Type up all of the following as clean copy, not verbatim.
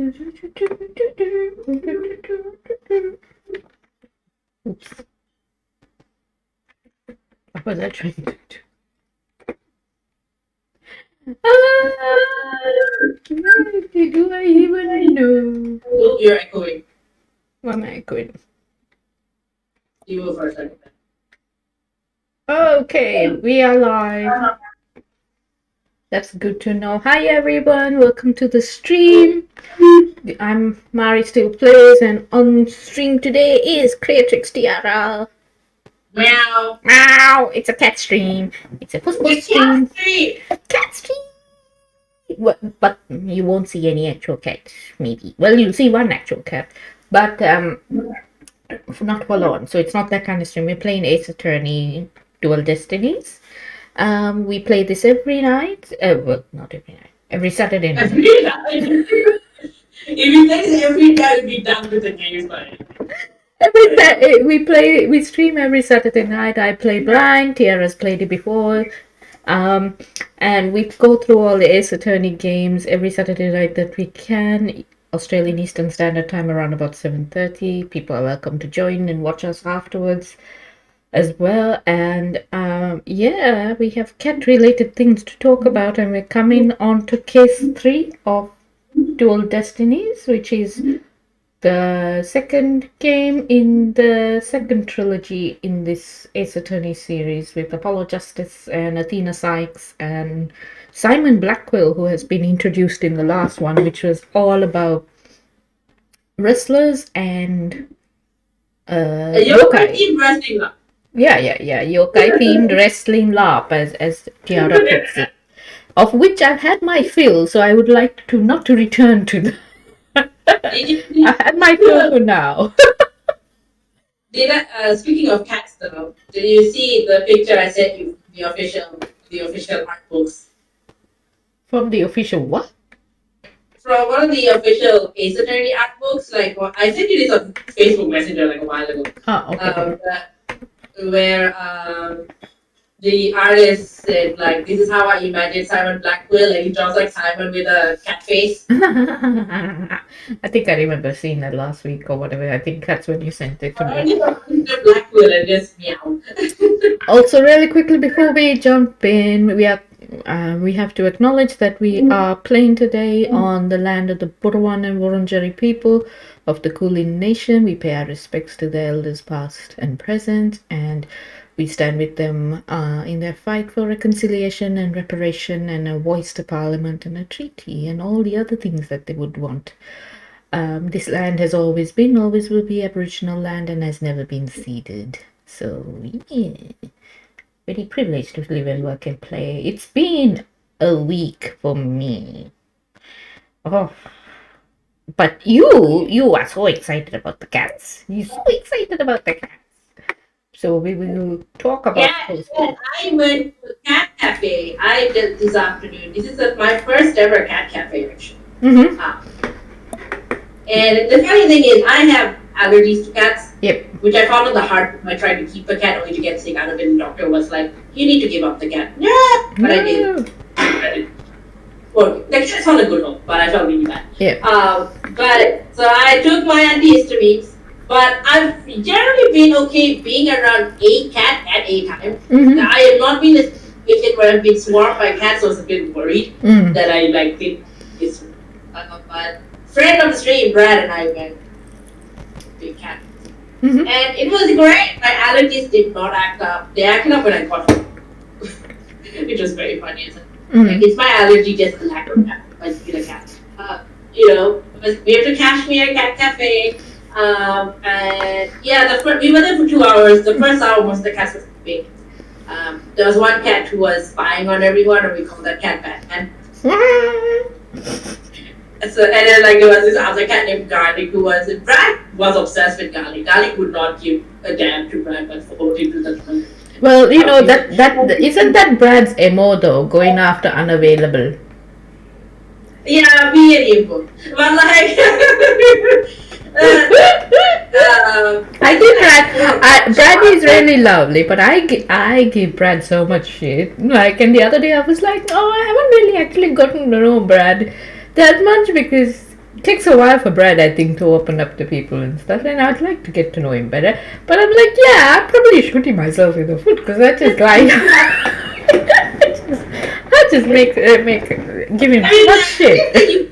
Oops. What was I trying to do? Do I even know? Oh, you're echoing. Why am I echoing? You go for a second. Okay, we are live. That's good to know. Hi everyone, welcome to the stream. I'm Mari Still Plays, and on stream today is Creatrix Tiara. Meow. Meow! It's a cat stream. It's a puss puss stream. Cat stream. But you won't see any actual cats, maybe. Well, you'll see one actual cat, but not full on. So it's not that kind of stream. We're playing Ace Attorney Dual Destinies. We play this every night. Well, not every night. Every Saturday night. Every night. If you play this every night, we'll be done with the games by We stream every Saturday night. I play blind. Tiara's played it before. And we go through all the Ace Attorney games every Saturday night that we can. Australian Eastern Standard Time around about 7:30. People are welcome to join and watch us afterwards as well. And yeah, we have cat-related things to talk about, and we're coming on to case 3 of Dual Destinies, which is the second game in the second trilogy in this Ace Attorney series, with Apollo Justice and Athena Sykes and Simon Blackwell, who has been introduced in the last one, which was all about wrestlers and yokai. Team wrestling. Yeah, yokai themed wrestling LARP, as Tiara puts it, of which I've had my fill, so I would like to not to return to them. I had my fill for now. Speaking of cats, though, did you see the picture I sent you? The official art books. From the official what? From one of the official Ace Attorney art books. Like, I sent you this on Facebook Messenger like a while ago. Oh, okay. Where the artist said, like, this is how I imagine Simon Blackwell, and he draws like Simon with a cat face. I think I remember seeing that last week or whatever. I think that's when you sent it to me. Blackwell and just meow. Also, really quickly before we jump in, we have to acknowledge that we are playing today on the land of the Burwan and Wurundjeri people of the Kulin Nation. We pay our respects to the elders past and present, and we stand with them in their fight for reconciliation and reparation and a voice to Parliament and a treaty and all the other things that they would want. This land has always been, always will be Aboriginal land and has never been ceded. So, yeah, very privileged to live and work and play. It's been a week for me. Oh, but you are so excited about the cats. You're so excited about the cats. So we will talk about those. I went to a cat cafe. I did this afternoon. This is my first ever cat cafe, actually. Mm-hmm. And the funny thing is, I have allergies to cats. Yep. Which I found on the hard. I tried to keep a cat only to get sick out of it. And the doctor was like, "You need to give up the cat." Yeah, but I did. Well, the cat's on a good home, but I felt really bad. Yeah. But so I took my antihistamines. But I've generally been okay being around a cat at a time. Mm-hmm. I have not been this patient where I've been swarmed by cats, so I was a bit worried that I think it's. But friend of the stream, Brad, and I went big cat, and it was great. My allergies did not act up. They acted up when I got home, which was very funny. Like, it's my allergy, just the lack of cat. Like a cat. We went to Kashmir Cat Cafe. And yeah, we were there for 2 hours. The first hour was the cats were big. There was one cat who was spying on everyone, and we called that cat Batman. And then there was this other cat named Garlic Brad was obsessed with Garlic. Garlic would not give a damn to Brad, but for him to the front. Well, that isn't that Brad's MO though, going after unavailable. Yeah, me and him. But like I give Brad is really lovely, but I give Brad so much shit. Like, and the other day I was like, oh, I haven't really actually gotten to know Brad that much because It takes a while for Brad, I think, to open up to people and stuff, and I'd like to get to know him better. But I'm like, yeah, I'm probably shooting myself in the foot because I just like, I just give him too much shit. You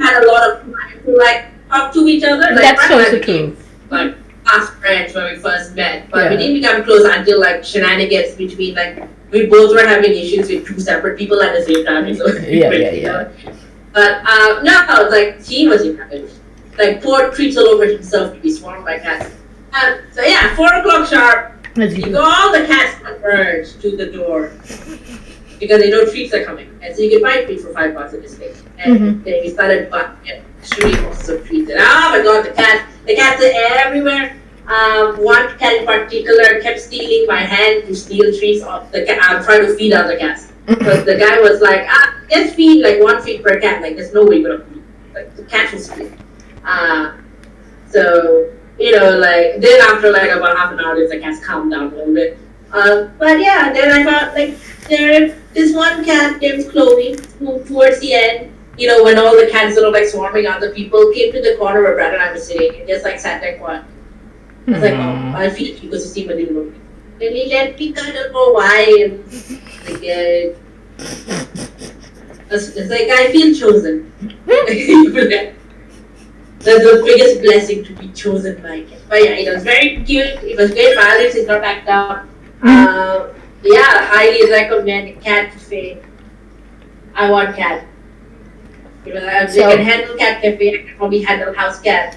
had a lot of time to like talk to each other. Like, That's also true. Like fast friends when we first met, but we didn't become close until like shenanigans between like we both were having issues with two separate people at the same time. So yeah. But no, it's like he was in heaven. Like poor treats all over himself to be swarmed by cats. So yeah, 4 o'clock sharp. You go, all the cats converge to the door because they know treats are coming, and so you can buy treats for $5 in this thing. And then we started shooting boxes of treats. And oh my god, the cats are everywhere. One cat in particular kept stealing my hand to steal treats off the cat. I'm trying to feed other cats. Because the guy was like, let's feed like 1 feed per cat. Like, there's no way you're gonna feed. Like, the cat will steal. So, like, then after like about half an hour, the cats calmed down a little bit. But yeah, then I thought, like, this one cat named Chloe, who towards the end, when all the cats sort of like swarming other people, came to the corner where Brad and I were sitting and just like sat there quiet. I was like, oh, I'll feed you because you seem a little lonely. And he let me cuddle for why and like it's like I feel chosen. That's the biggest blessing to be chosen by him. But yeah, it was very cute. It was great balance. It's not backed up. Yeah, highly recommend cat cafe. I want cat. They can handle cat cafe. I can probably handle house cat.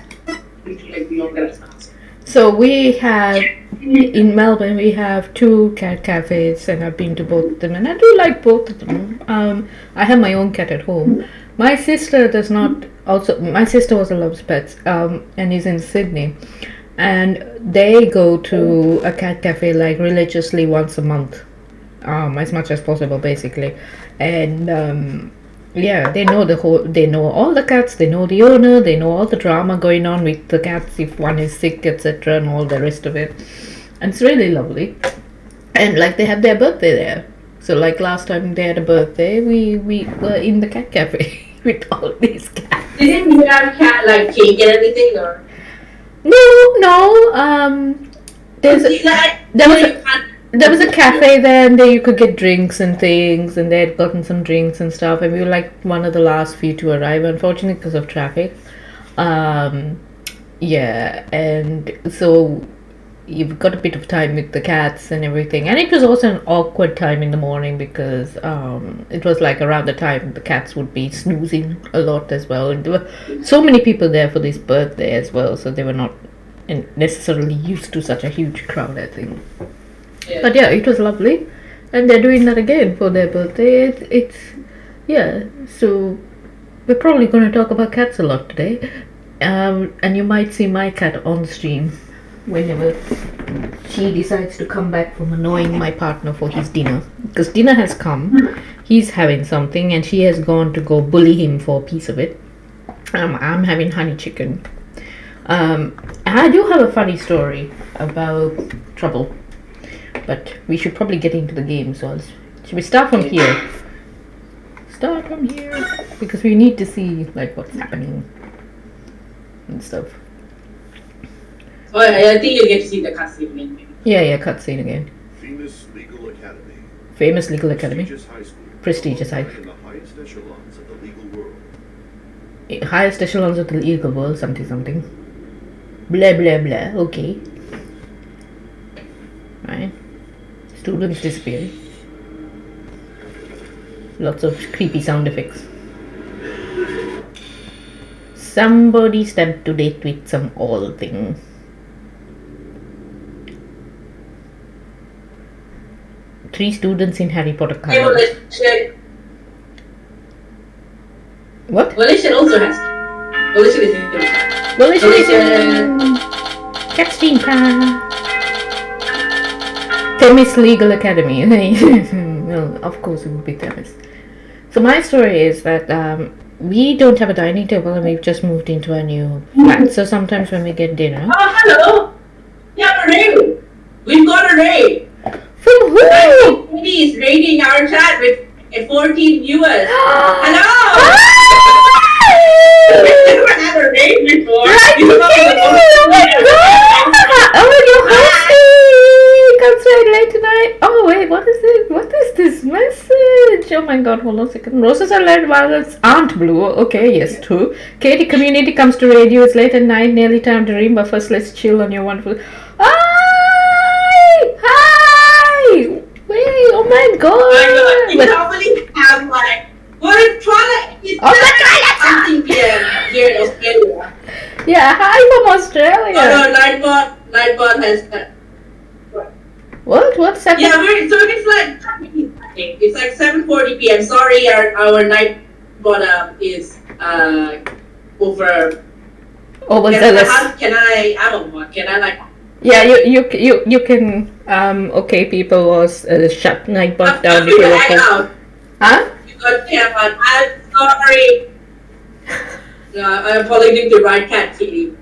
Like beyond the house. So we have in Melbourne we have 2 cat cafes, and I've been to both of them, and I do like both of them. I have my own cat at home. My sister does not. Also, my sister also loves pets, and is in Sydney, and they go to a cat cafe like religiously once a month, as much as possible, basically, and. Yeah, they know all the cats, they know the owner, they know all the drama going on with the cats if one is sick, etc., and all the rest of it. And it's really lovely. And like they have their birthday there. So like last time they had a birthday, we were in the cat cafe with all these cats. Didn't you have cat like cake and everything or? No. There was a cafe there, and there you could get drinks and things, and they had gotten some drinks and stuff, and we were like one of the last few to arrive, unfortunately, because of traffic. Yeah, and so you've got a bit of time with the cats and everything, and it was also an awkward time in the morning because it was like around the time the cats would be snoozing a lot as well, and there were so many people there for this birthday as well, so they were not necessarily used to such a huge crowd, I think. Yeah. But yeah, it was lovely, and they're doing that again for their birthday. So we're probably going to talk about cats a lot today, and you might see my cat on stream whenever she decides to come back from annoying my partner for his dinner, because dinner has come, he's having something, and she has gone to go bully him for a piece of it. I'm having honey chicken. I do have a funny story about Trouble. But we should probably get into the game, so should we start from here? Start from here, because we need to see like what's happening and stuff. Oh, I think you'll get to see the cutscene again. Yeah, cutscene again. Famous Legal Academy. Famous Legal Academy. Prestigious high school. Prestigious high. In the highest echelons of the legal world. Highest echelons of the legal world, something. Blah blah blah. Okay. Right. Students disappearing. Lots of creepy sound effects. Somebody stepped to date with some old thing. Three students in Harry Potter color. What? Volition also has. Volition is in Volition. Catstein time. Themis Legal Academy. Well, of course it would be Themis. So my story is that we don't have a dining table, and we've just moved into a new flat. So sometimes when we get dinner... Oh, hello! Yeah, a raid! We've got a raid! From who? Somebody is raiding our chat with 14 viewers. Hello! Oh my god, hold on a second. Roses are red, violets aren't blue. Okay, yes, true. Katie, community comes to radio. It's late at night, nearly time to dream, but first let's chill on your wonderful. Hi! Hi! Wait, oh my god! You probably have like, we're trying to, it's Oh my god! something here in Australia. Yeah, hi from Australia. No, Nightbot has that. What? What's that? Yeah, so it's like 7:40 p.m. Sorry, our night bottom is over. Overzealous. Can I? I don't know. Can I like? Yeah, you can okay people was shut Nightbot down if you hang want. out. Huh? You got Kevin. I'm sorry. I'm apologizing to right cat kitty.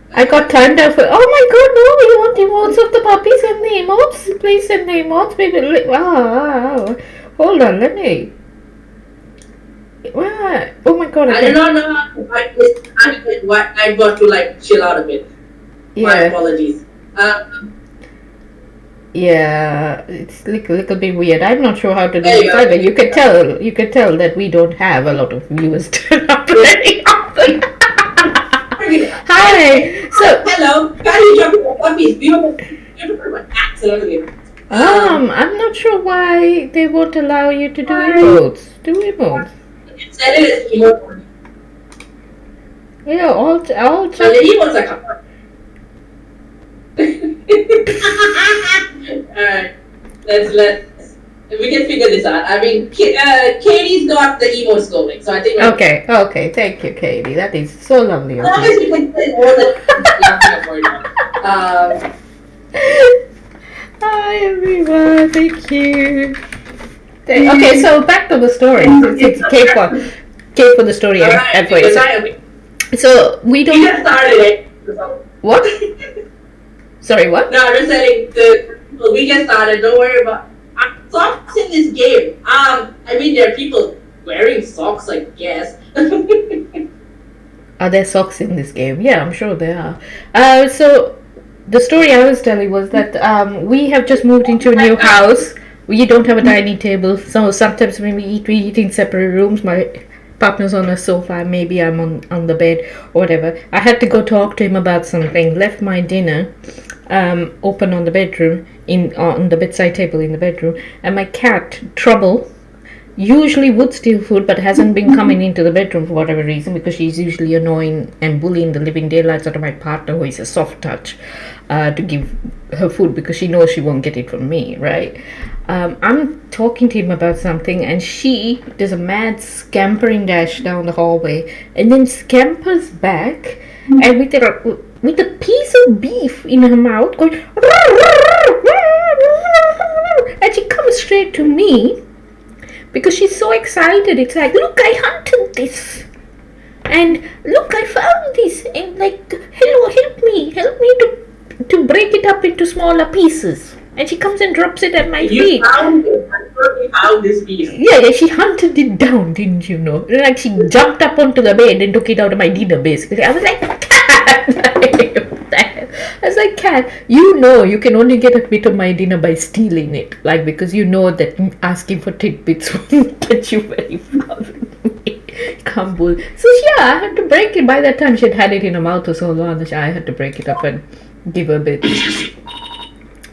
I got turned off. Oh my god, no! You want emotes of the puppies and the emotes? Please send the emotes, baby. Wow. Hold on, let me. Wow. Oh my god. I do not know how to write this. I got to like chill out a bit. My Yeah. apologies. Yeah, it's a little bit weird. I'm not sure how to do There you this go. either. You could tell that we don't have a lot of viewers turn up very often. Hi. So Hello. Can you jump on puppies? Beautiful cats earlier. I'm not sure why they won't allow you to do emotes. Do emotes. It said it is emote. Yeah, all So check. the emotes are coming. Alright. Let's we can figure this out. I mean, Katie's got the emotes going, so I think Okay. Thank you, Katie. That is so lovely of as long you. as we can say more than Hi everyone. Thank you. Okay, so back to the story. It's Kate for the story. alright, we So we don't. just started it. What? Sorry, what? No, I'm just saying we just started. Don't worry about socks in this game. I mean, there are people wearing socks, I guess. Are there socks in this game? Yeah, I'm sure there are. So the story I was telling was that we have just moved into a new house. We don't have a dining table, so sometimes when we eat in separate rooms. My partner's on a sofa, maybe I'm on the bed or whatever. I had to go talk to him about something. Left my dinner open on the bedroom, on the bedside table in the bedroom, and my cat Trouble usually would steal food but hasn't been coming into the bedroom for whatever reason, because she's usually annoying and bullying the living daylights out of my partner, who is a soft touch, to give her food because she knows she won't get it from me, right? I'm talking to him about something and she does a mad scampering dash down the hallway and then scampers back and with a piece of beef in her mouth going and she comes straight to me because she's so excited. It's like, look, I hunted this, and look, I found this, and like, hello, help me to break it up into smaller pieces. And she comes and drops it at my feet. You found this piece. Yeah, she hunted it down, didn't you know? Like, she jumped up onto the bed and took it out of my dinner, basically. I was like, cat! I was like, cat, you know you can only get a bit of my dinner by stealing it. Like, because you know that asking for tidbits won't get you very far with me. Kambul. So, yeah, I had to break it. By that time, she had it in her mouth for so long that I had to break it up and give her a bit.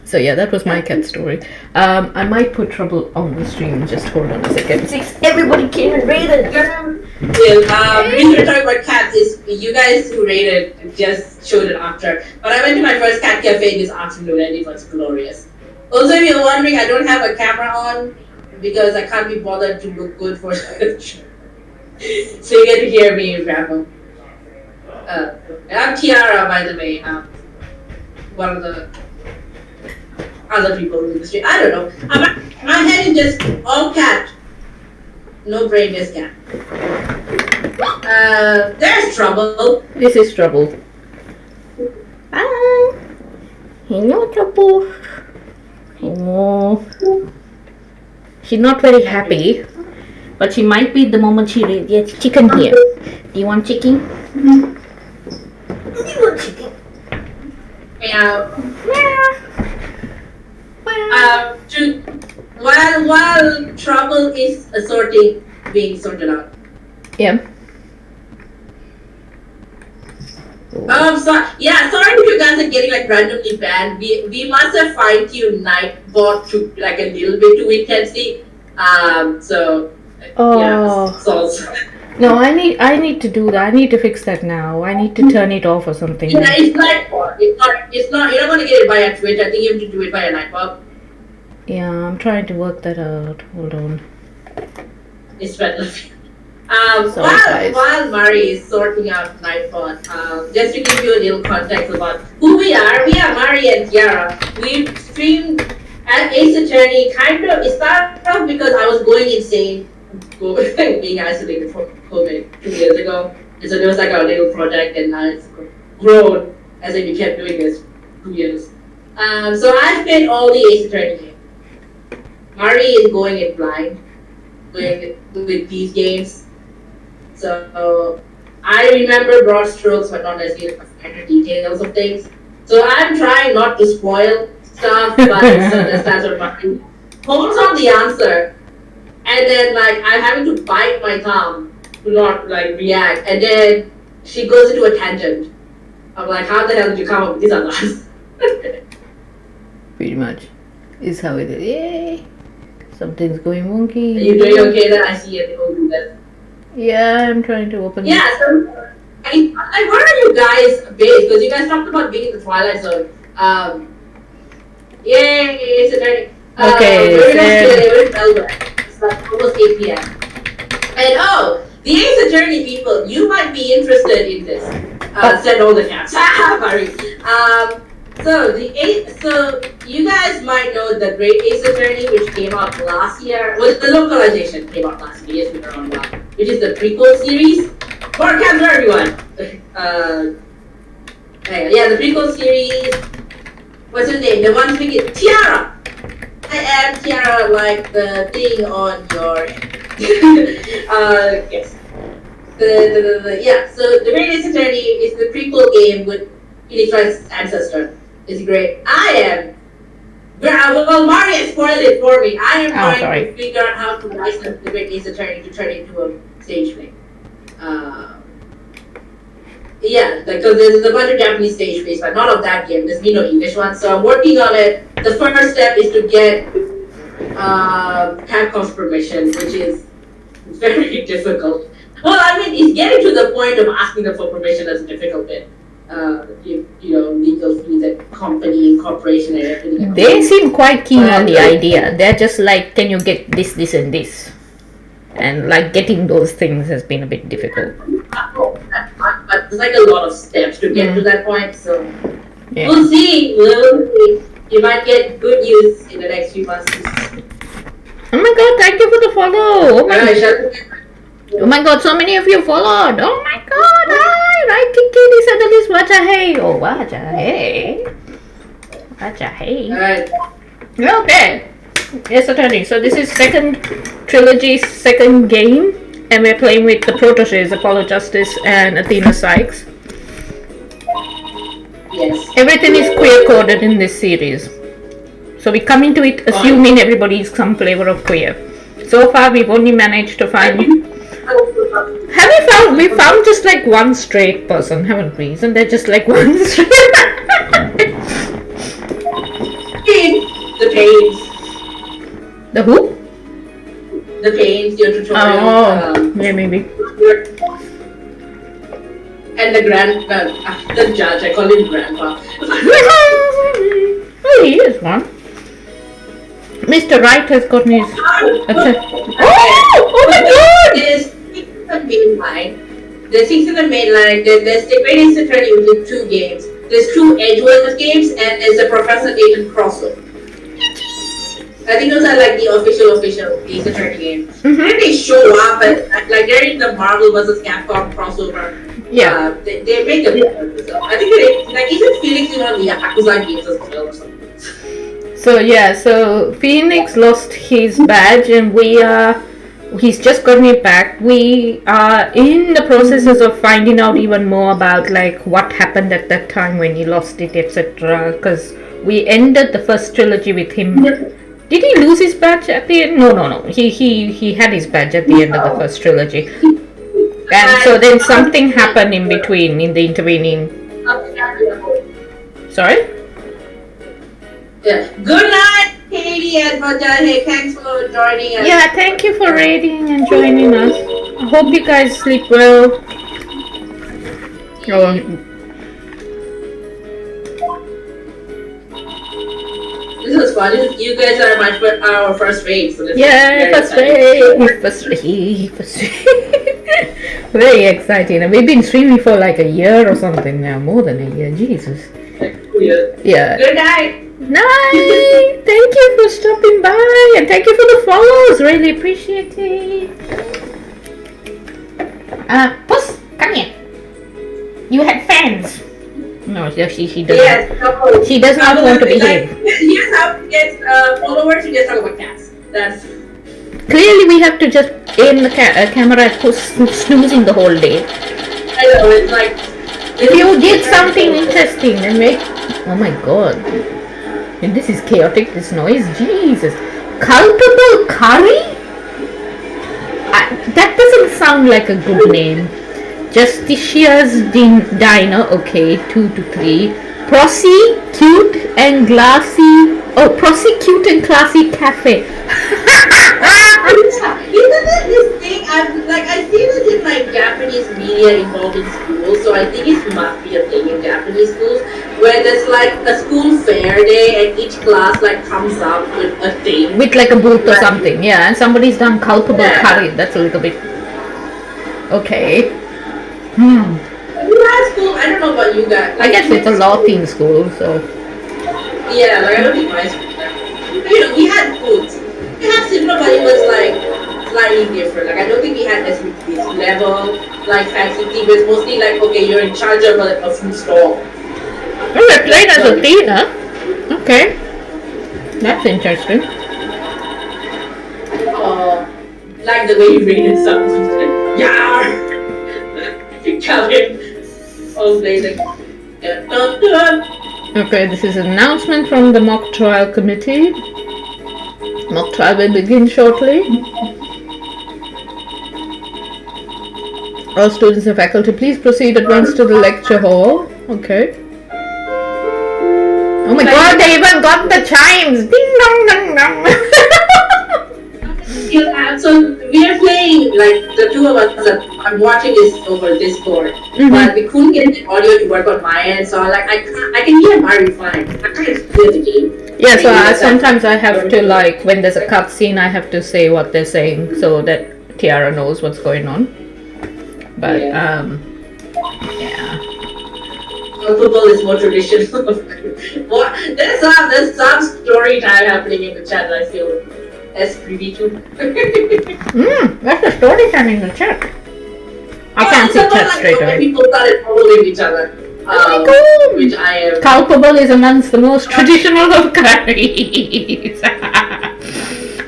So yeah, that was my cat story. I might put Trouble on the stream. Just hold on a second. Since everybody came and raided. The reason we're talking about cats is you guys who rated just showed it after. But I went to my first cat cafe this afternoon and it was glorious. Also, if you're wondering, I don't have a camera on because I can't be bothered to look good for the show. So you get to hear me, Grandma. And I'm Tiara, by the way. One of the other people in the industry. I don't know. My head is just all cat. No brain, just cat. There's Trouble. This is Trouble. Hi. Hello, Trouble. Hello. She's not very happy, but she might be the moment she reads. Yes, chicken here. Do you want chicken? Do you want chicken? Yeah. Yeah. while trouble is being sorted out. Yeah. Sorry if you guys are getting like randomly banned. We must have fine-tuned Nightbot to like a little bit too intensely. So yeah, so No, I need to do that. I need to fix that now. I need to turn it off or something. yeah, it's Nightbot. It's not. You're not gonna get it via Twitch. I think you have to do it via Nightbot. Yeah, I'm trying to work that out. Hold on. It's better. Sorry, while Mari is sorting out Nightbot, just to give you a little context about who we are Mari and Tiara. We streamed at Ace Attorney. It started off because I was going insane, being isolated from COVID 2 years ago. And so there was like a little project, and now it's grown as we kept doing this 2 years. So I've played all the Ace Attorney games. Mari is going in blind, with these games. So I remember broad strokes, but not necessarily the finer details of things. So I'm trying not to spoil stuff, but that's what Mari holds on the answer, and then like I'm having to bite my thumb to not like react, and then she goes into a tangent. I'm like, how the hell did you come up with these answers? Pretty much is how it is. Yay! Something's going wonky. Are you doing okay? Then I see it. Oh, do that. Yeah, I'm trying to open. Yeah. So, where are you guys based? Because you guys talked about being in the Twilight Zone. Yay! It's a very Okay. We're in Melbourne. It's like almost 8 p.m. And the Ace Attorney people, you might be interested in this. Send all the cats. Sorry. So you guys might know the Great Ace Attorney, which came out last year. Well, the localization came out last year. Yes, we were on that. Which is the prequel series. More cats for everyone. The prequel series. What's his name? The one speaking Tiara. I am Tiara, like the thing on your. Yes. So the Great Ace Attorney is the prequel game with Phoenix Wright's ancestor. It's great. Well, Mari has spoiled it for me. I am trying to figure out how to license the Great Ace Attorney to turn it into a stage play. Because there's a bunch of Japanese stage plays, but not of that game. There's no English one, so I'm working on it. The first step is to get Capcom's permission, which is very difficult. Well, I mean, it's getting to the point of asking them for permission that's a difficult bit. Legal fees and company and corporation and everything. They seem quite keen on the idea. They're just like, can you get this, and this? And like getting those things has been a bit difficult. But there's like a lot of steps to get to that point, so yeah. We'll see. You might get good news in the next few months. Oh my god, thank you for the follow. Oh my god, so many of you followed. Oh my god, hi, right, Kitty, suddenly Wacha hey. Oh, Wacha hey. Wacha hey. Alright. Okay. Yes, Attorney. So this is second trilogy's second game, and we're playing with the proteges, Apollo Justice and Athena Sykes. Yes. Everything is queer coded in this series. So we come into it assuming everybody is some flavor of queer. So far we've only managed to find... We found just like one straight person, haven't we? Isn't there just like one straight? The Pains. The who? The Pains, your tutorial. Yeah, maybe. And the judge, I call him Grandpa. Oh, he is one. Mr. Wright has gotten his... Oh my god! There's 6 in the main line. There's the Great Ace Attorney with 2 games. There's 2 Edgeworth games, and there's a Professor Layton crossover. I think those are like the official Ace Attorney games. Mm-hmm. And they show up, and like they're in the Marvel vs. Capcom crossover. Yeah. They make them. So I think isn't Felix in one of the Yakuza games as well or something? So Phoenix lost his badge and he's just gotten it back. We are in the processes of finding out even more about like what happened at that time when he lost it, etc. Because we ended the first trilogy with him Did he lose his badge at the end? No. He had his badge at the end of the first trilogy. And so then something happened in between, in the intervening. Sorry? Yeah. Good night, Katie and Majal. Thanks for joining us. Yeah, thank you for raiding and joining us. I hope you guys sleep well. This was fun. You guys are our first raid. So First raid. Very exciting. And we've been streaming for like a year or something now. More than a year. Jesus. Yeah. Good night. Night. Thank you for stopping by. And thank you for the follows. Really appreciate it. Puss, come here. You had fans. No, she doesn't. Yes, She does not want to behave. Here's how to get followers. You just talk about cats. That's Clearly, we have to just aim the camera at Puss snoozing the whole day. I know. It's like If you did something interesting, then make. Oh my god. And this is chaotic. This noise. Jesus. Culpable curry? That doesn't sound like a good name. Justicia's Diner, okay, 2 to 3. Prosecute and Classy. Oh, Prosecute and Classy Cafe. Isn't it this thing? I see this in like Japanese media involved in schools, so I think it must be a thing in Japanese schools where there's like a school fair day and each class like comes up with a thing. With like a booth or something, yeah, and somebody's done culpable curry. That's a little bit. Okay. You had school, I don't know about you guys. I guess it's a law team school, so. Yeah, like I don't think my school. We had foods. We had similar, but it was like slightly different. Like I don't think we had this level, like fancy thing. But it's mostly like, okay, you're in charge of a food stall. Oh, we're playing as a team, huh? Okay. That's interesting. Like the way you read it sounds like, yeah. Calvin. Oh, blazing. Okay, this is an announcement from the mock trial committee. Mock trial will begin shortly. All students and faculty, please proceed at once to the lecture hall. Okay. Oh my god, they even got the chimes! Ding dong dong dong! So we are playing, like the two of us that I'm watching this over Discord, but we couldn't get the audio to work on my end, so I can hear Mario fine. I can't hear the game. Yeah, so sometimes I have to, like, when there's a cutscene, I have to say what they're saying so that Tiara knows what's going on. But, yeah. Football is more traditional. There's some story time happening in the chat that I feel as privy to. That's a story time in the chat. I can't see chat straight away. People started following each other. Which I am. Culpable is amongst the most traditional of curries.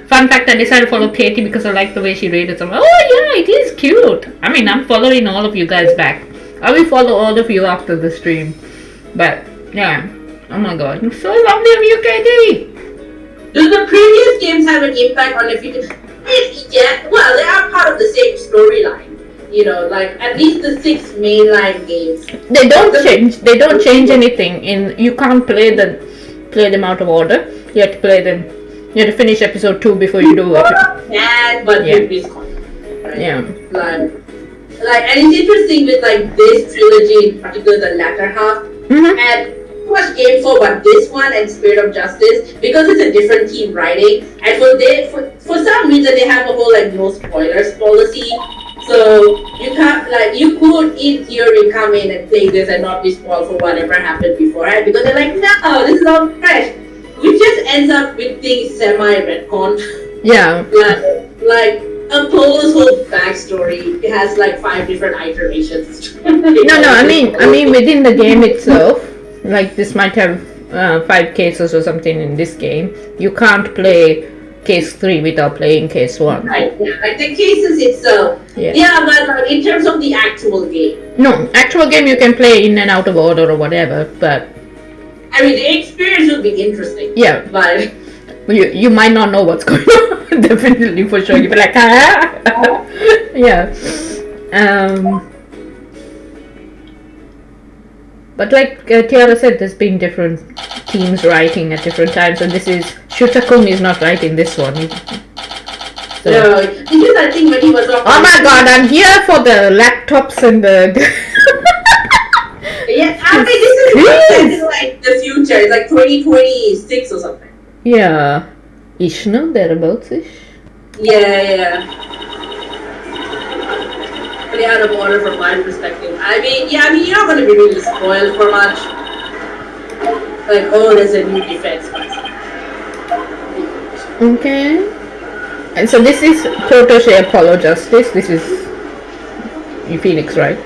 Fun fact, I decided to follow Katie because I like the way she rated some. Oh yeah, it is cute. I mean, I'm following all of you guys back. I will follow all of you after the stream. But, yeah. Oh my god, I'm so lovely of you, Katie. Do the previous games have an impact on the future? Yeah, well, they are part of the same storyline. You know, like at least the 6 mainline games. They don't change. They don't change anything. You can't play them out of order. You have to play them. You have to finish episode 2 before you do it. But with this content, right? Yeah. And it's interesting with like this trilogy in particular, the latter half, and much game for but this one and Spirit of Justice because it's a different team writing, and for some reason they have a whole like no spoilers policy. So you can't you could in theory come in and play this and not be spoiled for whatever happened beforehand because they're like, no, this is all fresh, which just ends up with things semi-retcon. Yeah. like Apollo's whole backstory has like 5 different iterations. No. I mean within the game itself, like this might have 5 cases or something in this game. You can't play case 3 without playing case 1. Right. Yeah. Like the cases itself. Yeah, but like, in terms of the actual game. No, actual game you can play in and out of order or whatever, but. I mean, the experience would be interesting. Yeah. But. You might not know what's going on. Definitely for sure. You'll be like, ah. Yeah. But like Tiara said, there's been different teams writing at different times, and this is Shutakumi is not writing this one. So. No, because I think when he was on. Oh my god, I'm here for the laptops and the. Yeah, I mean, this is like the future. It's like 2026 or something. Yeah. Ish, no? Thereabouts ish. Yeah. Pretty out of order from my perspective. I mean, you're not going to be really spoiled for much. Like, oh, there's a new defense. Okay. And so this is Protege Apollo Justice. This is Phoenix, right?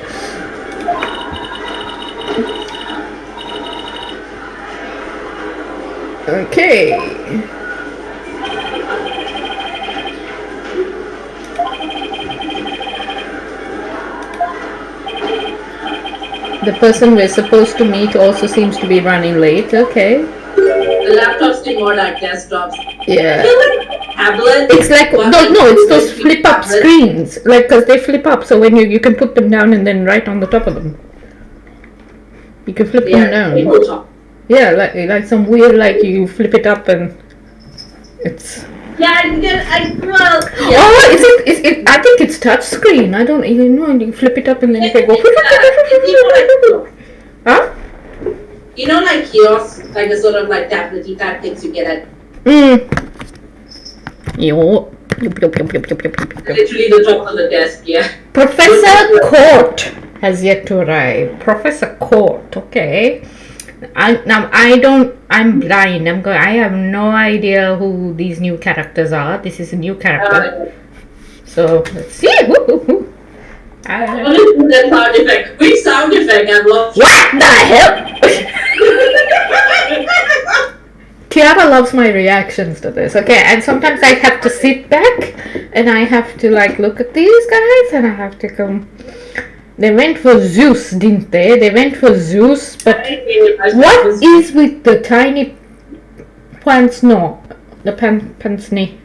Okay. The person we're supposed to meet also seems to be running late. Okay. The laptops seem more like desktops. Yeah. Tablet. It's like no, it's those flip up screens, like because they flip up, so when you can put them down and then write on the top of them. You can flip them down. Yeah, like some weird, like you flip it up and it's. Yeah, well. Yeah. Oh, is it? I think it's touch screen. I don't even know. You flip it up and then you can go. Huh? You know, like kiosks, like the sort of like tablet-y type things you get at. Yo. Literally the top of the desk, yeah. Professor Court has yet to arrive. Professor Court, okay. I'm blind. I have no idea who these new characters are. This is a new character. So let's see. I want to do that sound effect. Which sound effect? I've lost. What the hell? Kiara loves my reactions to this, okay? And sometimes I have to sit back and I have to like look at these guys and I have to come. They went for Zeus, didn't they? They went for Zeus, but what is with the tiny pants? No, the pensney.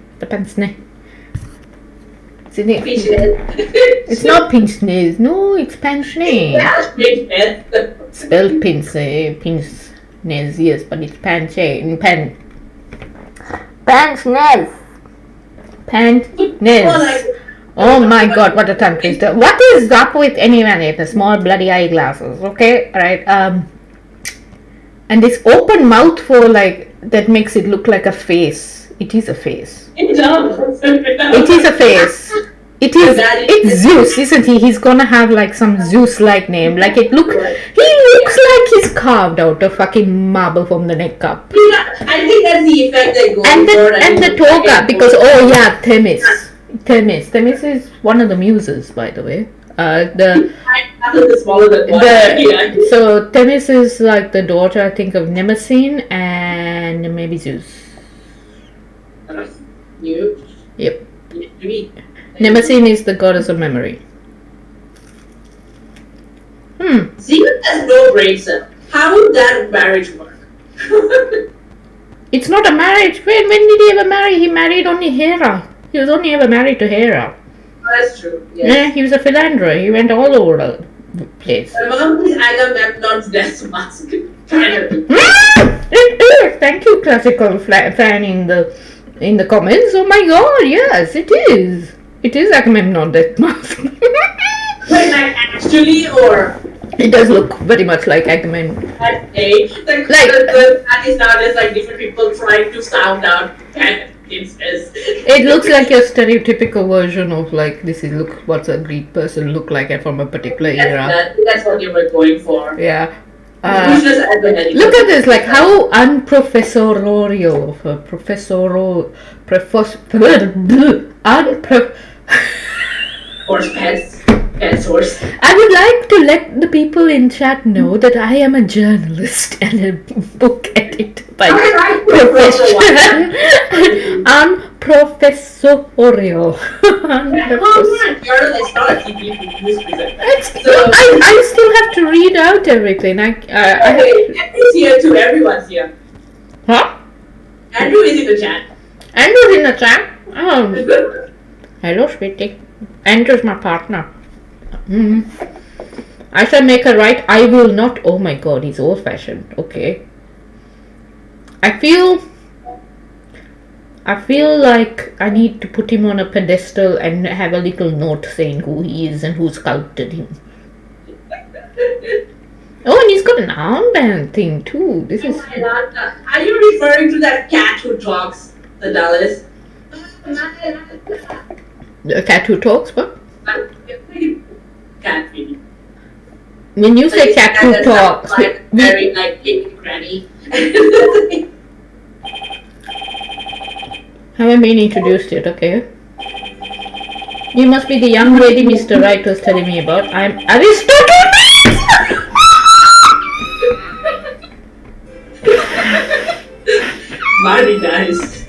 It's not pince-nez. No, it's pince-nez. Spelled pince-nez, yes, but it's pince-nez. Pince-nez. Oh my god, what a tongue twister. What is up with anyone with the small bloody eyeglasses? Okay, alright. And this open mouth for like that makes it look like a face. It is a face. It does. It is a face. It's Zeus, isn't he? He's gonna have like some Zeus-like name. Like he looks like he's carved out of fucking marble from the neck up. Yeah, I think that's the effect they go for. And the toga, because oh yeah, Themis is one of the muses, by the way. So Themis is like the daughter, I think, of Mnemosyne and maybe Zeus. Yep. Mnemosyne is the goddess of memory. Zeus has no brain cell. How would that marriage work? It's not a marriage. When did he ever marry? He married only Hera. He was only ever married to Hera. That's true. Yes. Yeah, he was a philanderer. He went all over the place. Among these Agamemnon's death mask. Thank you, classical fan in the comments. Oh my god, yes, it is. It is Agamemnon death mask. Wait, like actually, or? It does look very much like Agamemnon. Okay. That is now there's like different people trying to sound out. It looks like a stereotypical version of like what's a Greek person look like from a particular era. That's what you were going for. Yeah. Look at this, like how unprofessorial, Pet source. I would like to let the people in chat know that I am a journalist and a book editor by profession. Unprofessorial. I still have to read out everything. Everyone's here too. Everyone's here. Huh? Andrew is in the chat. Andrew's in the chat. Oh, hello, sweetie. Andrew's my partner. I shall make a right. I will not. Oh my god, he's old fashioned. Okay. I feel like I need to put him on a pedestal and have a little note saying who he is and who sculpted him. Oh, and he's got an armband thing too. This is. Are you referring to that cat who talks, the Dallas? The cat who talks, what? Cat video. When you say cat who talks, like very like big granny. Haven't been introduced yet, okay. You must be the young lady Mr. Wright was telling me about. I'm Aristotle! Marty dies.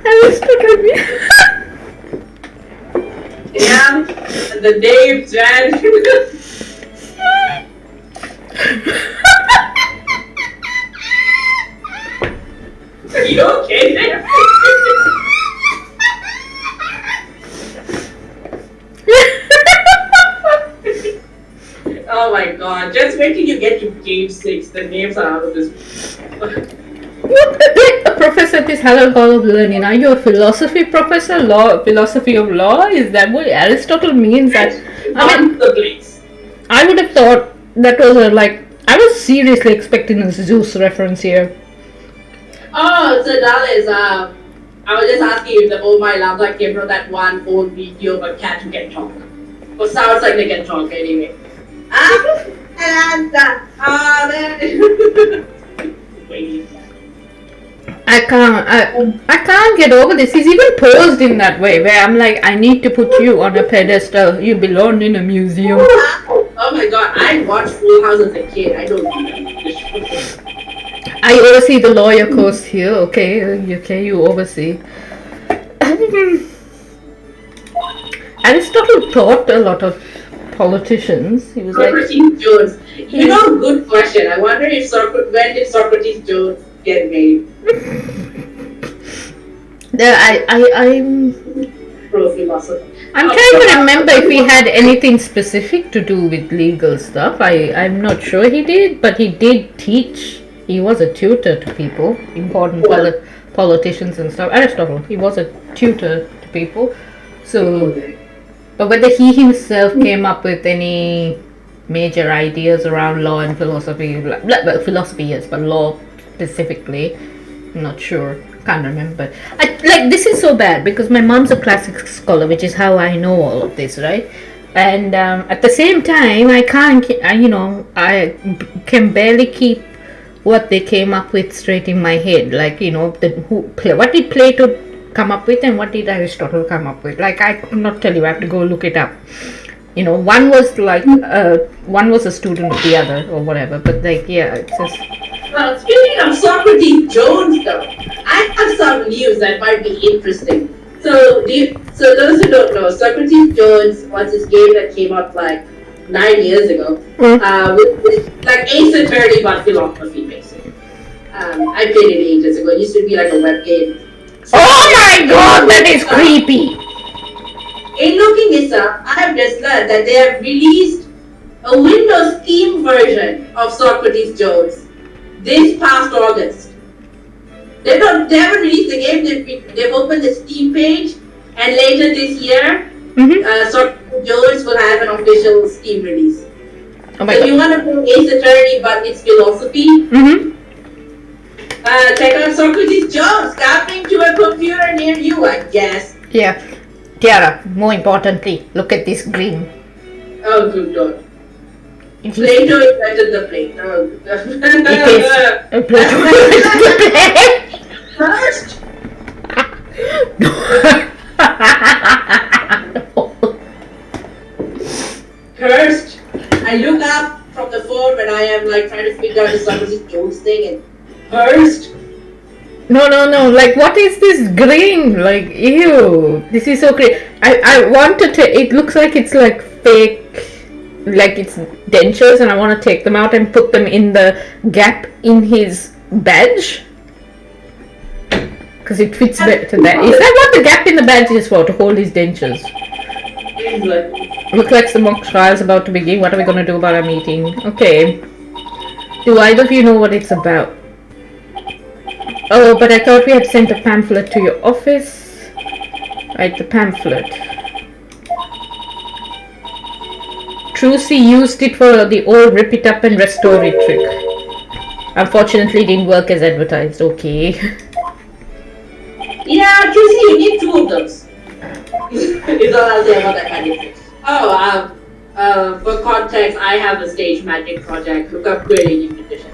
Aristotle! Yeah, the name's man. Are you okay there? Oh my god, just wait till you get to game 6, the names are out of this. What? Professor at this Hallowed Hall of Learning. Are you a philosophy professor? Philosophy of law? Is that what Aristotle means? That I mean, the place. I would have thought that was I was seriously expecting a Zeus reference here. Oh, so Dallas, I was just asking if the Oh My Lambda came from that one old video of a cat who can talk. Or sounds like they can talk anyway. Wait. I can't get over this. He's even posed in that way where I'm like, I need to put you on a pedestal. You belong in a museum. Oh my god, I watched Full House as a kid. I don't know this. I oversee the lawyer course here. Okay, you oversee. Aristotle taught a lot of politicians. He was Socrates Jones. You know, good question. I wonder if when did Socrates Jones get made? I'm Pro philosopher. I'm trying to remember if he had anything specific to do with legal stuff. I'm not sure he did, but he did teach. He was a tutor to people, important politicians and stuff. Aristotle, he was a tutor to people. So, but whether he himself came up with any major ideas around law and philosophy, well, philosophy yes, but law specifically, I'm not sure. Can't remember. This is so bad because my mom's a classics scholar, which is how I know all of this, right? And at the same time, I can barely keep what they came up with straight in my head. What did Plato come up with and what did Aristotle come up with? Like, I could not tell you. I have to go look it up. One was one was a student of the other or whatever. But it's just. Speaking of Socrates Jones, though, I have some news that might be interesting. So those who don't know, Socrates Jones was this game that came up 9 years ago, with like Ace Attorney but philosophy basically. I played it ages ago. It used to be like a web game. Oh my god, that is creepy! In looking this up, I have just learned that they have released a Windows Steam version of Socrates Jones this past August. They haven't released the game. They've opened the Steam page, and later this year, Socrates Jones will have an official Steam release. Oh my so god. if you want to play Ace Attorney, but it's philosophy, check out Socrates Jones coming to a computer near you, I guess. Yeah. Tiara, more importantly, look at this green. Oh, good God. Plato invented the plate. Oh, it is. Plato invented the plate. First. Cursed. I look up from the phone when I am trying to figure out the Socrates Jones thing and cursed. No. What is this green? Ew. This is so great. I want to. It looks like it's fake like it's dentures, and I want to take them out and put them in the gap in his badge because it fits better there. Is that what the gap in the badge is for? To hold his dentures? Looks like the mock trial's about to begin. What are we gonna do about our meeting? Okay. Do either of you know what it's about? Oh, but I thought we had sent a pamphlet to your office. Right, the pamphlet. Trucy used it for the old rip it up and restore it trick. Unfortunately, it didn't work as advertised. Okay. Yeah, Trucy, you need 2 of those. Is all I'll say about that magic trick. Oh, for context, I have a stage magic project. Look up Query in Magician.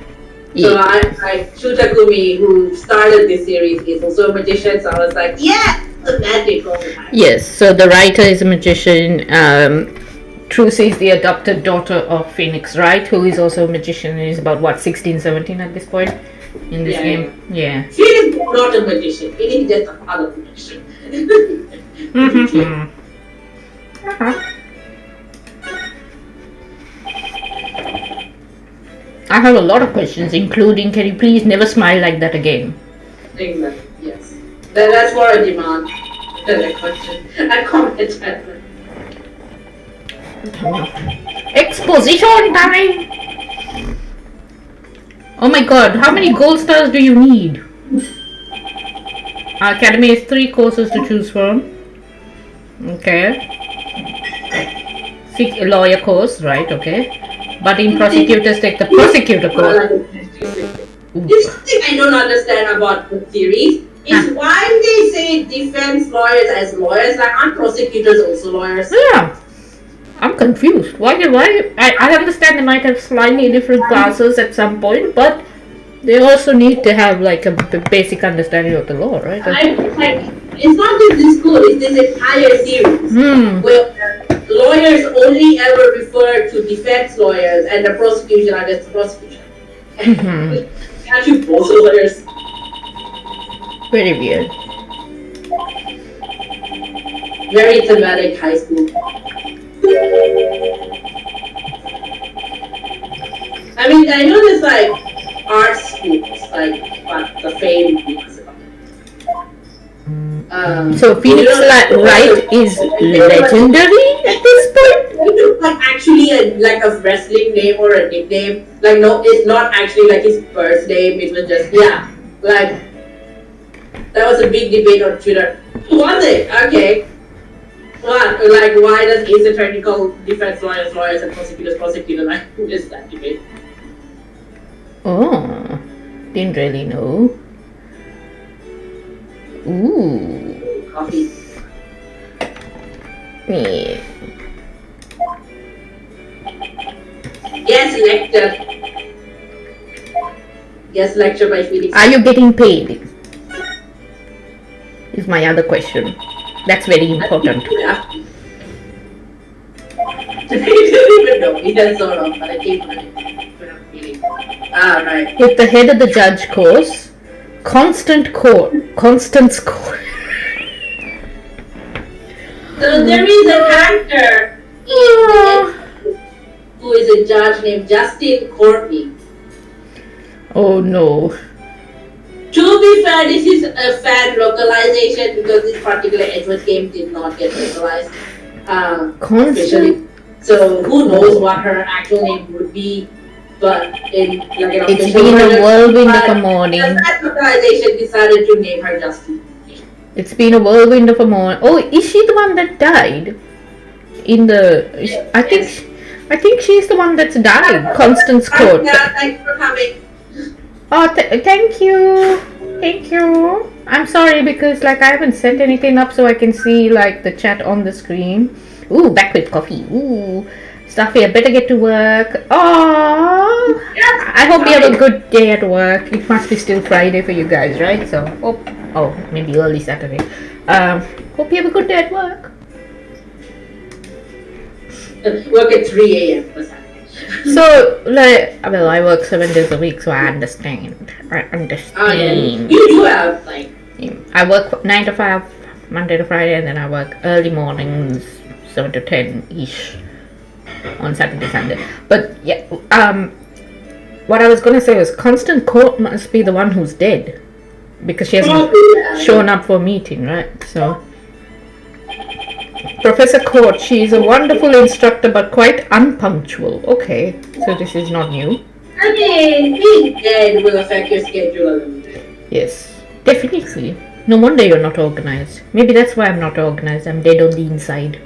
So Shutakumi, who started this series, is also a magician. So I was like, yeah, the magic all the time. Yes. So the writer is a magician. Trucy is the adopted daughter of Phoenix Wright, who is also a magician and is about, what, 16, 17 at this point in this game? Yeah. She is not a magician. It is just a father magician. I have a lot of questions, including, can you please never smile like that again? Exactly, yes. That's more a demand than a question. A comment. Exposition time! Oh my god, how many gold stars do you need? Our academy has 3 courses to choose from. Okay. 6 a lawyer course, right, okay. But in prosecutors take the prosecutor course. This thing I don't understand about the series is why they say defense lawyers as lawyers, like aren't prosecutors also lawyers? Yeah. I'm confused. Why? I understand they might have slightly different classes at some point, but they also need to have like a basic understanding of the law, right? It's not just this school, it's this entire series. Where lawyers only ever refer to defense lawyers and the prosecution are just the prosecution. Actually, both lawyers. Very weird. Very thematic high school. I mean, I know there's like art schools, like but the fame is so Phoenix Wright is legendary at this point? Like actually like a wrestling name or a nickname. Like no, it's not actually like his first name. It was just like that was a big debate on Twitter. Was it? Okay. What? Like why does Ace Attorney call defense lawyers and prosecutor? Like who is that debate? Oh, didn't really know. Ooh. Coffee. Yeah. Yes, lecture by Phoenix. Are you getting paid? Is my other question. That's very important. Yeah. I didn't even know. He does sort of, but I came on it. Right. With the head of the judge course, Constance Court. So there is a character who is a judge named Justin Courtney. Oh no. To be fair, this is a fan localization because this particular Edward game did not get localized. Especially. So who knows what her actual name would be, but in like an official It's been a whirlwind of a morning. The fan localization decided to name her Justin. It's been a whirlwind of a morning. Oh, is she the one that died? In the... I think she's the one that's died. Constance Court. Yeah, thanks for coming. Oh, thank you. Thank you. I'm sorry because like I haven't set anything up so I can see like the chat on the screen. Ooh, back with coffee. Ooh. Stuffy, I better get to work. Oh, I hope you have a good day at work. It must be still Friday for you guys, right? So, oh, maybe early Saturday. Hope you have a good day at work. Work at 3 a.m. So, like, well, I work 7 days a week, so I understand. You do have, like... I work 9 to 5, Monday to Friday, and then I work early mornings, 7 to 10-ish. on Saturday, Sunday. But yeah, what I was going to say was Constant Court must be the one who's dead because she hasn't shown up for a meeting, right? So Professor Court, she is a wonderful instructor but quite unpunctual. Okay, so this is not new. I mean, being dead will affect your schedule a little bit. Yes, definitely. No wonder you're not organized. Maybe that's why I'm not organized. I'm dead on the inside.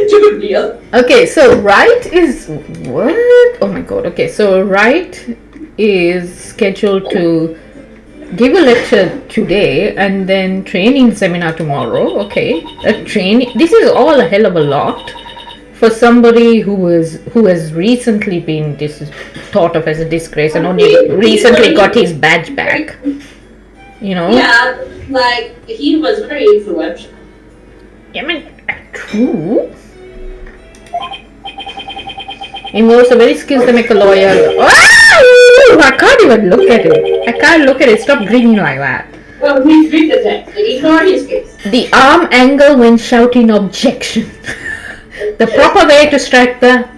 It's a good deal. Okay, so Wright is what? Oh my god. Okay, so Wright is scheduled to give a lecture today and then training seminar tomorrow. Okay, a training. This is all a hell of a lot for somebody who has recently been thought of as a disgrace and only recently got his badge back. You know. Yeah, like he was very influential. I mean, true. Involves a very skilled to make a lawyer. Oh, I can't even look at it. I can't look at it. Stop grinning like that. Well, please read the text. Ignore his face. The arm angle when shouting objection. The proper way to strike the...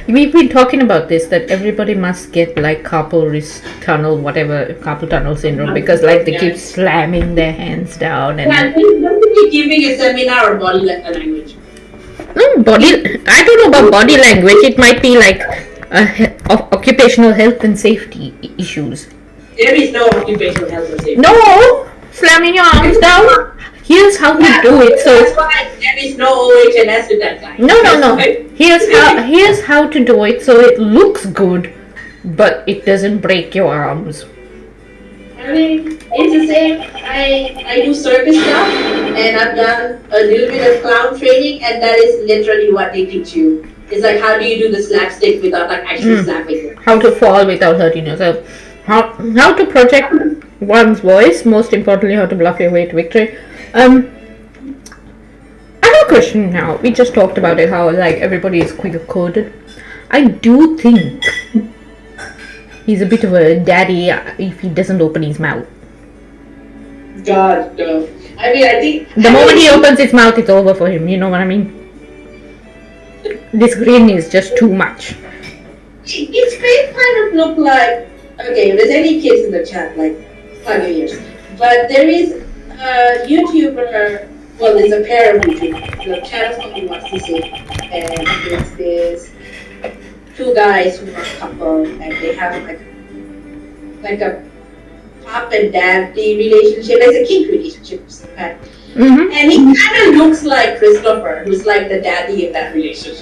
We've been talking about this, that everybody must get like carpal tunnel syndrome, because like they keep slamming their hands down and... Yeah, they're giving a seminar on body language. I don't know about body language. It might be like occupational health and safety issues. There is no occupational health and safety. No! Slamming your arms down. Here's how to do it. So that's why there is no OHS with that guy. No. Here's how to do it so it looks good, but it doesn't break your arms. I mean, it's the same. I do circus stuff, and I've done a little bit of clown training, and that is literally what they teach you. It's like, how do you do the slapstick without like actually slapping? How to fall without hurting yourself. How to project one's voice. Most importantly, how to bluff your way to victory. I have a question now. We just talked about it, how like everybody is quicker coded. I do think he's a bit of a daddy if he doesn't open his mouth. God, no. I mean, I think... The moment he opens his mouth, it's over for him. You know what I mean? This grin is just too much. His face kind of look like... Okay, if there's any kids in the chat, like, plug your ears. But there is a YouTuber... Well, there's a pair of YouTubers. The channel's called What's This Say? And there's this... two guys who are a couple, and they have like a pop and daddy relationship, like a kink relationship. Mm-hmm. And he kind of looks like Christopher, who's like the daddy in that relationship.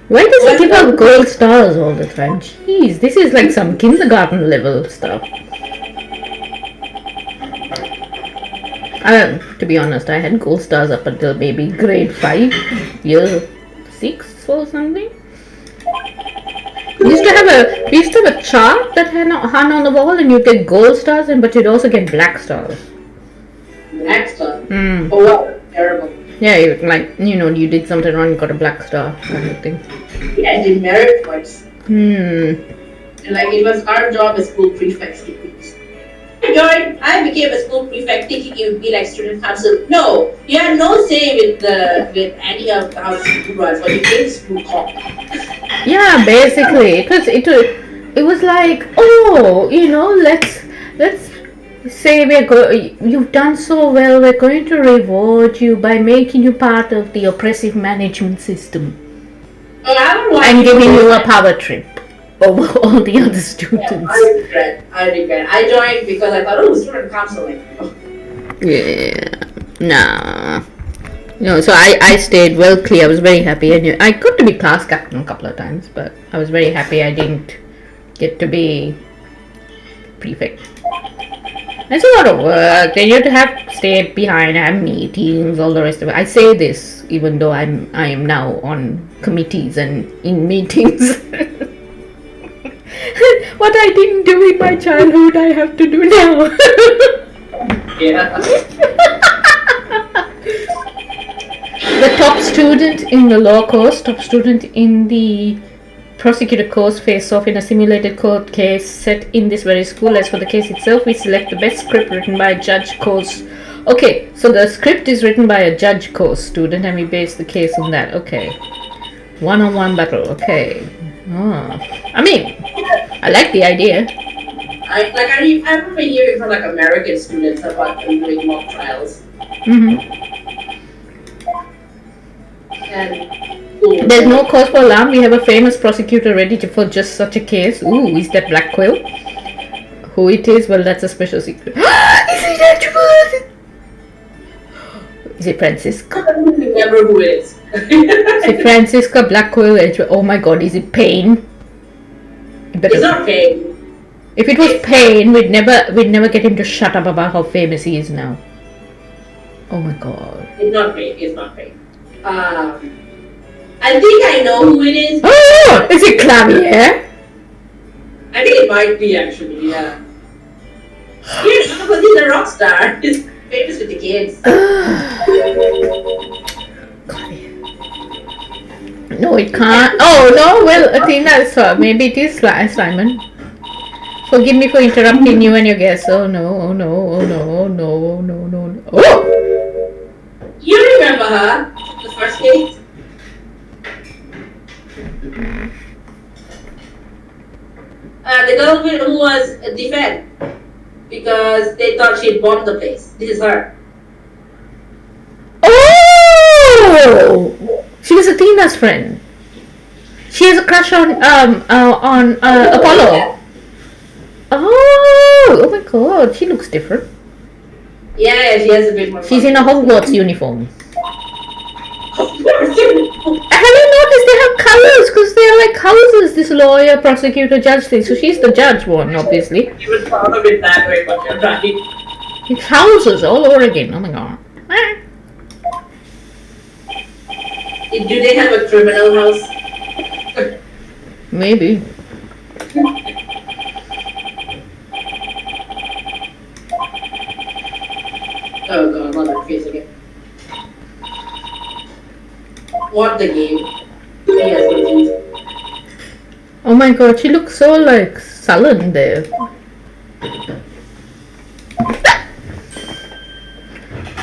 Why does he give out gold stars all the time? Jeez, this is like some kindergarten level stuff. To be honest, I had gold stars up until maybe grade 5, year 6 or something. We used to have a chart that hung on the wall, and you get gold stars, but you'd also get black stars. Black stars? Oh wow, terrible. Yeah, you did something wrong, you got a black star kind of thing. Yeah, I did merit points. And like, it was our job as school prefects to please. I became a school prefect thinking it would be like student council. No, you had no say with any of the house school runs, but you gave school call. Yeah, basically, because it was like, oh, let's say you've done so well, we're going to reward you by making you part of the oppressive management system. And giving you a power trip over all the other students. Yeah, I regret. I joined because I thought, oh, student counseling. Yeah, nah. So I stayed well clear. I was very happy. I got to be class captain a couple of times, but I was very happy I didn't get to be prefect. It's a lot of work. Then you have to stay behind, have meetings, all the rest of it. I say this even though I am now on committees and in meetings. What I didn't do in my childhood, I have to do now. Yeah. The top student in the law course, top student in the prosecutor cause face off in a simulated court case set in this very school. As for the case itself, we select the best script written by a judge course. Okay, so the script is written by a judge course student and we base the case on that. Okay. One-on-one battle. Okay. I mean, I like the idea. I remember hearing from like American students about doing mock trials. And there's no cause for alarm. We have a famous prosecutor ready for just such a case. Ooh, is that Black Quill? Who it is? Well, that's a special secret. Is it actually? Is it Francisca? I don't remember who it is. Is it Francisca, Black Quill? Oh my God, is it Pain? It's not Pain. If it was Pain, we'd never get him to shut up about how famous he is now. Oh my God. It's not Pain. It's not Pain. I think I know who it is. Oh, is it Clavier? I think it might be actually, yeah. You know, because he's a rock star. He's famous with the kids. No, it can't. Oh no, well, Athena, maybe it is Simon. Forgive me for interrupting you and your guess. Oh no, oh no, oh no, oh no, oh no, no, no. Oh! You remember her? The first case? The girl who was defended because they thought she'd bombed the place. This is her. Oh! She was Athena's friend. She has a crush on Apollo. Oh my God, she looks different. Yeah, she has a bit more. She's in a Hogwarts uniform. Hogwarts uniform. Have you noticed they have colors? Because they're like houses, this lawyer, prosecutor, judge thing. So she's the judge one, obviously. You would thought of it that way, but you're right. It's houses all over again. Oh my God. Do they have a criminal house? Maybe. Oh God, not that face again. What the game? Yes, confused. Oh my God, she looks so like sullen there.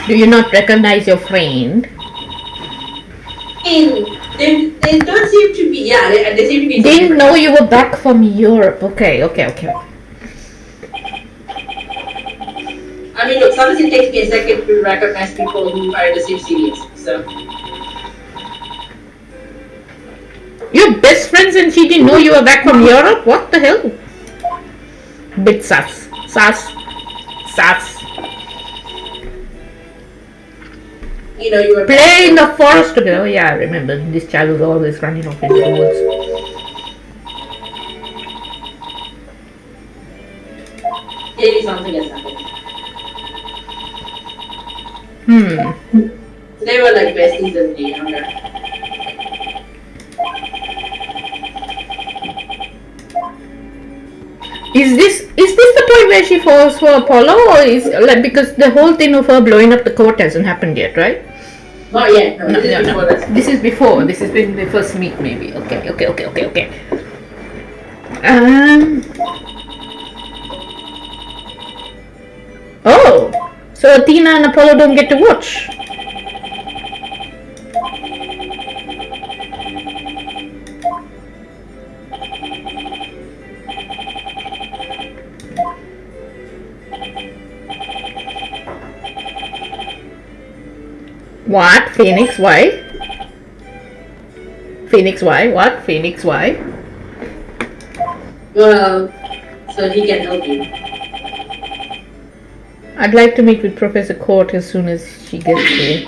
Do you not recognize your friend? They don't seem to be. Yeah, they seem to be. Didn't know you were back from Europe. Okay. I mean, look, sometimes it takes me a second to recognize people who are in the same series. So. You're best friends and she didn't know you were back from Europe? What the hell? Bit sus. You know, you were play in the forest together. Oh yeah, I remember. This child was always running off into the woods. Maybe something has happened. So they were like besties as they younger. Is this the point where she falls for Apollo, or is like because the whole thing of her blowing up the court hasn't happened yet, right? Not yet. No. This is before. This is when they first meet, maybe. Okay. Oh, so Athena and Apollo don't get to watch. What? Phoenix? Why? Phoenix? Why? What? Phoenix? Why? Well, so he can help you. I'd like to meet with Professor Court as soon as she gets here.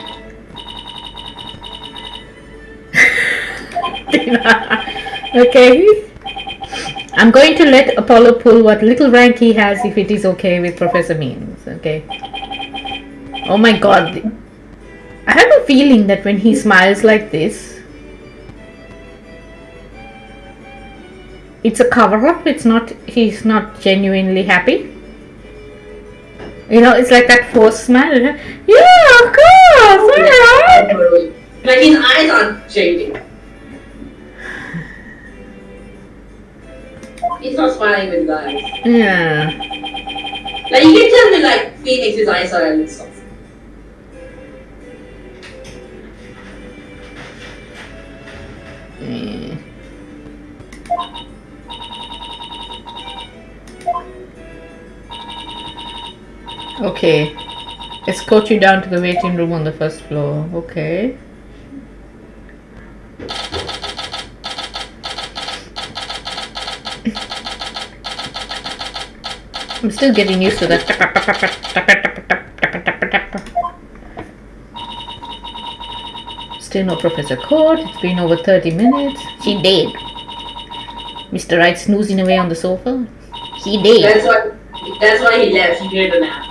Okay. I'm going to let Apollo pull what little rank he has if it is okay with Professor Means. Okay. Oh my God. I have a feeling that when he smiles like this, it's a cover-up. It's not. He's not genuinely happy. You know, it's like that forced smile. Yeah, of course. Yeah. Like his eyes aren't changing. He's not smiling with his eyes. Yeah. Like you can tell me like Phoenix's eyes are a little soft. Okay. Escort you down to the waiting room on the first floor. Okay. I'm still getting used to that. Still no Professor Court. It's been over 30 minutes. She dead. Mr. Wright snoozing away on the sofa. He dead. That's why he left. He needed a nap.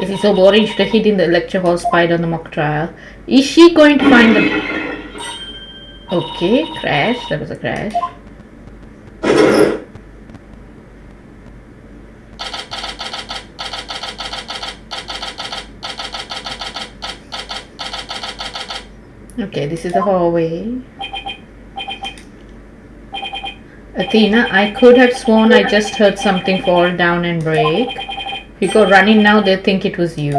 This is so boring. Should have hid in the lecture hall, spied on the mock trial. Is she going to find them? Okay, crash. That was a crash. Okay, this is the hallway. Athena, I could have sworn I just heard something fall down and break. If you go running now, they'll think it was you.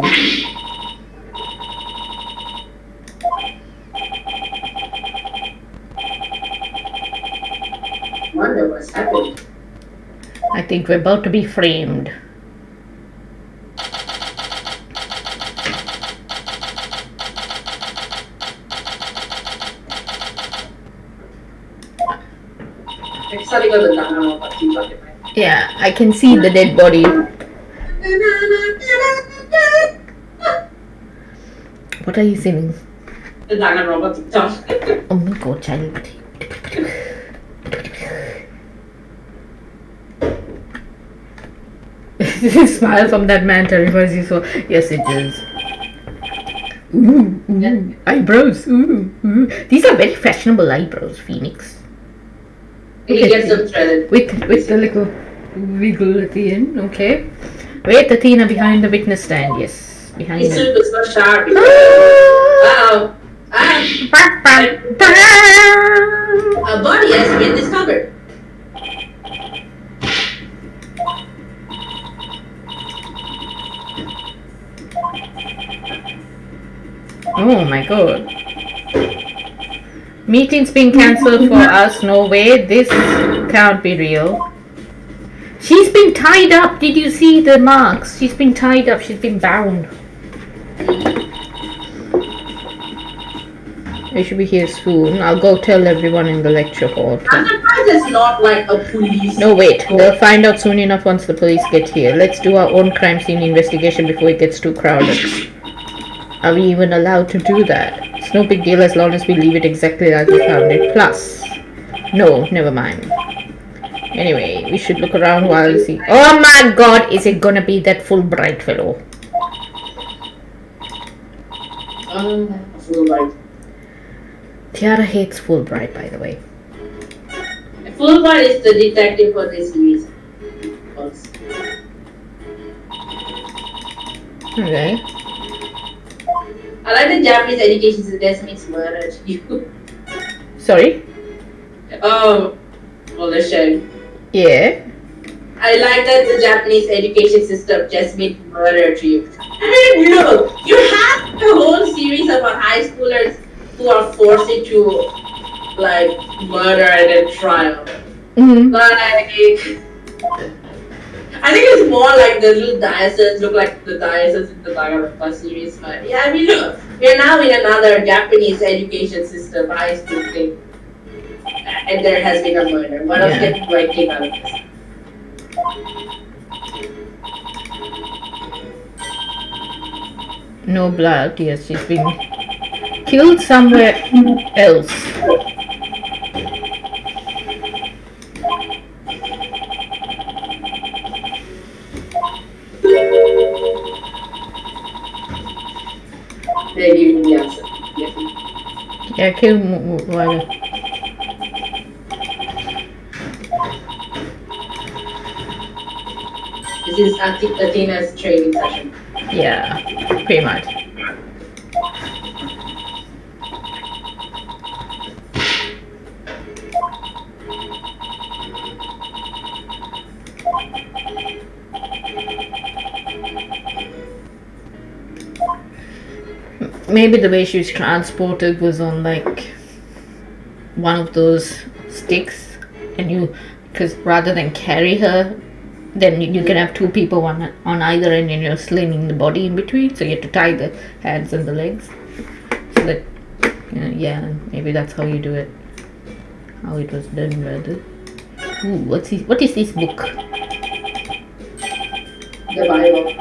Wonder what's happening. I think we're about to be framed. Yeah, I can see the dead body. What are you singing? The Danganronpa TikTok. Oh my god, child. Smile from that man terrifies you so. Yes, it does. Ooh, ooh. Eyebrows. Ooh, ooh. These are very fashionable eyebrows, Phoenix. He gets them threaded. With the little wiggle at the end, okay. Wait, Athena behind the witness stand, yes. Behind His them. suit was so sharp. Ah! A body has been discovered. Oh my god. Meeting's been cancelled for us. No way. This can't be real. She's been tied up. Did you see the marks? She's been tied up. She's been bound. I should be here soon. I'll go tell everyone in the lecture hall. I'm surprised it's not like a police. No, wait. They'll find out soon enough once the police get here. Let's do our own crime scene investigation before it gets too crowded. Are we even allowed to do that? It's no big deal as long as we leave it exactly like we found it. Plus, no, never mind. Anyway, we should look around while we see. Oh my god, is it gonna be that Fulbright fellow? Fulbright. Tiara hates Fulbright, by the way. Fulbright is the detective for this series. Okay. I like the Japanese education system. Destiny's murdered you. Sorry? Well, let's share. Yeah. I like that the Japanese education system just made murder to you. And look, you have a whole series about high schoolers who are forced into like murder and then trial. Mm-hmm. Like, I think it's more like the little dioceses look like the dioceses in the Danganronpa series. But yeah, I mean, look, we're now in another Japanese education system, high school thing, and there has been a murder. What else can I take out of this? No blood. Yes, she's been killed somewhere else. They're giving the answer. Yeah, kill This is Athena's training session. Yeah, pretty much. Maybe the way she was transported was on like one of those sticks, and because rather than carry her, then you can have two people on either end, and you're slinging the body in between. So you have to tie the hands and the legs. So that, yeah, maybe that's how you do it. How it was done, rather. Ooh, what is this book? The Bible.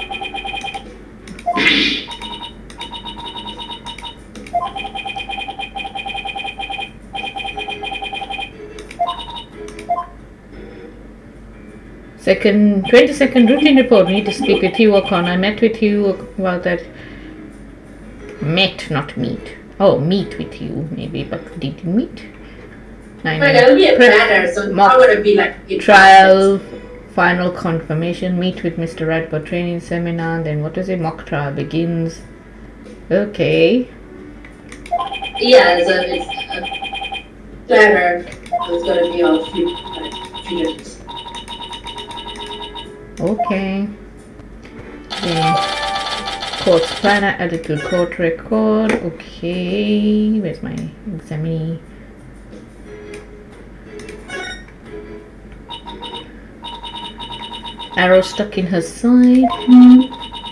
Second, 22nd routine report. Need to speak with you, O'Connor. I met with you about that. Met, not meet. Oh, meet with you, maybe, but did you meet? There'll be a planner, so it's not going to be like trial, final confirmation. Meet with Mr. Radford training seminar. Then what is it? Mock trial begins. Okay. Yeah, it's a planner. So it's going to be a few years. Okay. Court's planner, added to court record. Okay. Where's my examinee? Arrow stuck in her side.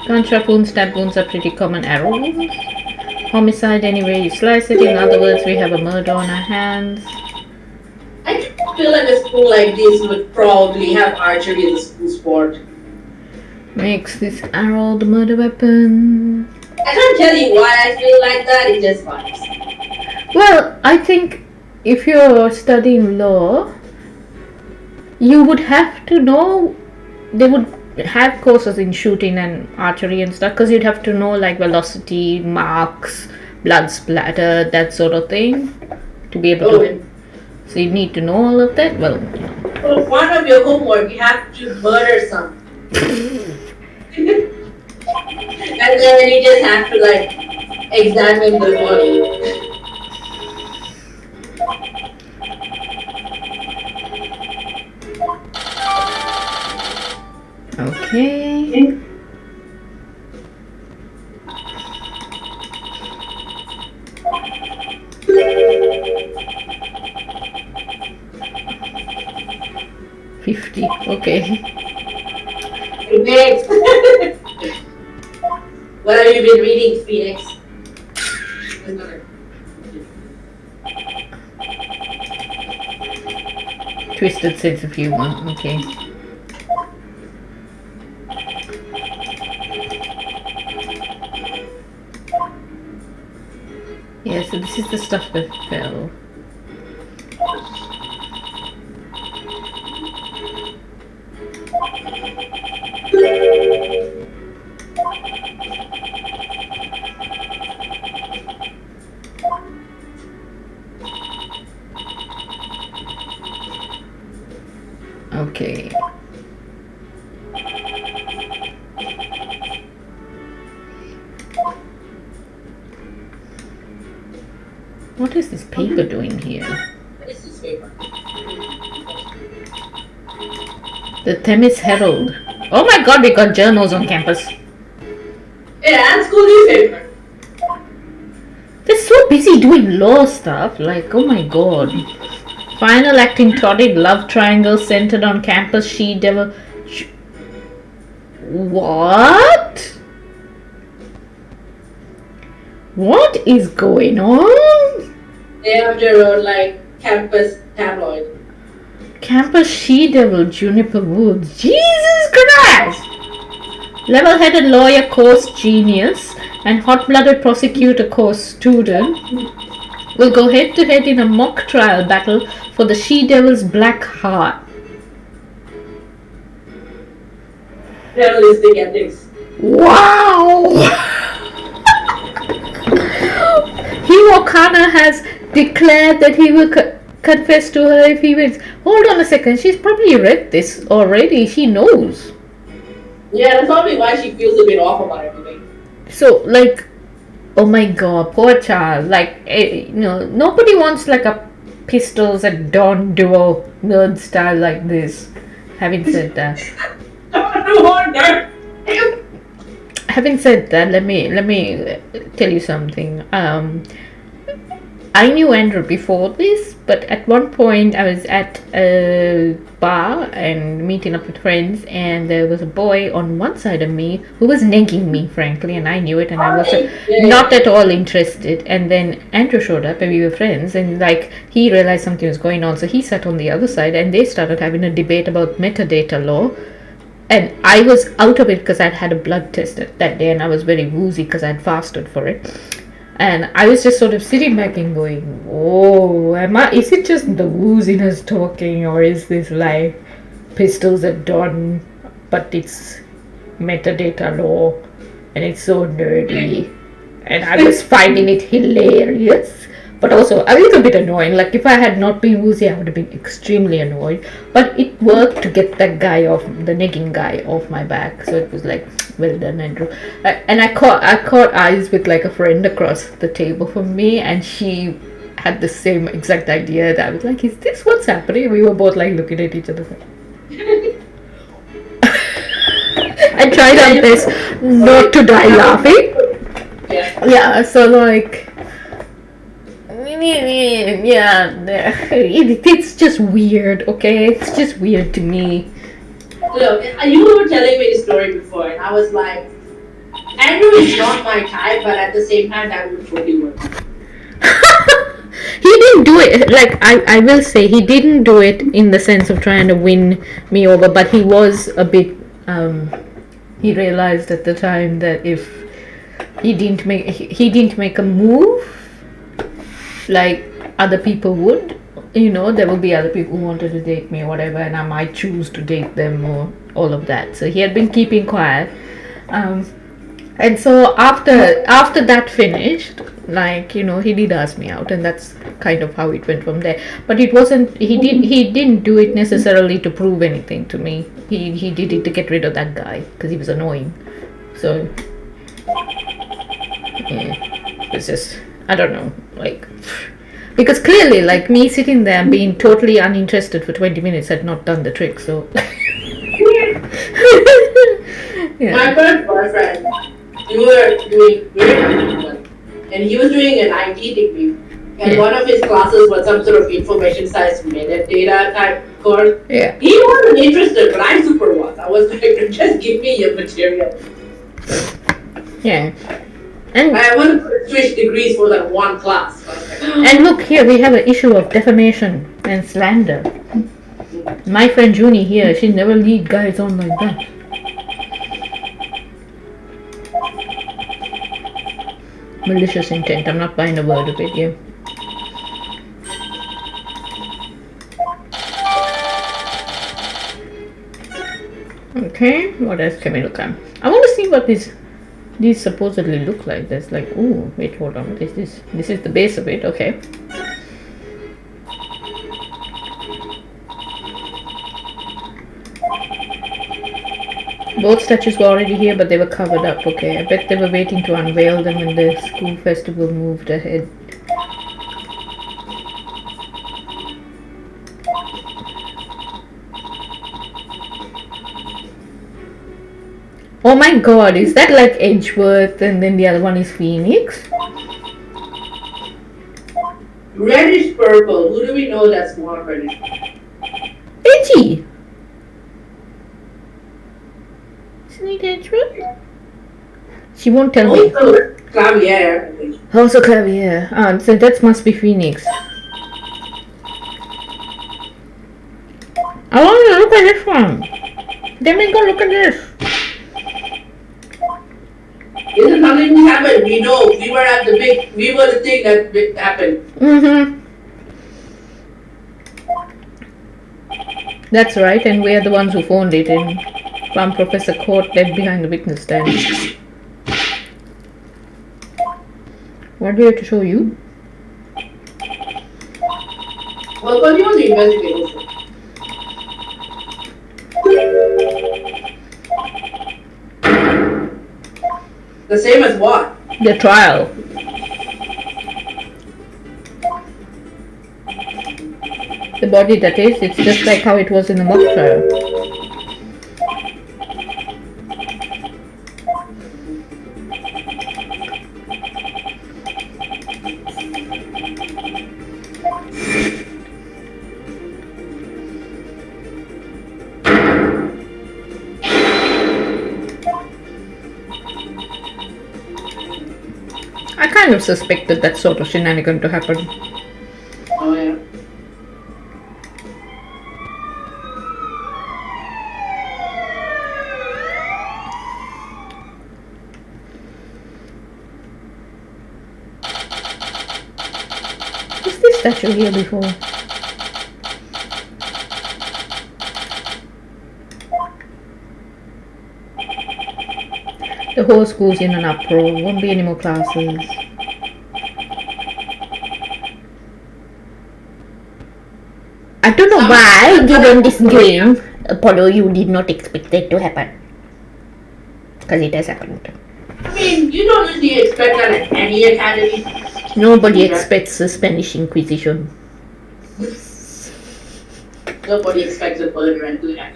Gunshot wounds, stab wounds are pretty common arrow wounds. Homicide anyway you slice it. In other words, we have a murder on our hands. I feel like a school like this would probably have archery as a school sport. Makes this arrow the murder weapon. I can't tell you why I feel like that, it just vibes. Well, I think if you're studying law, you would have to know. They would have courses in shooting and archery and stuff, because you'd have to know like velocity, marks, blood splatter, that sort of thing, to be able to. So you need to know all of that. Well, for one of your homework, you have to murder some. And then you just have to like examine the body. Okay. Okay. Next. What have you been reading, Phoenix? Twisted sense of humor. Okay. Yeah, so this is the stuff that fell. Okay. What is this paper doing here? What is this paper? The Themis Herald. Oh my god, we got journals on campus. Yeah, and school newspaper. They're so busy doing law stuff. Like, oh my god. Final acting torrid love triangle centered on campus she-devil. What? What is going on? They have their own like campus tabloid. Campus she-devil Juniper Woods. Jesus Christ! Level-headed lawyer course genius and hot-blooded prosecutor course student will go head-to-head in a mock trial battle for the she-devil's black heart. Realistic ethics. Wow! Hugh O'Connor has declared that he will confess to her if he wins. Hold on a second, she's probably read this already. She knows. Yeah, that's probably why she feels a bit off about everything. So, like, oh my god, poor child. Like, nobody wants like a pistols at dawn duo nerd style like this. Having said that. Having said that, let me tell you something. I knew Andrew before this, but at one point I was at a bar and meeting up with friends, and there was a boy on one side of me who was negging me, frankly, and I knew it, and I was not at all interested. And then Andrew showed up, and we were friends, and like he realized something was going on, so he sat on the other side, and they started having a debate about metadata law. And I was out of it because I'd had a blood test that day, and I was very woozy because I'd fasted for it. And I was just sort of sitting back and going, "Oh, is it just the wooziness talking, or is this like pistols at dawn, but it's metadata law, and it's so nerdy?" And I was finding it hilarious, but also a little bit annoying. Like if I had not been woozy, I would have been extremely annoyed. But it worked to get that guy off, the negging guy, off my back. So it was like, well done, Andrew. And I caught eyes with like a friend across the table from me, and she had the same exact idea. That I was like, "Is this what's happening?" We were both like looking at each other. I tried our best not to die laughing. Yeah. So like. Yeah, it's just weird, okay? It's just weird to me. Look, you were telling me the story before, and I was like, Andrew is not my type, but at the same time, that would totally work. He didn't do it, like, I will say, he didn't do it in the sense of trying to win me over, but he was a bit, he realized at the time that if he didn't make a move, like other people would, there will be other people who wanted to date me or whatever, and I might choose to date them or all of that. So he had been keeping quiet, and so after that finished, like he did ask me out, and that's kind of how it went from there. But it wasn't, he didn't do it necessarily to prove anything to me. He did it to get rid of that guy because he was annoying. So yeah, it's just, I don't know, like, because clearly, like, me sitting there and being totally uninterested for 20 minutes had not done the trick, so. Yeah. My first boyfriend, we were doing and he was doing an IT degree, and one of his classes was some sort of information science metadata type course. Yeah. He wasn't interested, but I super was. I was like, just give me your material. Yeah. And I want to switch degrees for that one class. And look here, we have an issue of defamation and slander. My friend Junie here, she never lead guys on like that. Malicious intent, I'm not buying a word of it, yeah. Okay, what else can we look at? I want to see what these supposedly look like. There's like, oh, wait, hold on. What is this? This is the base of it, okay. Both statues were already here, but they were covered up, okay. I bet they were waiting to unveil them when the school festival moved ahead. Oh my god, is that like Edgeworth and then the other one is Phoenix? Reddish purple. Who do we know that's more reddish? Edgy! Isn't it Edgeworth? She won't tell me. Also, Clavier. Also Clavier. Ah, so that must be Phoenix. I want to look at this one. Let me go look at this. This is something that happened. We know. We were the thing that happened. Mm-hmm. That's right, and we are the ones who phoned it in. From Professor Court led behind the witness stand. What do we have to show you? Well, what do you want to investigate? The same as what? The trial. The body, that is, it's just like how it was in the mock trial. kind of suspected that sort of shenanigan to happen. Oh yeah. Is this statue here before? The whole school's in an uproar. Won't be any more classes. I don't know why, given this game, Apollo, you did not expect that to happen. Because it has happened. I mean, you don't usually expect that at any academy. Nobody expects the Spanish Inquisition. Nobody expects a bullet run to that.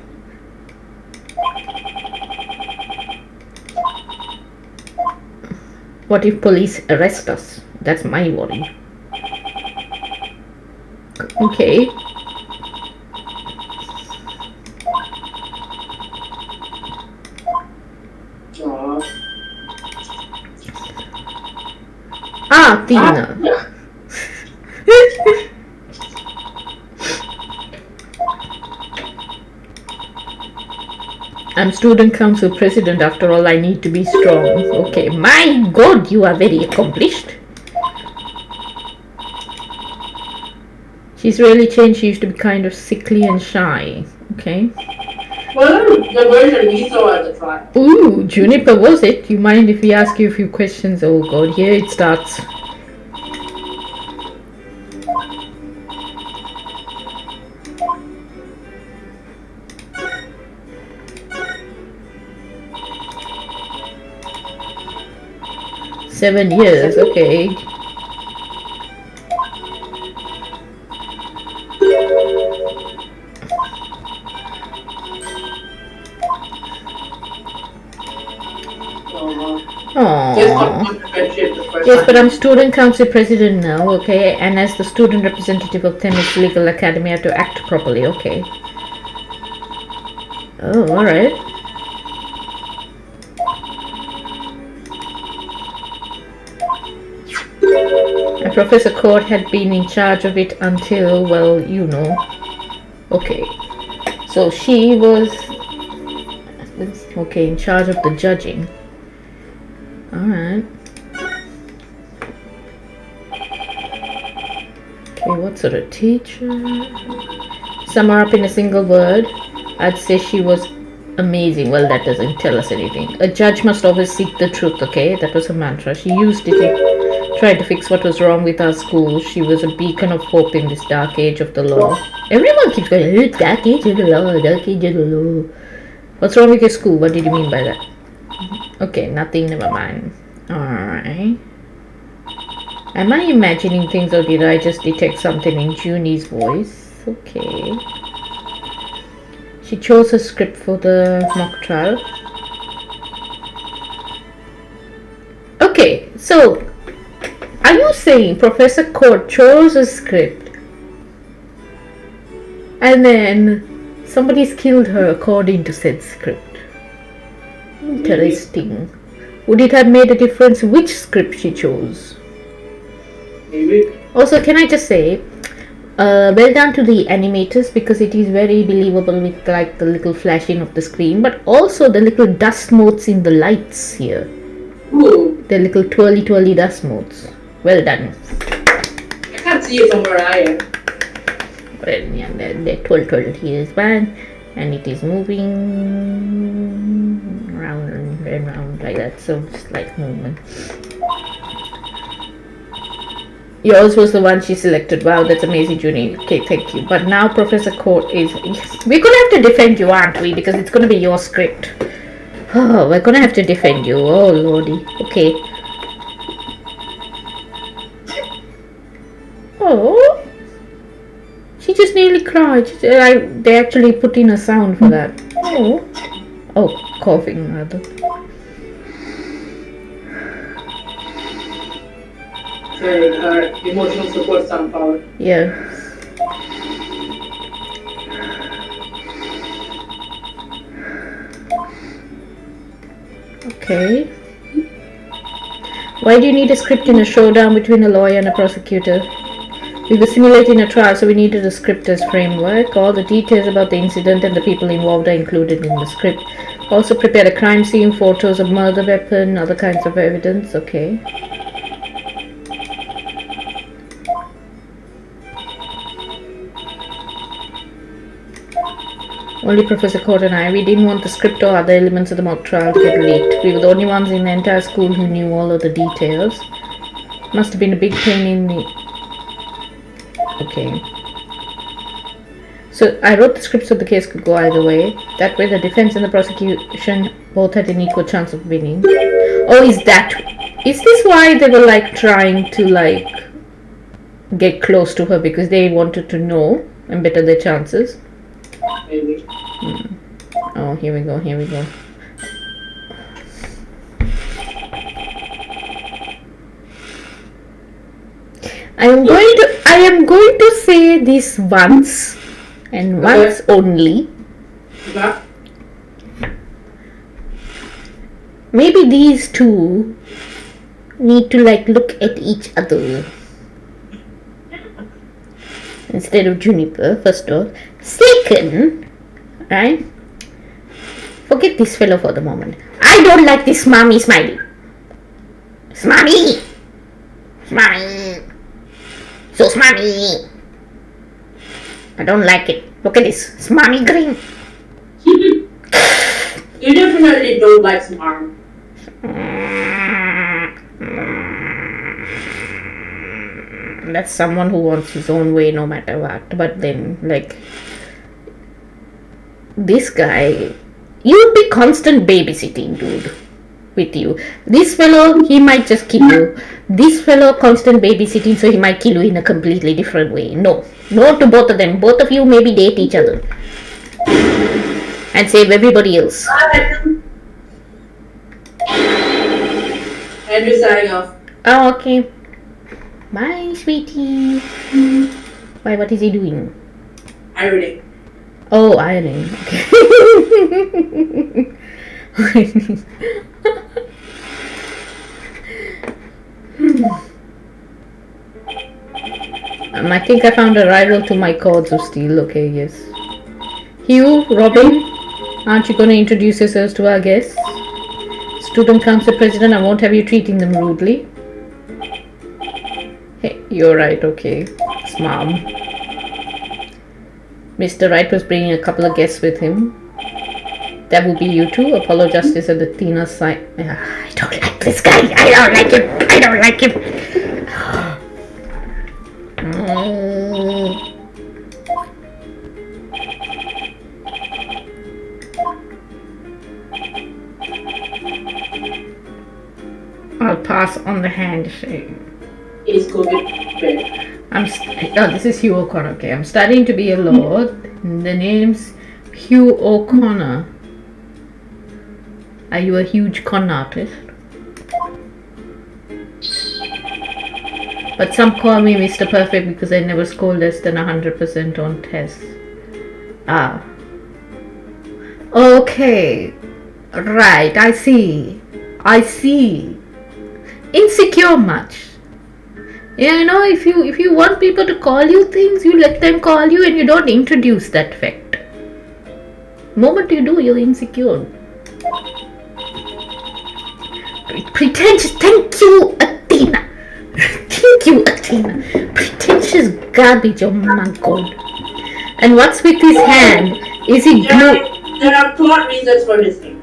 What if police arrest us? That's my worry. Okay. Aww. Ah, Tina. I'm student council president, after all. I need to be strong. Okay, my god, you are very accomplished. She's really changed. She used to be kind of sickly and shy. Okay. Well, the version we saw at the trial. Ooh, Juniper, was it? You mind if we ask you a few questions? Oh god, here it starts. Seven years, okay. Yes, but I'm student council president now, okay? And as the student representative of Thames Legal Academy, I have to act properly, okay? Oh, alright. And Professor Court had been in charge of it until, well, you know. Okay. So she was, okay, in charge of the judging. Alright. Okay, what sort of teacher? Sum her up in a single word. I'd say she was amazing. Well, that doesn't tell us anything. A judge must always seek the truth, okay? That was her mantra. She used it, tried to fix what was wrong with our school. She was a beacon of hope in this dark age of the law. Everyone keeps going, oh, dark age of the law, dark age of the law. What's wrong with your school? What did you mean by that? Okay, nothing, never mind. Alright. Am I imagining things, or did I just detect something in Junie's voice? Okay. She chose a script for the mock trial. Okay, so are you saying Professor Court chose a script and then somebody's killed her according to said script? Interesting. Would it have made a difference which script she chose? Maybe. Also, can I just say, well done to the animators, because it is very believable with like the little flashing of the screen, but also the little dust motes in the lights here. Ooh. The little twirly dust motes. Well done. I can't see it from where I am. Well, yeah, the twirl here is one, and it is moving round and round like that, so it's like movement. Yours was the one she selected. Wow, that's amazing, Junie. Okay, thank you. But now Professor Court is... We're going to have to defend you, aren't we? Because it's going to be your script. Oh, we're going to have to defend you. Oh, lordy. Okay. Oh. She just nearly cried. They actually put in a sound for that. Oh. Oh, coughing rather. Emotional support sound power. Yeah. Okay. Why do you need a script in a showdown between a lawyer and a prosecutor? We were simulating a trial, so we needed a script as framework. All the details about the incident and the people involved are included in the script. Also prepare a crime scene, photos of murder weapon, other kinds of evidence. Okay. Only Professor Court and I, we didn't want the script or other elements of the mock trial to get leaked. We were the only ones in the entire school who knew all of the details. Must have been a big pain in the... Okay. So I wrote the script so the case could go either way. That way the defense and the prosecution both had an equal chance of winning. Oh, is this why they were like trying to like get close to her, because they wanted to know and better their chances? Maybe. Oh, here we go. I am going to say this once and once only. Yeah. Maybe these two need to like look at each other instead of Juniper, first off. Second, right? Forget this fellow for the moment. I don't like this smarmy smiley. Smarmy! So smarmy! I don't like it. Look at this. Smarmy green. You definitely don't like smart. That's someone who wants his own way no matter what. But then, like, this guy, you'd be constant babysitting, dude, with you. This fellow, he might just kill you. This fellow, constant babysitting, so he might kill you in a completely different way. No to both of them. Both of you maybe date each other and save everybody else. Andrew signing off. Oh, okay. Bye, sweetie. Why, what is he doing? Ironing. Oh, ironing. Okay. I think I found a rival to my cords of steel. Okay, yes. Hugh, Robin, aren't you going to introduce yourselves to our guests? Student Council President, I won't have you treating them rudely. Hey, you're right, okay. It's Mom. Mr. Wright was bringing a couple of guests with him. That will be you too. Apollo Justice at the Tina side. I don't like this guy. I don't like him. I'll pass on the handshake. Is COVID bad? This is Hugh O'Connor. Okay, I'm studying to be a lord. The name's Hugh O'Connor. Are you a huge con artist? But some call me Mr. Perfect because I never score less than 100% on tests. Ah. Okay. Right, I see. Insecure much. Yeah, you know, if you want people to call you things, you let them call you and you don't introduce that fact. The moment you do, you're insecure. Pretentious. Thank you, Athena. Pretentious garbage, oh my god. And what's with his hand? Is he glue? There are plot reasons for his name.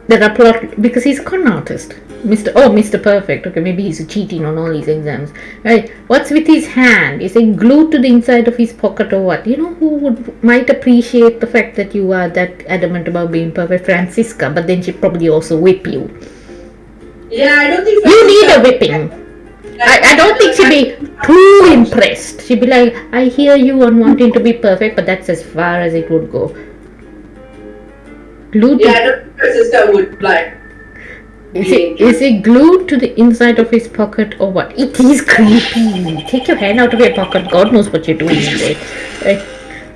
There are plot because he's a con artist. Mr. Perfect. Okay, maybe he's cheating on all his exams. Right. What's with his hand? Is it glued to the inside of his pocket or what? You know who might appreciate the fact that you are that adamant about being perfect? Francisca, but then she'd probably also whip you. Yeah, I don't think you need a whipping. I don't think she'd be too impressed. She'd be like, I hear you on wanting to be perfect, but that's as far as it would go. Glued I don't think Francisca would like. Is it glued to the inside of his pocket or what? It is creepy. Take your hand out of your pocket. God knows what you're doing in there.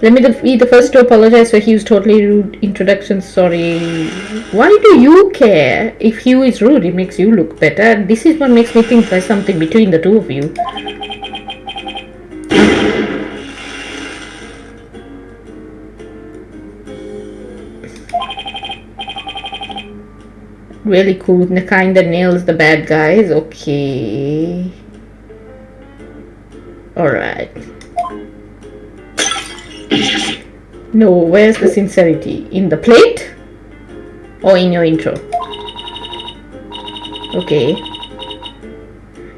Let me be the first to apologize for Hugh's totally rude introduction. Sorry. Why do you care? If Hugh is rude, it makes you look better. And this is what makes me think there's something between the two of you. Really cool. The kind that nails the bad guys. Okay. Alright. No, where's the sincerity? In the plate? Or in your intro? Okay.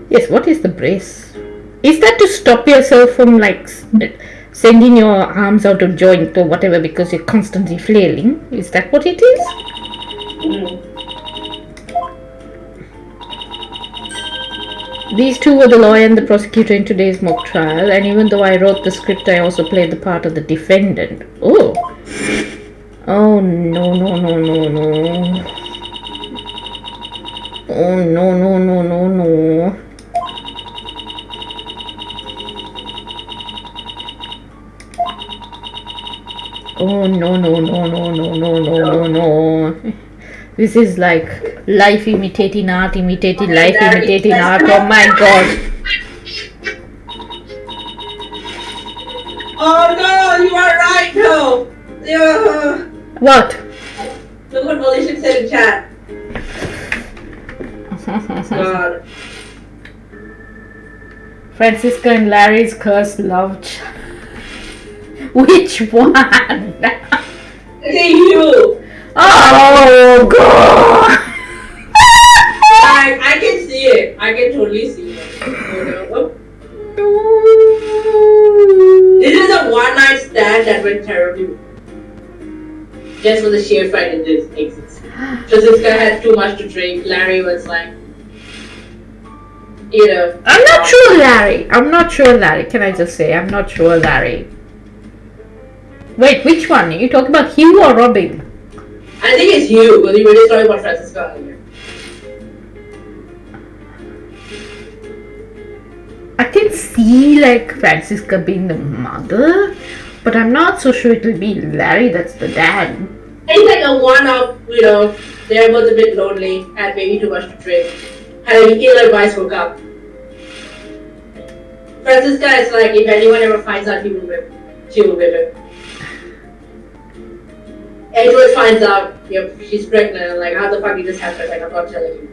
Yes, what is the brace? Is that to stop yourself from like sending your arms out of joint or whatever because you're constantly flailing? Is that what it is? These two were the lawyer and the prosecutor in today's mock trial, and even though I wrote the script, I also played the part of the defendant. Oh! Oh no, no, no, no, no. Oh no, no, no, no, no. Oh no, no, no, no, no, no, no, no, no. This is like life imitating art, imitating life, imitating art. Oh my god. Oh no, you are right, no. Yeah. What? Look what Malaysian said in chat. God. Francisca and Larry's cursed love. Which one? Hey, you. Oh god! I can see it. I can totally see it. Oh, no. This is a one-night stand that went terribly. Just for the sheer fact that this exists. Francisca had too much to drink. Larry was like, you know. I'm not sure, Larry. I'm not sure, Larry. Can I just say, I'm not sure, Larry. Wait, which one? Are you talking about Hugh or Robin? I think it's you, because you were just talking about Francisca earlier. I can see like Francisca being the mother, but I'm not so sure it'll be Larry that's the dad. It's like a one-off, you know, they're both a bit lonely, had maybe too much to drink, had an ill advice hook up. Francisca is like, if anyone ever finds out, she will whip him. Edward finds out, yep, she's pregnant, like, how the fuck did this happen? Like, I'm not telling you.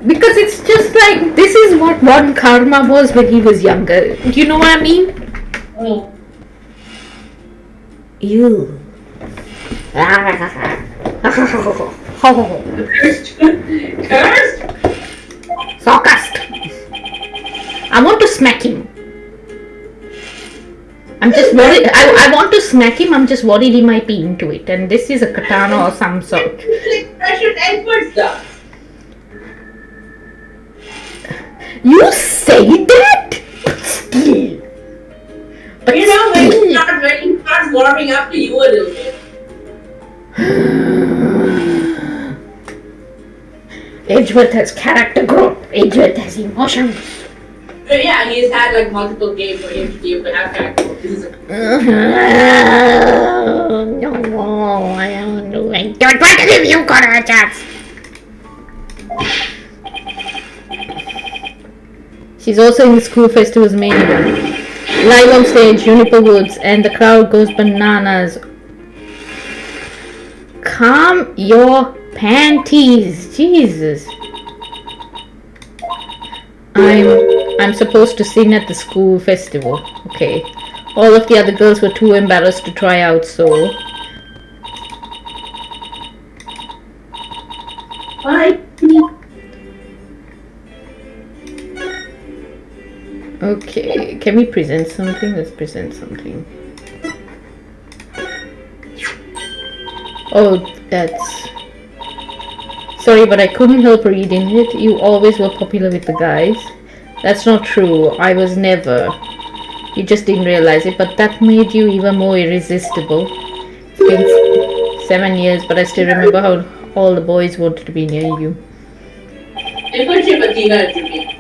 Because it's just like, this is what one karma was when he was younger. Do you know what I mean? Oh. Ew. Cursed? Sarcast. I want to smack him. I'm just worried. I want to smack him. I'm just worried he might be into it. And this is a katana or some sort. Expression Edward does. You say that? But still. But you know, when he starts warming up to you a little bit. Edgeworth has character growth. Edgeworth has emotions. But yeah, he's had like multiple games for him to be able to have character growth. This is a... No, I don't do it. Don't want to give you a chance. She's also in the school festival's main event. Live on stage, Juniper Woods, and the crowd goes bananas. Calm your panties, Jesus. I'm supposed to sing at the school festival. Okay. All of the other girls were too embarrassed to try out, so... Bye. Okay, can we present something? Let's present something. Oh, that's... Sorry, but I couldn't help reading it. You always were popular with the guys. That's not true. I was never. You just didn't realize it, but that made you even more irresistible. It's been 7 years, but I still remember how all the boys wanted to be near you. Friendship Athena and Jimmy.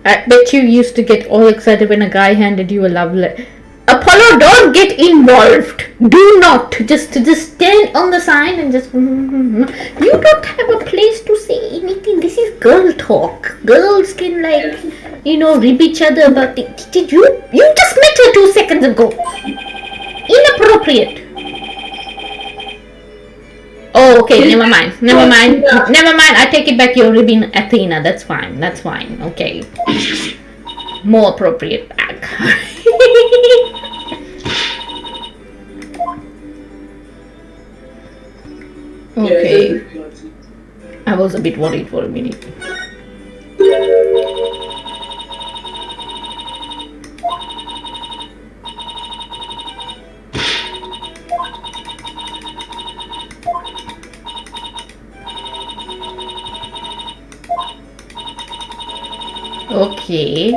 I bet you used to get all excited when a guy handed you a love letter. Apollo, don't get involved. Do not. Just stand on the side and just. You don't have a place to say anything. This is girl talk. Girls can rib each other about it. Did you just met her 2 seconds ago? Inappropriate. Oh, okay. Never mind. I take it back. You're ribbing Athena. That's fine. Okay. More appropriate back. Okay. I was a bit worried for a minute. Okay.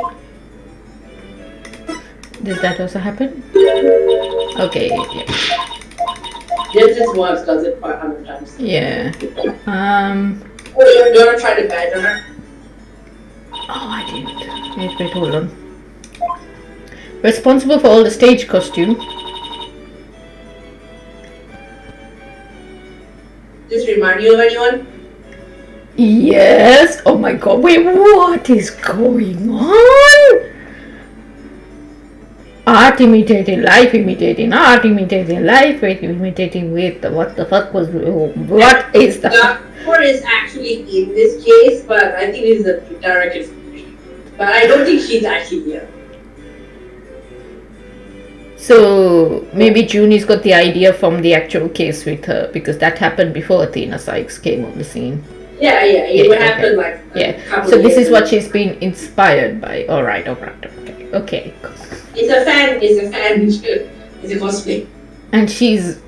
Did that also happen? Okay, yeah. Just once does it 500 times. Yeah. Oh, you're gonna try to badger her? Oh, I didn't. Wait, hold on. Responsible for all the stage costume. This remind you of anyone? Yes. Oh my god. Wait, what is going on? Art imitating life, imitating art, imitating life, wait, imitating with what the fuck was, what is the... The actor is actually in this case, but I think it's the director's. But I don't think she's actually here. So maybe Junie's got the idea from the actual case with her, because that happened before Athena Sykes came on the scene. Yeah, it would happen like a couple so this is what she's been inspired by. Alright, okay. It's a fan, it's a cosplay. And she's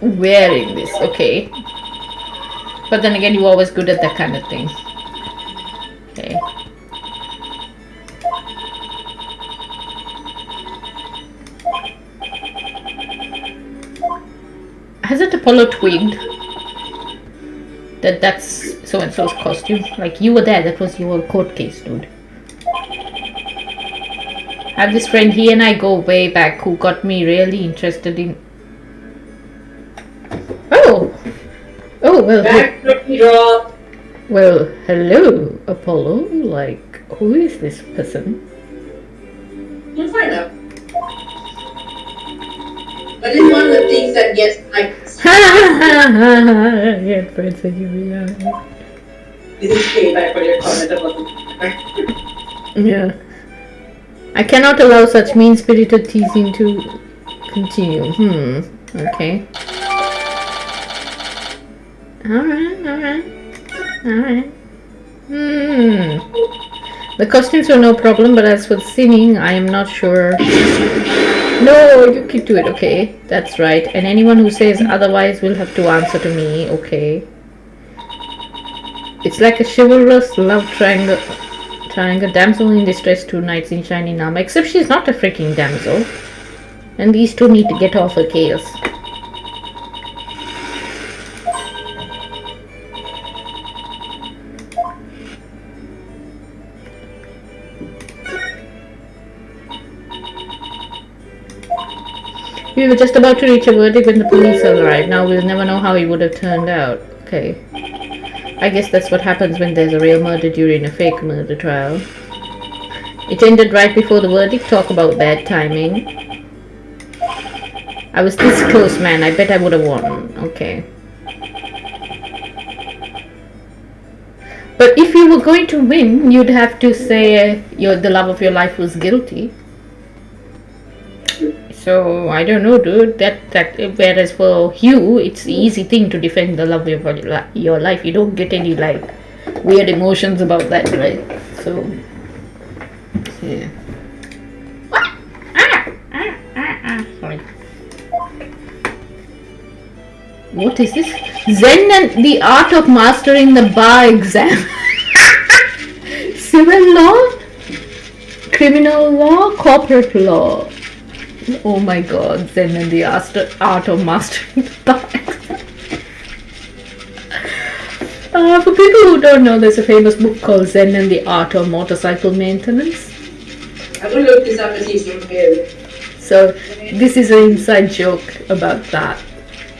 wearing this, okay. But then again, you're always good at that kind of thing. Okay. Hasn't Apollo twigged that that's so-and-so's costume? Like, you were there, that was your court case, dude. I have this friend, he and I go way back, who got me really interested in... Oh, well... Drop. Well, hello, Apollo. Like, who is this person? You'll find out. But it's one of the things that gets like... Yeah, friends that you realize. This is payback for your comment about the... Yeah. I cannot allow such mean-spirited teasing to continue. Okay. Alright. The costumes were no problem, but as for the singing, I am not sure. No, you keep to it, okay. That's right. And anyone who says otherwise will have to answer to me, okay. It's like a chivalrous love triangle. Damsel in distress, 2 knights in shining armor. Except she's not a freaking damsel. And these two need to get off her chaos. We were just about to reach a verdict when the police arrived. Now we'll never know how it would have turned out. Okay. I guess that's what happens when there's a real murder during a fake murder trial. It ended right before the verdict. Talk about bad timing. I was this close, man. I bet I would have won. Okay. But if you were going to win, you'd have to say the love of your life was guilty. So I don't know, dude. Whereas for you, it's the easy thing to defend the love of your life. You don't get any weird emotions about that, right? So yeah. Sorry. What is this? Zen and the art of mastering the bar exam. Civil law, criminal law, corporate law. Oh my god, Zen and the art of mastering the bar exam. For people who don't know, there's a famous book called Zen and the Art of Motorcycle Maintenance. I'm gonna look this up and see if it's real. So this is an inside joke about that.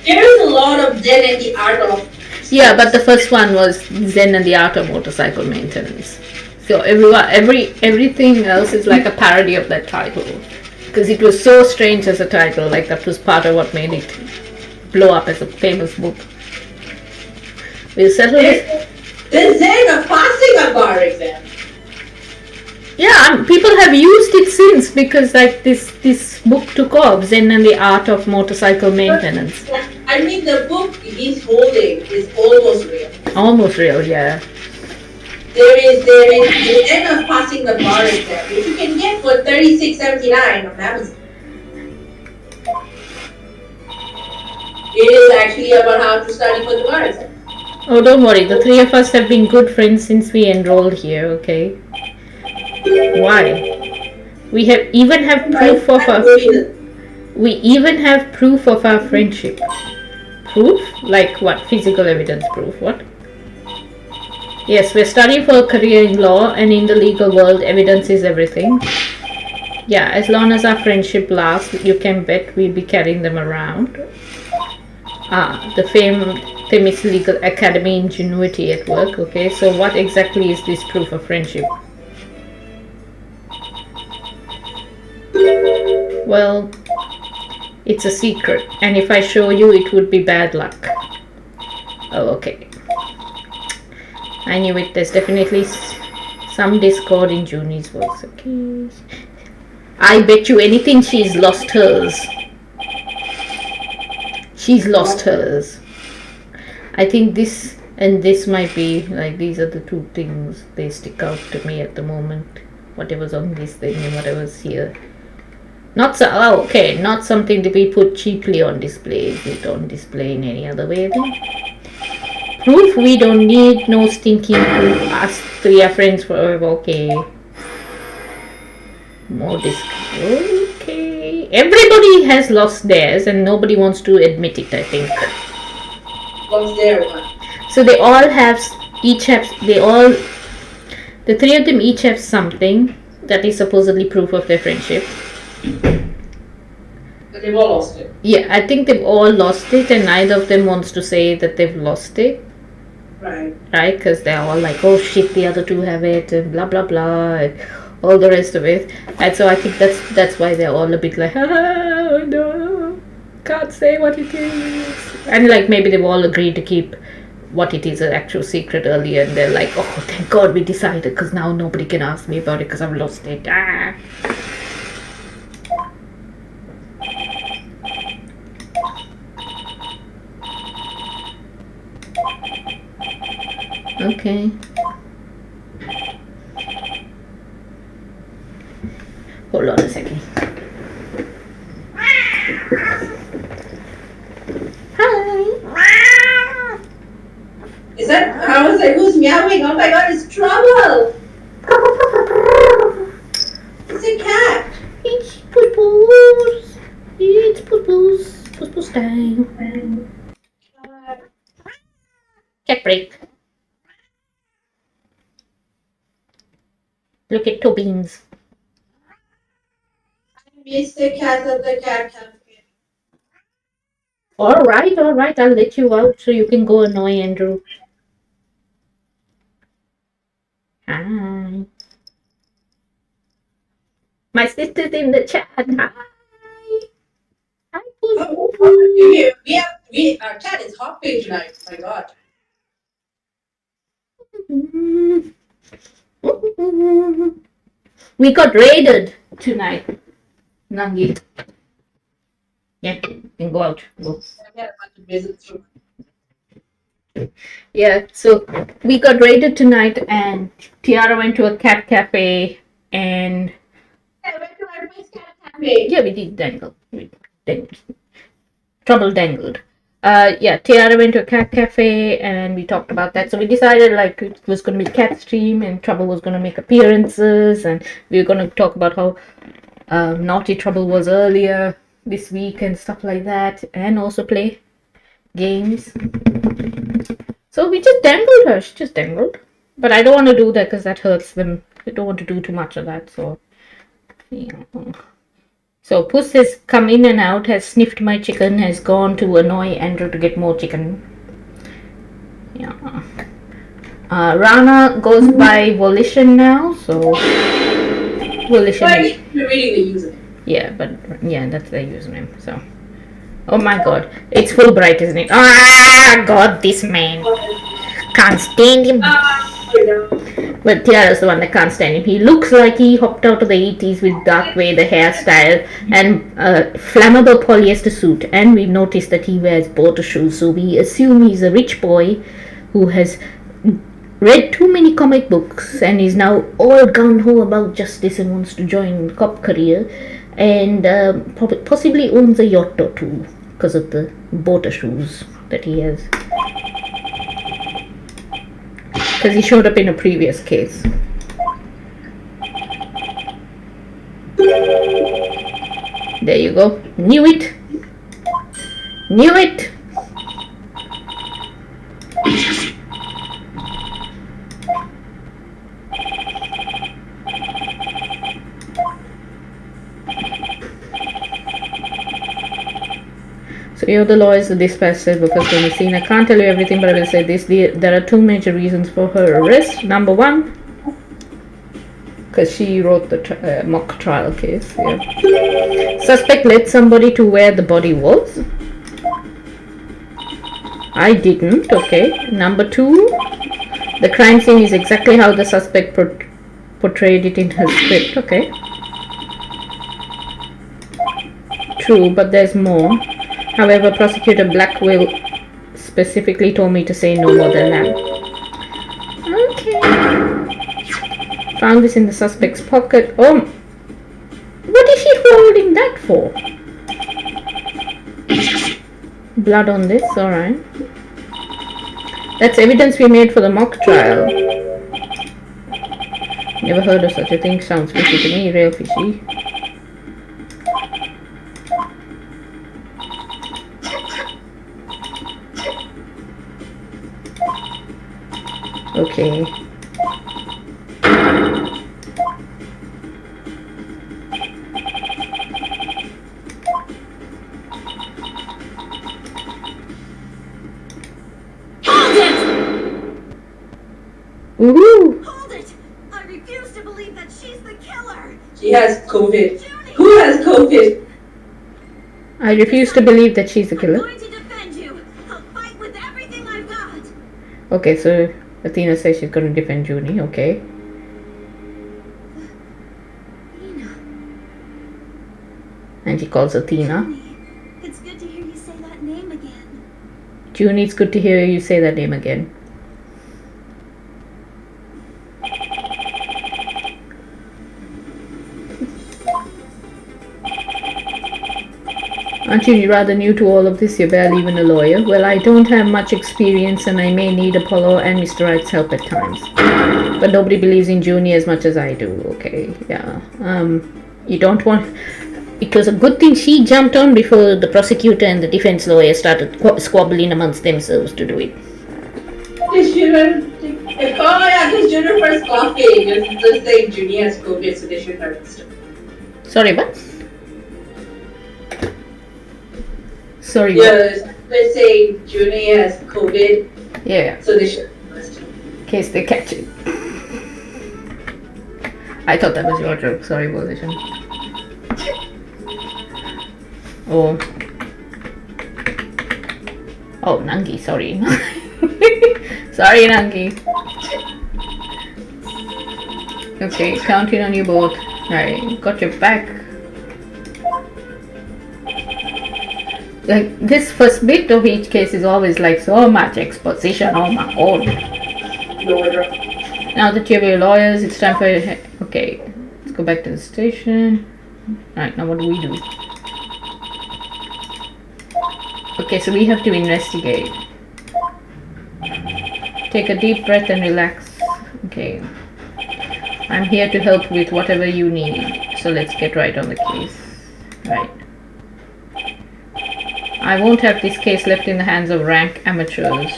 There is a lot of Zen and the art of. Yeah, but the first one was Zen and the Art of Motorcycle Maintenance. So everything else is like a parody of that title, because it was so strange as a title. Like that was part of what made it blow up as a famous book. We'll settle this. The Zen of passing a bar exam. Yeah, people have used it since, because like this book took off, Zen and the Art of Motorcycle Maintenance. I mean, the book he's holding is almost real. Almost real, yeah. There is the Zen of passing the bar exam, which you can get for $36.79 on Amazon. It is actually about how to study for the bar exam. Oh, don't worry. The three of us have been good friends since we enrolled here, okay? Why? We even have proof of our friendship. Proof? Like what? Physical evidence proof. What? Yes, we're studying for a career in law, and in the legal world, evidence is everything. Yeah, as long as our friendship lasts, you can bet we'll be carrying them around. The famous legal academy ingenuity at work. Okay, so what exactly is this proof of friendship? Well, it's a secret, and if I show you, it would be bad luck. Oh, okay. I knew it. There's definitely some discord in Junie's voice. Okay. I bet you anything she's lost hers. She's lost hers. I think this and this might be, like, these are the two things they stick out to me at the moment. Whatever's on this thing and whatever's here. Not so, oh, okay, not something to be put cheaply on display. Is it on display in any other way then? Proof? We don't need no stinking proof. Us three are friends forever. Okay. More disc. Okay. Everybody has lost theirs and nobody wants to admit it, I think. What's their one? So they all have, the three of them each have something that is supposedly proof of their friendship. But they've all lost it. Yeah, I think they've all lost it, and neither of them wants to say that they've lost it. Right. Right? Because they're all like, oh shit, the other two have it, and blah blah blah, and all the rest of it. And so I think that's why they're all a bit like, oh no, can't say what it is. And like maybe they've all agreed to keep what it is an actual secret earlier, and they're like, oh thank God we decided, because now nobody can ask me about it because I've lost it. Ah. Okay. Hold on a second. Hi. Is that? I was like, who's meowing? Oh my God, it's Trouble! It's a cat. It's Puss. It's Puss. Puss time. Cat break. Look at two beans. I miss the cat of the cat cafe. Alright, I'll let you out so you can go annoy Andrew. Hi. My sister's in the chat. Hi. Hi, Oh, our cat is hopping tonight. Oh my God. We got raided tonight. Nangi. Yeah, you can go out. Go. I had a bunch of visits from. Yeah, so we got raided tonight, and Tiara went to a cat cafe, and I went to my first cat cafe. yeah, we did dangle. Trouble dangled. Yeah, Tiara went to a cat cafe, and we talked about that. So we decided like it was going to be cat stream, and Trouble was going to make appearances, and we were going to talk about how naughty Trouble was earlier this week and stuff like that, and also play games. So we just dangled her. She just dangled. But I don't want to do that because that hurts them. I don't want to do too much of that. So, yeah. So Puss has come in and out, has sniffed my chicken, has gone to annoy Andrew to get more chicken. Yeah. Rana goes by Volition now, so Volition. Why you're reading the username? Yeah, but yeah, that's their username. So, oh my God, it's Fulbright, isn't it? Ah, God, this man can't stand him. But Tiara's the one that can't stand him. He looks like he hopped out of the 80s with Dark Vader hairstyle and a flammable polyester suit. And we noticed that he wears border shoes, so we assume he's a rich boy who has read too many comic books and is now all gung-ho about justice and wants to join cop career, and possibly owns a yacht or two because of the border shoes that he has. Because he showed up in a previous case. There you go. Knew it. Knew it. So you're the lawyers of this passage because when you seen, I can't tell you everything, but I will say this. There are two major reasons for her arrest. Number one, because she wrote the mock trial case. Yeah. Suspect led somebody to where the body was. I didn't. Okay. Number two, the crime scene is exactly how the suspect portrayed it in her script. Okay. True, but there's more. However, Prosecutor Blackwell specifically told me to say no more than that. Okay. Found this in the suspect's pocket. Oh, what is he holding that for? Blood on this, alright. That's evidence we made for the mock trial. Never heard of such a thing. Sounds fishy to me, real fishy. Okay. Woohoo! Hold it! I refuse to believe that she's the killer! She has COVID. Who has COVID? I refuse to believe that she's the I'm killer. going to defend you! I'll fight with everything I've got! Okay, so Athena says she's going to defend Junie. Okay. Nina. And she calls Athena. Junie, it's good to hear you say that name again. Junie, it's good to hear you say that name again. Aren't you rather new to all of this? You're barely even a lawyer. Well, I don't have much experience and I may need Apollo and Mr. Wright's help at times. But nobody believes in Junie as much as I do. Okay, yeah. You don't want... It was a good thing she jumped on before the prosecutor and the defense lawyer started squabbling amongst themselves to do it. This shouldn't. Oh yeah, because Jennifer's coughing. Just saying Junie has COVID, so they should arrest her. Sorry, what? Sorry, what? Yeah, they say Junie has COVID, Yeah, so they should arrest her. in case they catch it. I thought that was your joke. Sorry, Volition. Oh. Oh, Nangi, sorry. Sorry, Nangi. Okay, counting on you both. Right, got your back. Like, this first bit of each case is always like so much exposition. Oh my god. Now that you have your lawyers, it's time for... Okay, let's go back to the station. Alright, now what do we do? Okay, so we have to investigate. Take a deep breath and relax. Okay. I'm here to help with whatever you need. So let's get right on the case. Right. I won't have this case left in the hands of rank amateurs.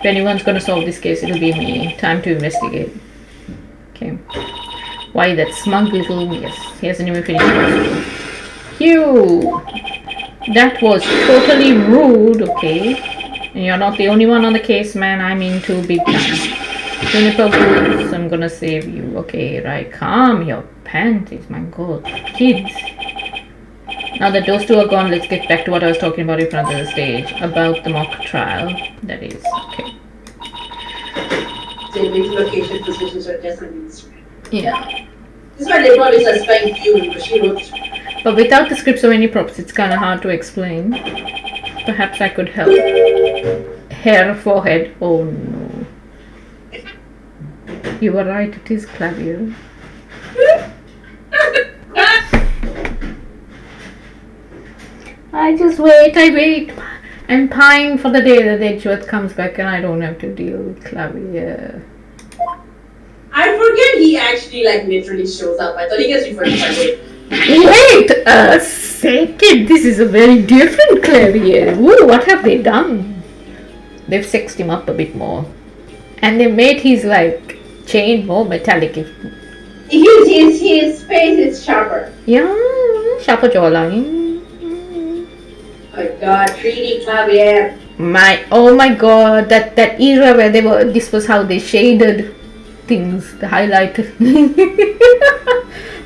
anyone's gonna solve this case, it'll be me. Time to investigate. Okay. Why that smug little... Yes, he hasn't even finished school. Phew! That was totally rude, okay? And you're not the only one on the case, man. I'm into big time. Juniper boots, I'm gonna save you. Okay, right. Calm your panties, my god. Kids. Now that those two are gone, let's get back to what I was talking about in front of the stage. About the mock trial. That is. Okay. Saving location positions are Destinies. Yeah. This is why they probably suspect you because she wrote the script. But without the scripts or any props, it's kind of hard to explain. Perhaps I could help. Hair, forehead. Oh no. You were right, it is Clavier. I just wait, I wait. I'm pining for the day that Edgeworth comes back and I don't have to deal with Clavier. I forget he actually like literally shows up. I thought he gets referred to by name. Wait a second, this is a very different Clavier. Ooh, what have they done? They've sexed him up a bit more. And they made his like chain more metallic. His face is sharper. Yeah, sharper jawline. Oh my god, 3D Clavier. Oh my god, that era where this was how they shaded things, the highlighter.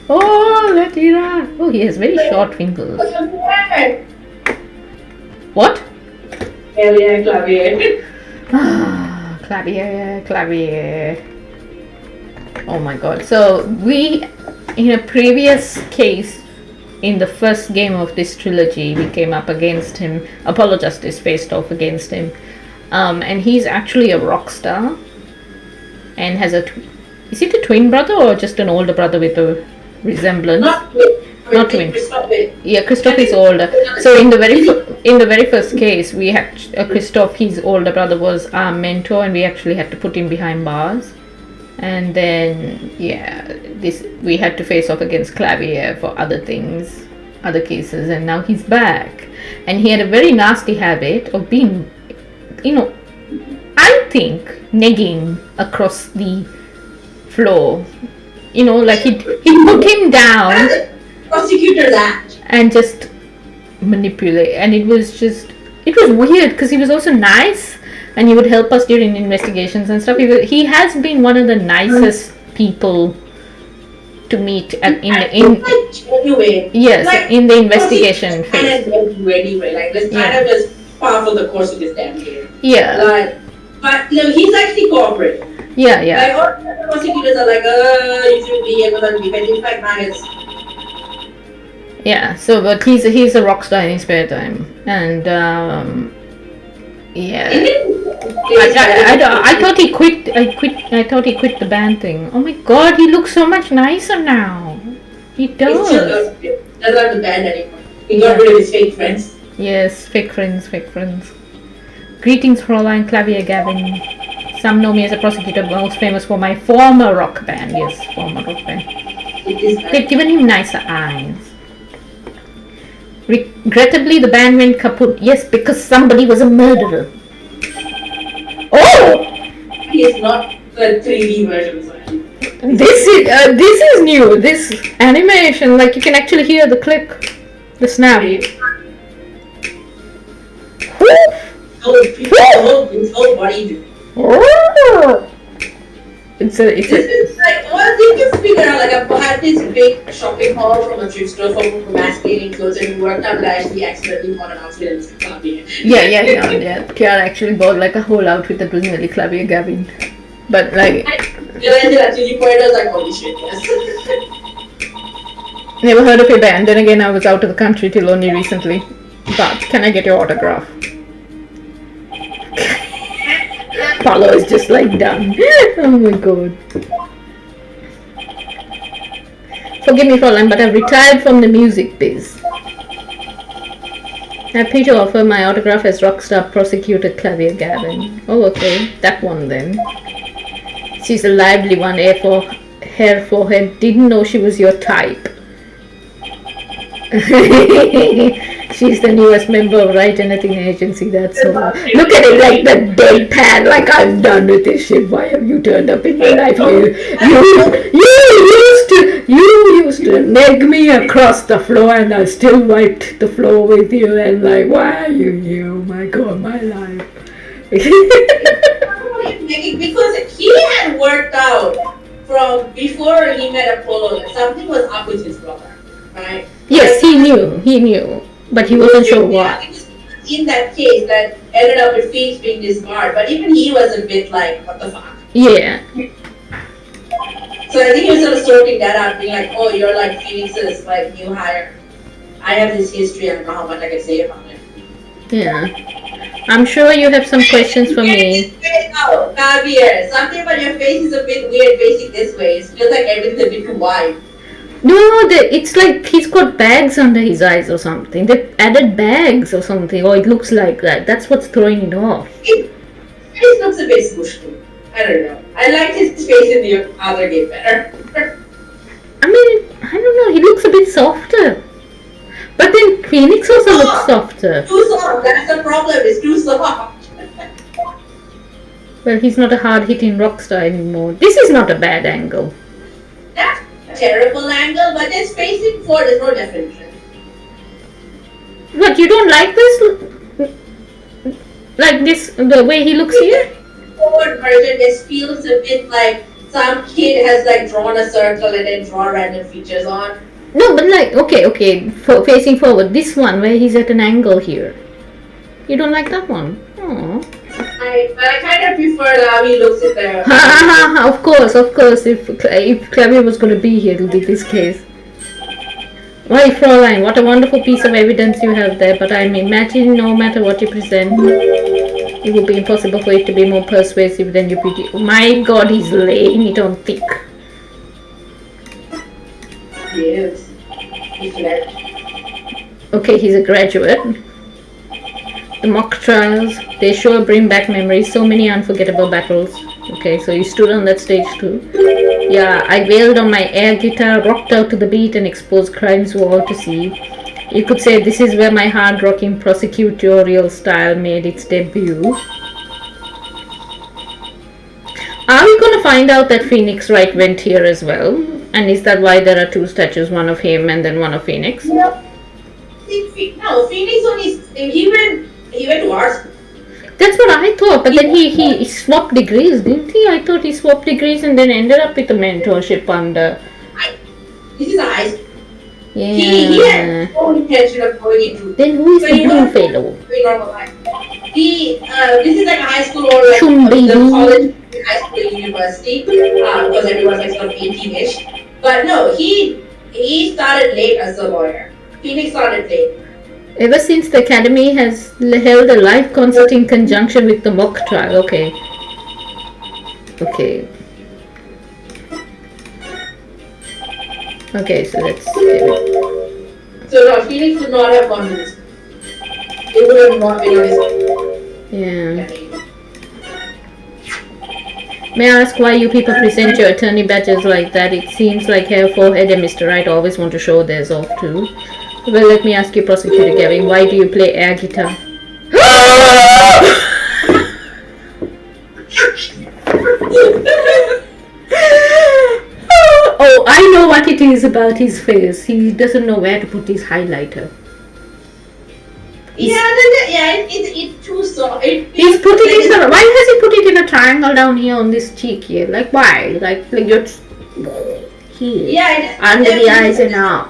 Oh, that era. Oh, he has very short fingers. What? Clavier. Ah, Clavier. Oh my god. So we, in a previous case, in the first game of this trilogy, we came up against him. Apollo Justice faced off against him. And he's actually a rock star. And has a... Is it a twin brother or just an older brother with a resemblance? Not twin. Not twin. Christoph. Yeah, Christoph is older. So in the very first case, we had Christoph, his older brother, was our mentor, and we actually had to put him behind bars. And then we had to face off against Clavier for other things, other cases, and now he's back. And he had a very nasty habit of being, I think, negging across the floor. Like he'd put him down. Prosecutor that. And just manipulate. And it was weird because he was also nice. And he would help us during investigations and stuff. He has been one of the nicest people to meet in the investigation phase. Anyway, like let's kind of just powerful the course of this damn game. Yeah. But he's actually cooperating. Yeah. Like all the prosecutors are like, you should be able to be, but in fact, man, it's. Yeah. So, but he's a rock star in his spare time, and yeah. I thought he quit. I thought he quit the band thing. Oh my god, he looks so much nicer now. He does. Doesn't have the band anymore. He got rid of his fake friends. Yes, fake friends. Greetings, Fräulein Clavier Gavin. Some know me as a prosecutor, most famous for my former rock band. Yes, former rock band. They've given him nicer eyes. Regrettably, the band went kaput. Yes, because somebody was a murderer. Oh! He is not the 3D version. This is new. This animation, like you can actually hear the click, the snap. His whole body. It's This is like, well, they can figure out, like, I've had this big shopping haul from a thrift store for masquerading clothes, and it worked out that I actually accidentally bought an outfit and it's Clavier. Yeah. Kiara actually bought like a whole outfit that was nearly Clavier Gavin. But like... I realized it actually pointed, I was like, holy shit, yes. Never heard of your band, then again I was out of the country till only recently. But, can I get your autograph? Paulo is just like done. Oh my god. Forgive me, Fräulein, but I've retired from the music biz. Happy to offer my autograph as rockstar prosecutor Clavier Gavin. Oh, okay. That one then. She's a lively one, hair, forehead. Didn't know she was your type. She's the newest member of Right Anything Agency, that's all. Look at it like the deadpan, like I'm done with this shit. Why have you turned up in my life? You used to nag me across the floor and I still wiped the floor with you and like, why are you here? Oh my god, my life. Because he had worked out from before he met Apollo that something was up with his brother, right? Yes, he knew, but he wasn't sure what. In that case, that ended up with Phoenix being disbarred, but even he was a bit like, what the fuck? Yeah. So I think he was sort of sorting that out, being like, oh, you're like Phoenix's like new hire. I have this history, I don't know how much I can say about it. Yeah. I'm sure you have some questions for me. Oh, Javier, something about your face is a bit weird facing this way. It feels like everything's a bit too wide. No, it's like he's got bags under his eyes or something. They added bags or something, or it looks like that. That's what's throwing it off. His face looks a bit smushed. I don't know. I liked his face in the other game better. I mean, I don't know. He looks a bit softer. But then Phoenix also looks softer. Too soft. That's the problem. It's too soft. Well, he's not a hard-hitting rock star anymore. This is not a bad angle. That's a terrible angle, but just facing forward is no definition. What, you don't like this? Like this, the way he looks here? Forward version just feels a bit like some kid has like drawn a circle and then draw random features on. No, but like, okay, facing forward. This one where he's at an angle here. You don't like that one? Oh. But I kind of prefer how he looks at the... Of course. If Clavier was going to be here, it'll be this case. Why, Fraulein, what a wonderful piece of evidence you have there, but I'm imagining no matter what you present, it will be impossible for it to be more persuasive than you pretty. My god, he's laying it on thick. Yes. Okay, he's a graduate. The mock trials, they sure bring back memories, so many unforgettable battles. Okay, so you stood on that stage too. Yeah, I wailed on my air guitar, rocked out to the beat and exposed crimes for all to see. You could say this is where my hard-rocking prosecutorial style made its debut. Are we going to find out that Phoenix Wright went here as well? And is that why there are two statues, one of him and then one of Phoenix? No, Phoenix only... He went to art school. That's what I thought, but then he swapped degrees, didn't he? I thought he swapped degrees and then ended up with a mentorship under... This is a high school. Yeah. He had no intention of going into... Then who is the blue fellow? Very normal life. This is like a high school or like Shumbi. the college, high school, university, because everyone's like sort of 18-ish. But no, he started late as a lawyer. Phoenix started late. Ever since the academy has held a live concert in conjunction with the mock trial. Okay. Okay, so let's... So no, Phoenix would not have gone to this. It would have not been on his own. Yeah. May I ask why you people present your attorney badges like that? It seems like Herr Forehead and Mr. Wright always want to show theirs off too. Well, let me ask you, Prosecutor Gavin, why do you play air guitar? Oh, I know what it is about his face. He doesn't know where to put his highlighter. It's too soft. He's putting it in why has he put it in a triangle down here on this cheek here? Like why? Like you're here. Yeah, under the eyes and up.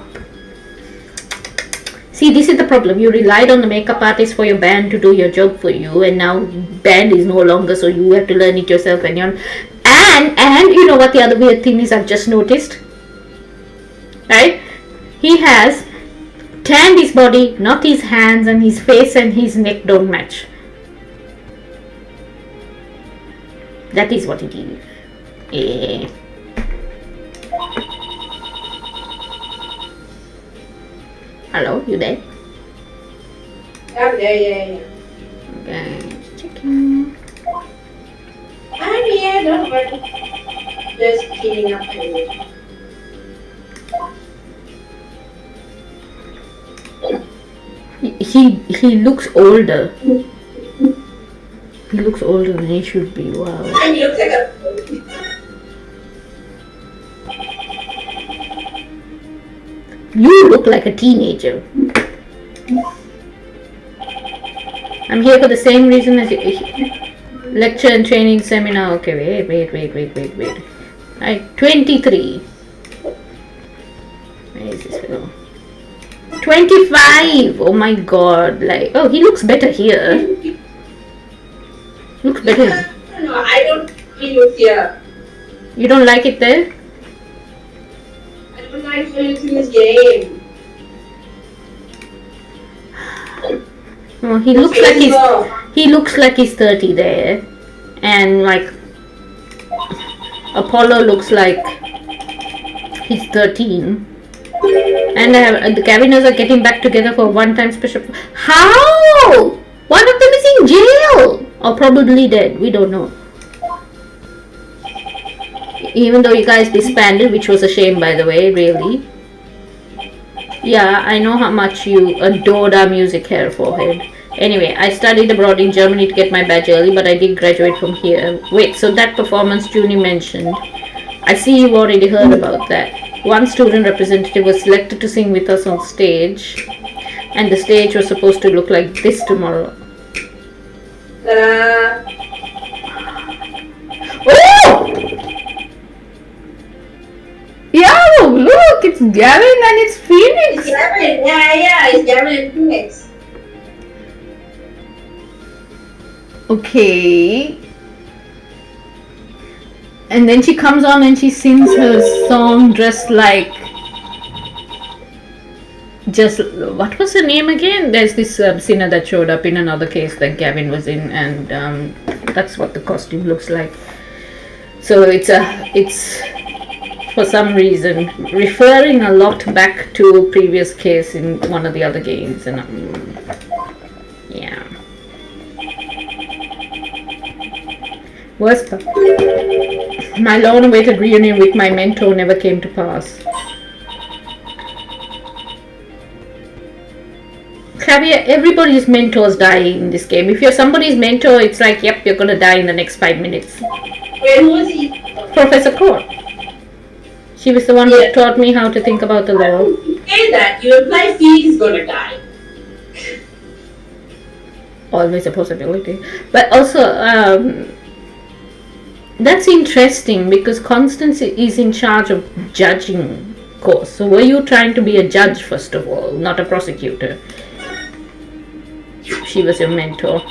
See, this is the problem. You relied on the makeup artist for your band to do your job for you, and now band is no longer, so you have to learn it yourself. And you know what the other weird thing is? I've just noticed. Right? He has tanned his body, not his hands, and his face and his neck don't match. That is what it is. Yeah. Hello, you there? I'm there, yeah. Okay, checking. I'm here, don't worry. Just cleaning up anyway. he looks older. He looks older than he should be. Wow. And he looks like a. You look like a teenager. I'm here for the same reason as you. Lecture and training seminar. Okay, wait. 23. Where is this fellow? 25. Oh my god. Like, oh, he looks better here. Looks better. No, I don't really look here. You don't like it there? I don't like playing in this game. Oh, he looks like he's 30 there, and like Apollo looks like he's 13, and the Caviners are getting back together for a one-time special. How? One of them is in jail or probably dead. We don't know. Even though you guys disbanded, which was a shame, by the way, really. Yeah, I know how much you adored our music here, Forehead. Anyway, I studied abroad in Germany to get my badge early, but I did graduate from here. Wait, so that performance Junie mentioned, I see you already heard about that. One student representative was selected to sing with us on stage, and the stage was supposed to look like this tomorrow. Ta-da! Oh! Yeah, look, it's Gavin and it's Phoenix. It's Gavin, yeah, it's Gavin and Phoenix. Okay. And then she comes on and she sings her song dressed like... what was her name again? There's this sinner that showed up in another case that Gavin was in, and that's what the costume looks like. So it's for some reason referring a lot back to a previous case in one of the other games, and yeah. Worst part, my long-awaited reunion with my mentor never came to pass. Javier, everybody's mentors die in this game. If you're somebody's mentor, it's like, yep, you're gonna die in the next 5 minutes. Wait, who was he? Professor Court. She was the one who taught me how to think about the law. You say that, you imply Phoenix is gonna die. Always a possibility. But also, that's interesting because Constance is in charge of judging course. So were you trying to be a judge first of all, not a prosecutor? She was your mentor.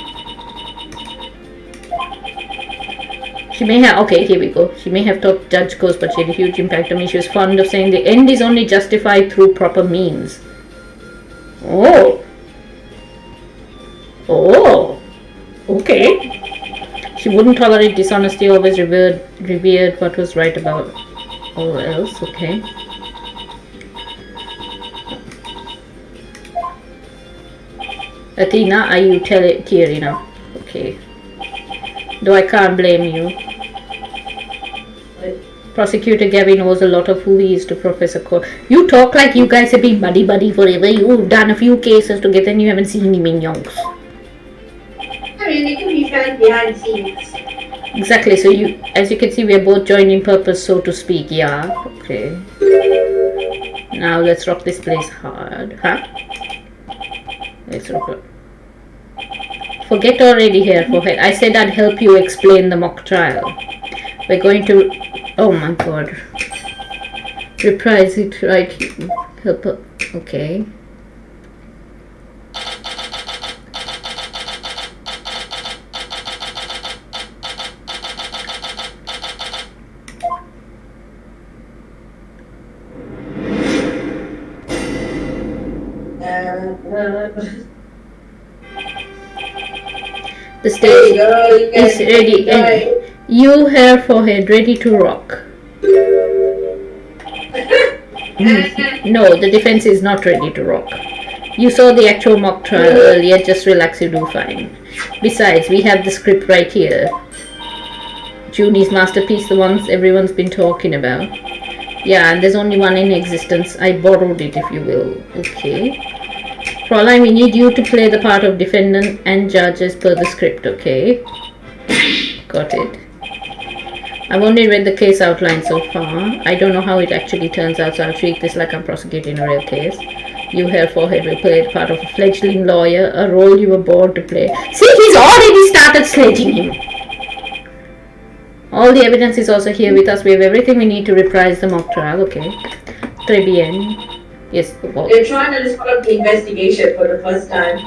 She may have, okay, here we go. She may have taught judge course, but she had a huge impact on me. She was fond of saying the end is only justified through proper means. Oh. Oh. Okay. She wouldn't tolerate dishonesty, always revered what was right about all else. Okay. Athena, are you tearing up? Okay. Though I can't blame you. Prosecutor Gavin knows a lot of who he is to Professor Cole. You talk like you guys have been buddy forever. You've done a few cases together and you haven't seen him in yonks. I mean, they could be fans behind scenes. Exactly, so as you can see, we are both joining purpose, so to speak. Yeah, okay. Now let's rock this place hard. Huh? Let's rock it. Forget already here, Forehead. I said I'd help you explain the mock trial. We're going to... Oh my god. Reprise it right here. Help her. Okay. The stage is ready and you hair forehead ready to rock. No, the defense is not ready to rock. You saw the actual mock trial earlier, just relax, you do fine. Besides, we have the script right here. Junie's masterpiece, the ones everyone's been talking about. Yeah, and there's only one in existence. I borrowed it, if you will. Okay. Fräulein, we need you to play the part of defendant and judge as per the script, okay? Got it. I've only read the case outline so far. I don't know how it actually turns out, so I'll treat this like I'm prosecuting a real case. You, Herr Forehead, will play the part of a fledgling lawyer, a role you were born to play. See, he's already started sledging him. All the evidence is also here with us. We have everything we need to reprise the mock trial, okay? Très bien. Yes. Well, They're trying to start the investigation for the first time.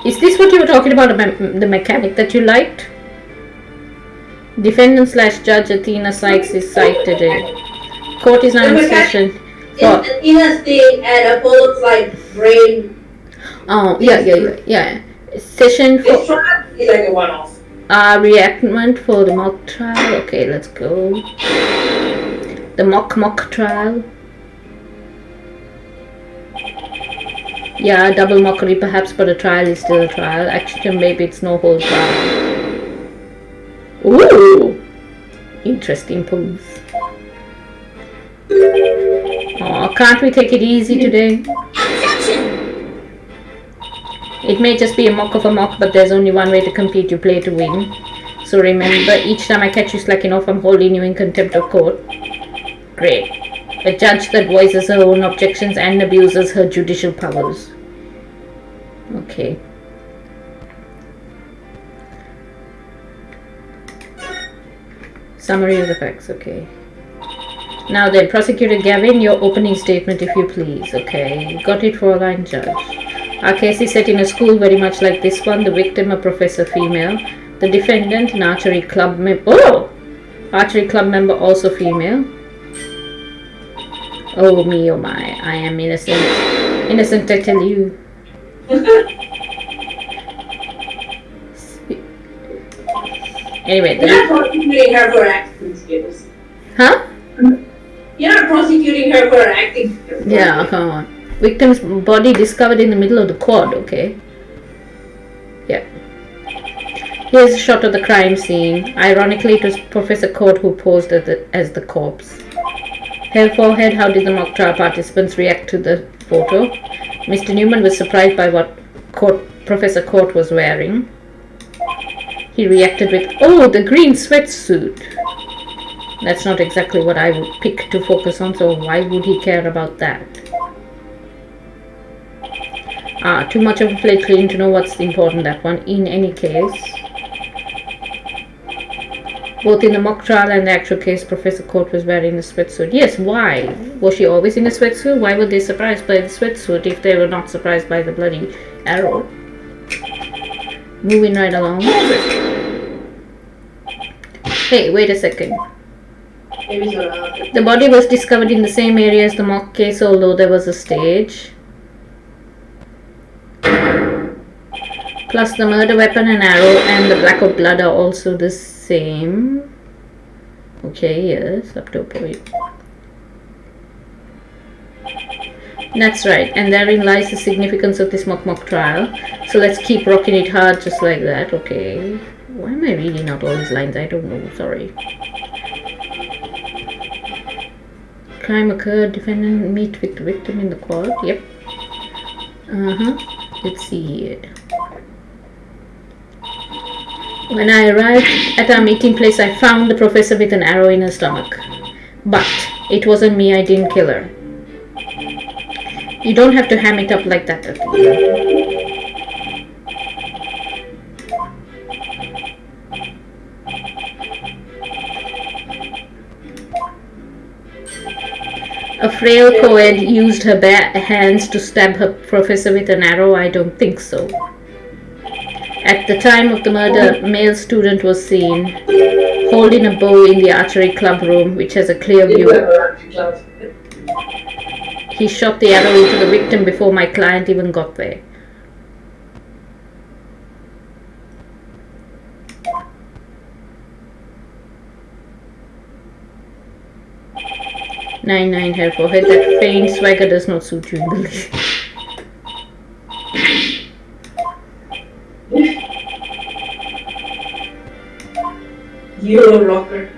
is this what you were talking about, the mechanic that you liked? Defendant / judge Athena Sykes is cited today. Court is now in session. It's Athena's thing and Apollo's like brain. Oh, yeah. Session This for trial is like a one-off. reenactment for the mock trial. Okay, let's go. The mock trial. Yeah, double mockery perhaps, but a trial is still a trial. Actually, maybe it's no whole trial. Ooh! Interesting pose. Oh, can't we take it easy today? It may just be a mock of a mock, but there's only one way to compete. You play to win. So remember, each time I catch you slacking off, I'm holding you in contempt of court. Great. A judge that voices her own objections and abuses her judicial powers. Okay. Summary of the facts, okay. Now then, Prosecutor Gavin, your opening statement if you please, okay. Got it, Fräulein Judge. Our case is set in a school very much like this one. The victim, a professor female. The defendant, an archery club member. Oh! Archery club member, also female. Oh me, oh my, I am innocent. Innocent, I tell you. Anyway, You're not prosecuting her for acting skills. Huh? You're not prosecuting her for acting skills. Yeah, come on. Victim's body discovered in the middle of the quad, okay? Yeah. Here's a shot of the crime scene. Ironically, it was Professor Court who posed as the corpse. Hair forehead, how did the mock trial participants react to the photo? Mr. Newman was surprised by what Professor Court was wearing. He reacted with, oh, the green sweatsuit. That's not exactly what I would pick to focus on, so why would he care about that? Too much of a fledgling to know what's important, that one. In any case, both in the mock trial and the actual case, Professor Court was wearing a sweatsuit. Yes, why? Was she always in a sweatsuit? Why were they surprised by the sweatsuit if they were not surprised by the bloody arrow? Moving right along. Hey, wait a second. The body was discovered in the same area as the mock case, although there was a stage. Plus the murder weapon and arrow and the blackout blood are also the same. Okay, yes, up to a point. That's right, and therein lies the significance of this mock trial. So let's keep rocking it hard just like that, okay. Why am I reading out all these lines? I don't know, sorry. Crime occurred, defendant meet with the victim in the quad, yep. Let's see here. When I arrived at our meeting place, I found the professor with an arrow in her stomach. But it wasn't me, I didn't kill her. You don't have to ham it up like that, A frail co-ed used her bare hands to stab her professor with an arrow? I don't think so. At the time of the murder, a male student was seen holding a bow in the archery club room, which has a clear view. He shot the arrow into the victim before my client even got there. Nine hair forehead. That faint swagger does not suit you in the least. Euro rocker.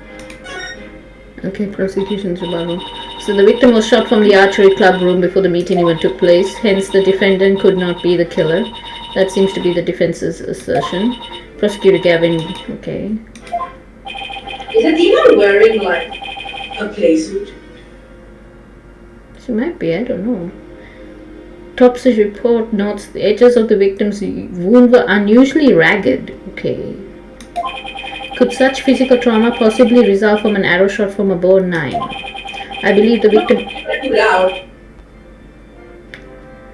Okay, prosecution's rebuttal. So the victim was shot from the archery club room before the meeting even took place. Hence, the defendant could not be the killer. That seems to be the defense's assertion. Prosecutor Gavin, okay. Is Athena wearing like a play suit? She might be, I don't know. Autopsy report notes the edges of the victim's wound were unusually ragged. Okay. Could such physical trauma possibly result from an arrow shot from a bow and 9? I believe the victim. Too loud.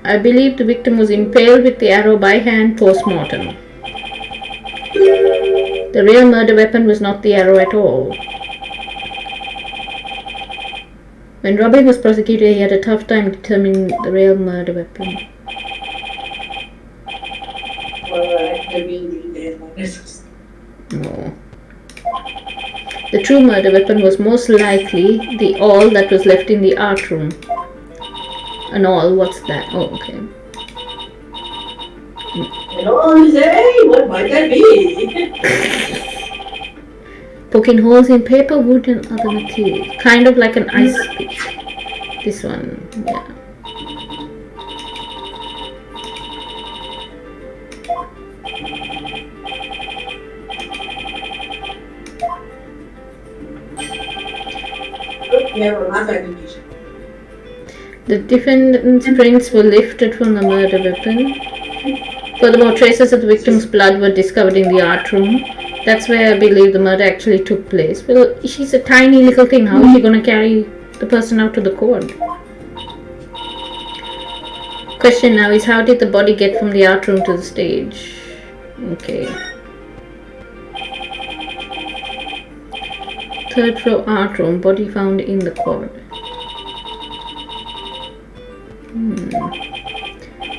I believe the victim was impaled with the arrow by hand post-mortem. The real murder weapon was not the arrow at all. When Robin was prosecuted, he had a tough time determining the real murder weapon. No. The true murder weapon was most likely the awl that was left in the art room. An awl, what's that? Oh, okay. And all say, what might that be? Poking holes in paper, wood and other materials. Kind of like an ice pick. This one, yeah. The defendant's prints were lifted from the murder weapon. Furthermore, traces of the victim's blood were discovered in the art room. That's where I believe the murder actually took place. Well, she's a tiny little thing. How is she going to carry the person out to the court? Question now is, how did the body get from the art room to the stage? Okay. Third floor art room, body found in the quad.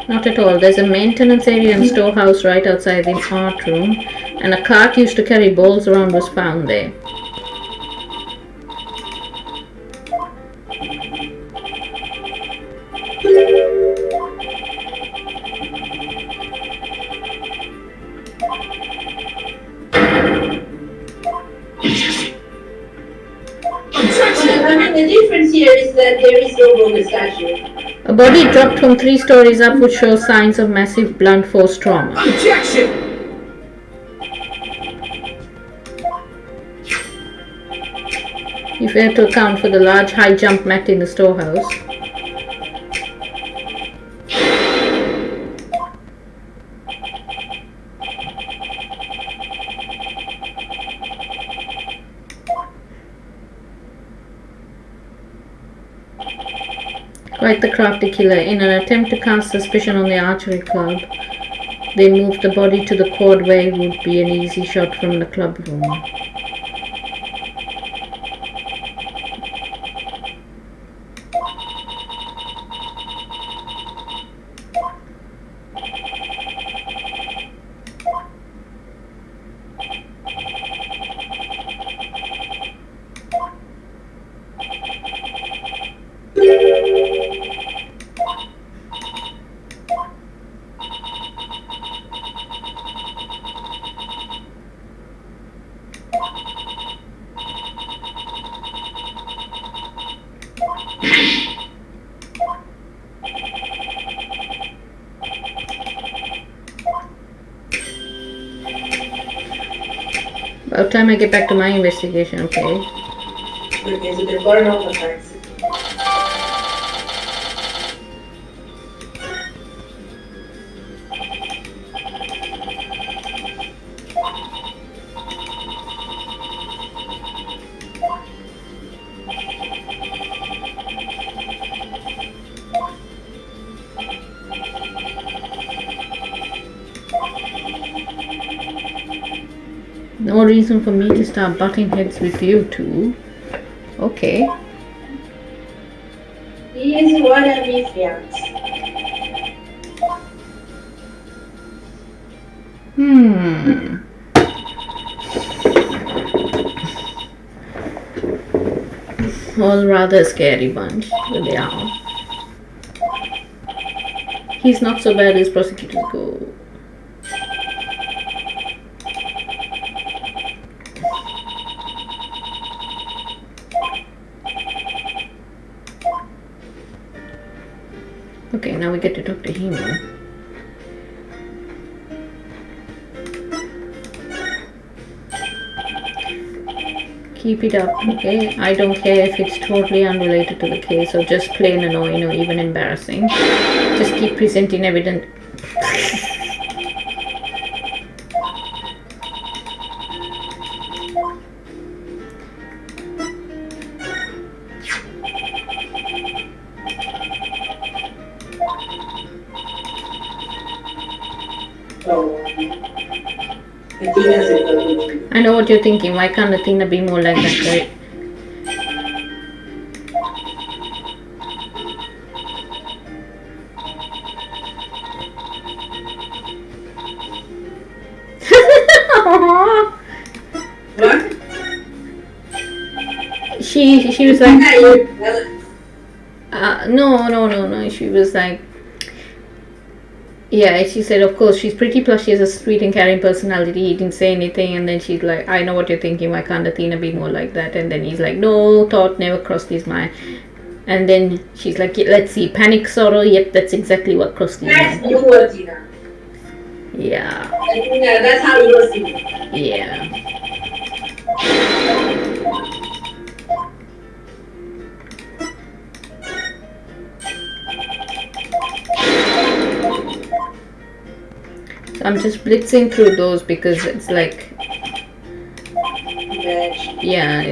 Not at all. There's a maintenance area and storehouse right outside the art room, and a cart used to carry balls around was found there. The difference here is that there is no broken statue. A body dropped from 3 stories up would show signs of massive blunt force trauma. Objection! If we have to account for the large high jump mat in the storehouse. Quite the crafty killer. In an attempt to cast suspicion on the archery club, they moved the body to the quad where it would be an easy shot from the club room. About time I get back to my investigation, okay. Okay, so they've got all the facts. No reason for me to start butting heads with you two. Okay. Here's what I found. All rather a scary bunch, but they are. He's not so bad as prosecutors go. Okay, now we get to talk to him. Keep it up, okay? I don't care if it's totally unrelated to the case or just plain annoying or even embarrassing. Just keep presenting evidence. So, Athena's in I know what you're thinking. Why can't Athena be more like that, right? What? She was like, Yeah, you- no. She was like, yeah, she said, of course, she's pretty plus she has a sweet and caring personality. He didn't say anything, and then she's like, I know what you're thinking. Why can't Athena be more like that? And then he's like, no, thought never crossed his mind. And then she's like, let's see, panic, sorrow. Yep, that's exactly what crossed his That's mind. you, Athena. Yeah, Athena, that's how you were seeing. yeah. So I'm just blitzing through those because it's like, Match. yeah.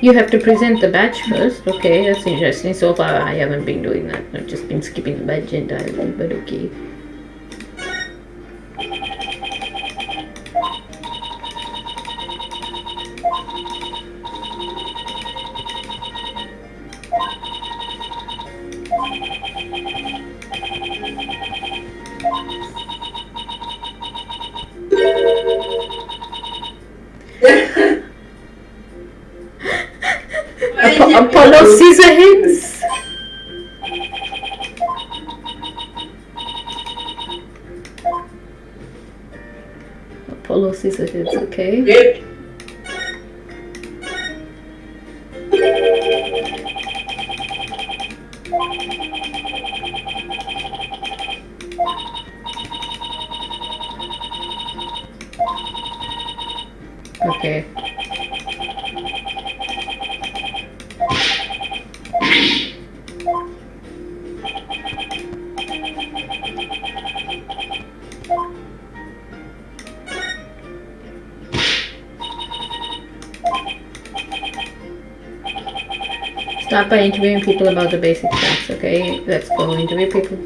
You have to present the badge first. Okay, that's interesting. So far, I haven't been doing that. I've just been skipping the badge entirely, but okay. Apollo Scissorhands. Apollo Scissorhands. Okay. Great. Okay. Start by interviewing people about the basic facts, okay? Let's go interview people.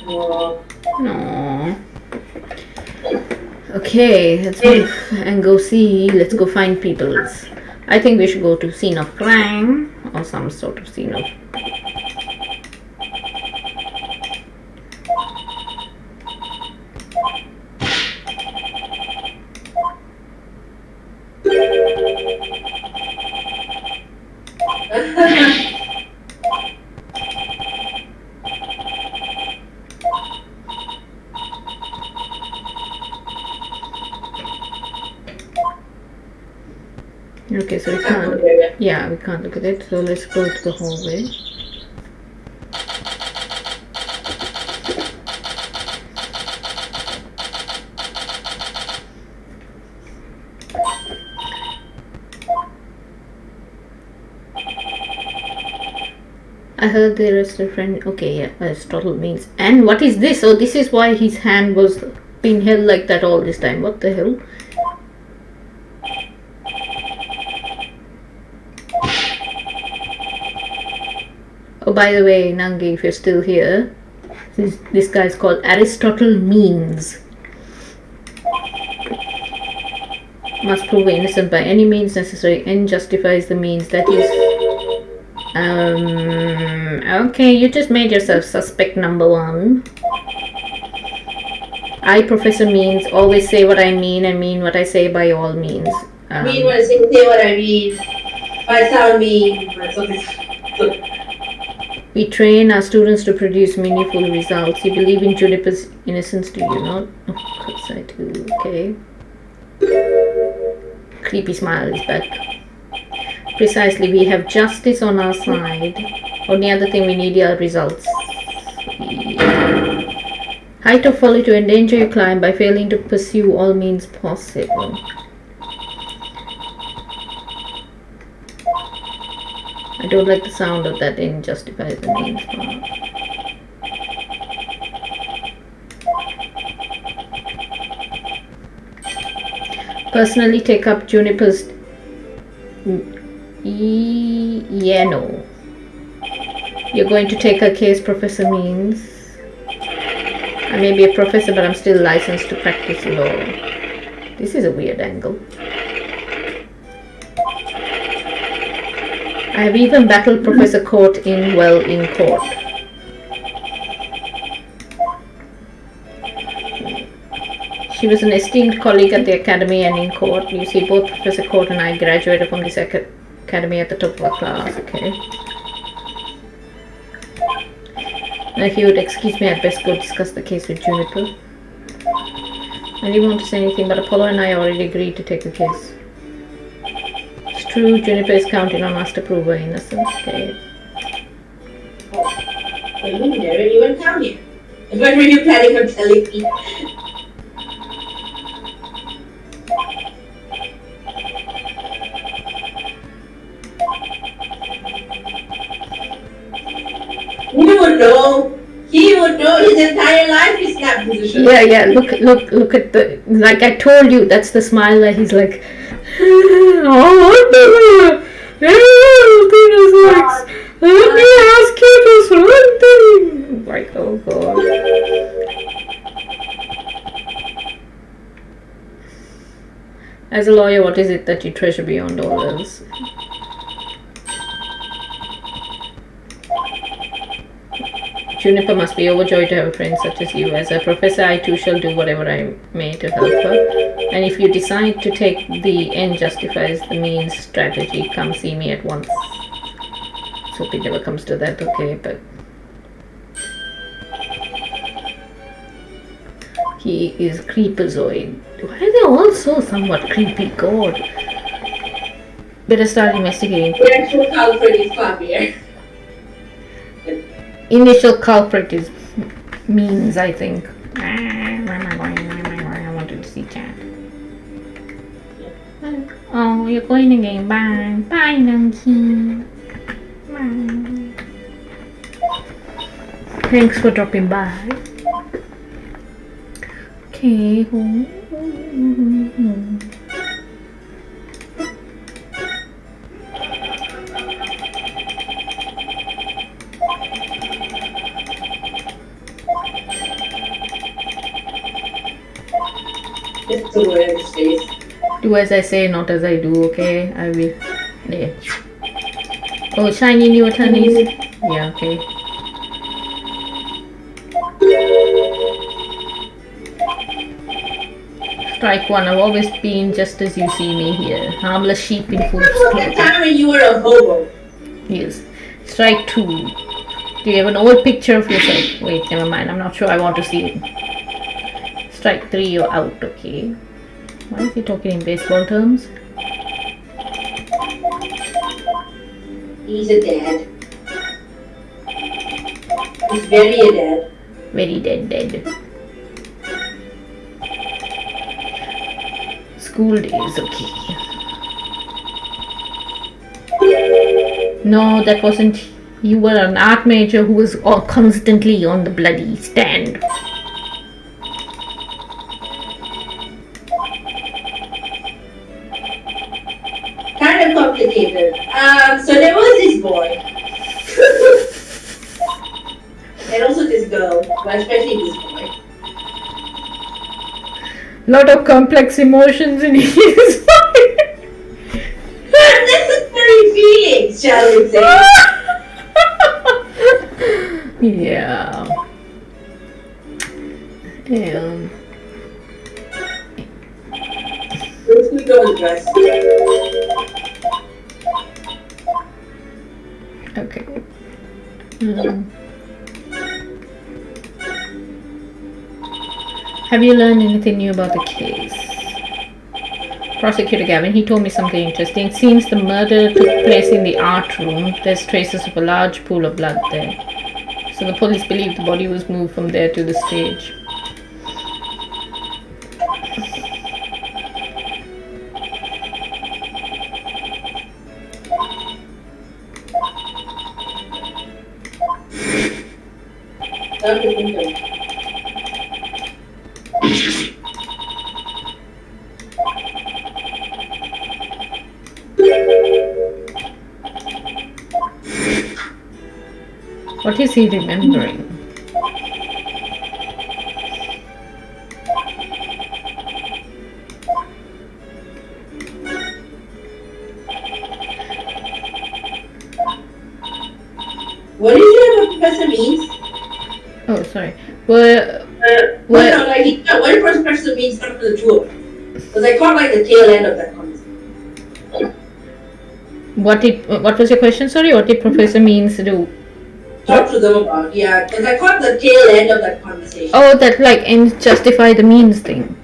Aww. Okay, let's move and go see. Let's go find peoples. I think we should go to scene of crime or some sort of scene of. Okay, so we can't. Yeah, we can't look at it. So let's go to the hallway. I heard there is a friend. Okay, yeah, Aristotle means. And what is this? Oh, this is why his hand was being held like that all this time. What the hell? Oh, by the way, Nangi, if you're still here, this guy's called Aristotle means. Must prove innocent by any means necessary and justifies the means. That is Okay, you just made yourself suspect number 1. I, Professor Means, always say what I mean and mean what I say by all means. Mean what I say what I mean. By sound mean. We train our students to produce meaningful results. You believe in Juniper's innocence, do you not? Of course I do. Okay. Creepy smile is back. Precisely, we have justice on our side. Only other thing we need are results. Height of folly to endanger your client by failing to pursue all means possible. I don't like the sound of that in justify the means part. Personally take up Juniper's... Yeah, no. You're going to take her case, Professor Means. I may be a professor, but I'm still licensed to practice law. This is a weird angle. I have even battled Professor Court in court. She was an esteemed colleague at the academy and in court. You see, both Professor Court and I graduated from this academy at the top of our class, okay? Now, if you would excuse me, I'd best go discuss the case with Juniper. I didn't want to say anything, but Apollo and I already agreed to take the case. It's true, Juniper is counting on us to prove her innocence, okay? Oh, you never even come here. What were you planning on telling me? You would know. He would know his entire life is that position. Yeah. Look at the. Like I told you, that's the smile that he's like. Oh, goodness sakes! Let me ask you this one thing. Like, oh god. As a lawyer, what is it that you treasure beyond all else? Juniper must be overjoyed to have a friend such as you. As a professor, I too shall do whatever I may to help her. And if you decide to take the end justifies the means strategy, come see me at once. So if it never comes to that, okay, but... He is Creepazoid. Why are they all so somewhat creepy? God. Better start investigating. The actual culprit is Fabio. Initial culprit is Means, I think. I wanted to see chat. Oh, you're going again. Bye. Bye, Monkey. Bye. Thanks for dropping by. Okay. Just to wear his face. Do as I say, not as I do, okay? I will. There. Oh, shiny new attorneys. Yeah, okay. Strike one. I've always been just as you see me here. Harmless sheep in full That was the clothing. time when you were a hobo. Yes. Strike two. Do you have an old picture of yourself? Wait, never mind. I'm not sure I want to see it. Strike three, you're out, okay. Why is he talking in baseball terms? He's a dad. He's very a dad. Very dead. School days, okay. No, that wasn't. You were an art major who was constantly on the bloody stand. Kind of complicated. So there was this boy. And also this girl, but especially this boy. Lot of complex emotions in his mind. Unnecessary feelings, shall we say. Yeah. Let's go with the dress. Okay. Um, have you learned anything new about the case? Prosecutor Gavin, he told me something interesting. It seems the murder took place in the art room. There's traces of a large pool of blood there. So the police believe the body was moved from there to the stage. What is he remembering? What did you say what professor means? Oh, sorry. Well, no, like what professor means talk to the two of them? Because I caught like the tail end of that conversation. What was your question? Sorry, what did professor means to do? Talk to them about, yeah, because I caught the tail end of that conversation. Oh, that like ends justify the means thing.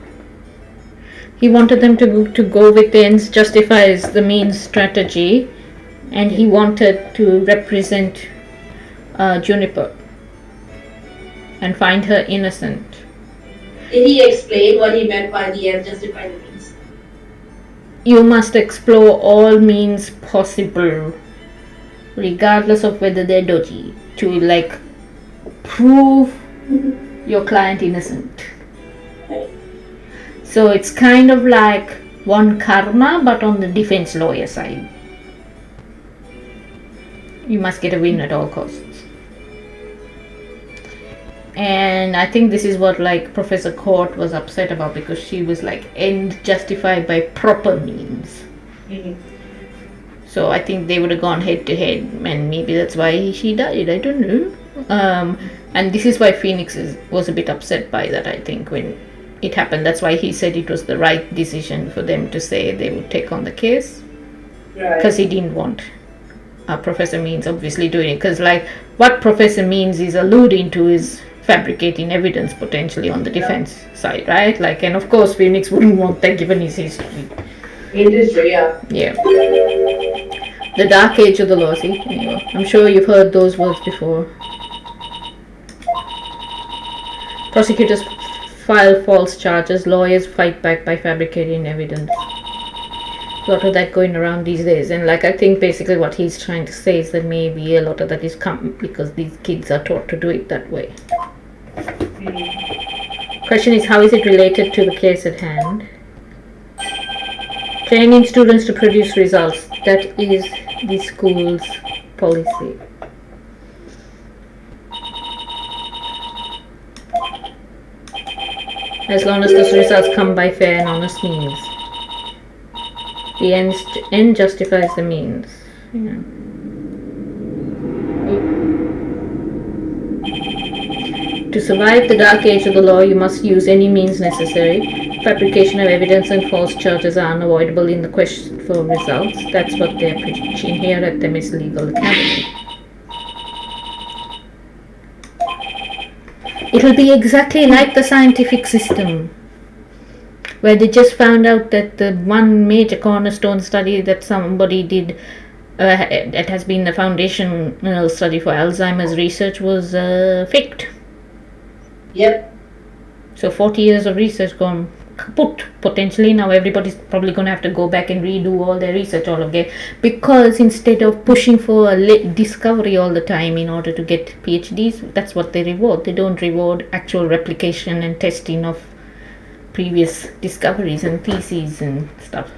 He wanted them to go with the ends justifies the means strategy, and he wanted to represent Juniper and find her innocent. Did he explain what he meant by the ends justify the means? You must explore all means possible, regardless of whether they're dodgy, to like prove your client innocent. So it's kind of like one karma, but on the defense lawyer side. You must get a win at all costs. And I think this is what like Professor Court was upset about, because she was like end justified by proper means. So I think they would have gone head to head, and maybe that's why she died. I don't know. And this is why Phoenix was a bit upset by that, I think, when it happened. That's why he said it was the right decision for them to say they would take on the case, because he didn't want Professor Means obviously doing it. Because like what Professor Means is alluding to is fabricating evidence potentially on the defense side, right? Like, and of course Phoenix wouldn't want that given his history. Industry, yeah. Yeah. The dark age of the law, see? Anyway, I'm sure you've heard those words before. Prosecutors file false charges, lawyers fight back by fabricating evidence. A lot of that going around these days, and like I think basically what he's trying to say is that maybe a lot of that is come because these kids are taught to do it that way. Question is, how is it related to the case at hand? Training students to produce results, that is the school's policy. As long as those results come by fair and honest means. The end justifies the means. Yeah. To survive the dark age of the law, you must use any means necessary. Fabrication of evidence and false charges are unavoidable in the quest for results. That's what they're preaching here at the Miss Legal Academy. It'll be exactly like the scientific system, where they just found out that the one major cornerstone study that somebody did, that has been the foundational study for Alzheimer's research, was faked. Yep. So 40 years of research gone kaput, potentially. Now everybody's probably going to have to go back and redo all their research all again, because instead of pushing for a late discovery all the time in order to get PhDs, that's what they reward. They don't reward actual replication and testing of previous discoveries and theses and stuff.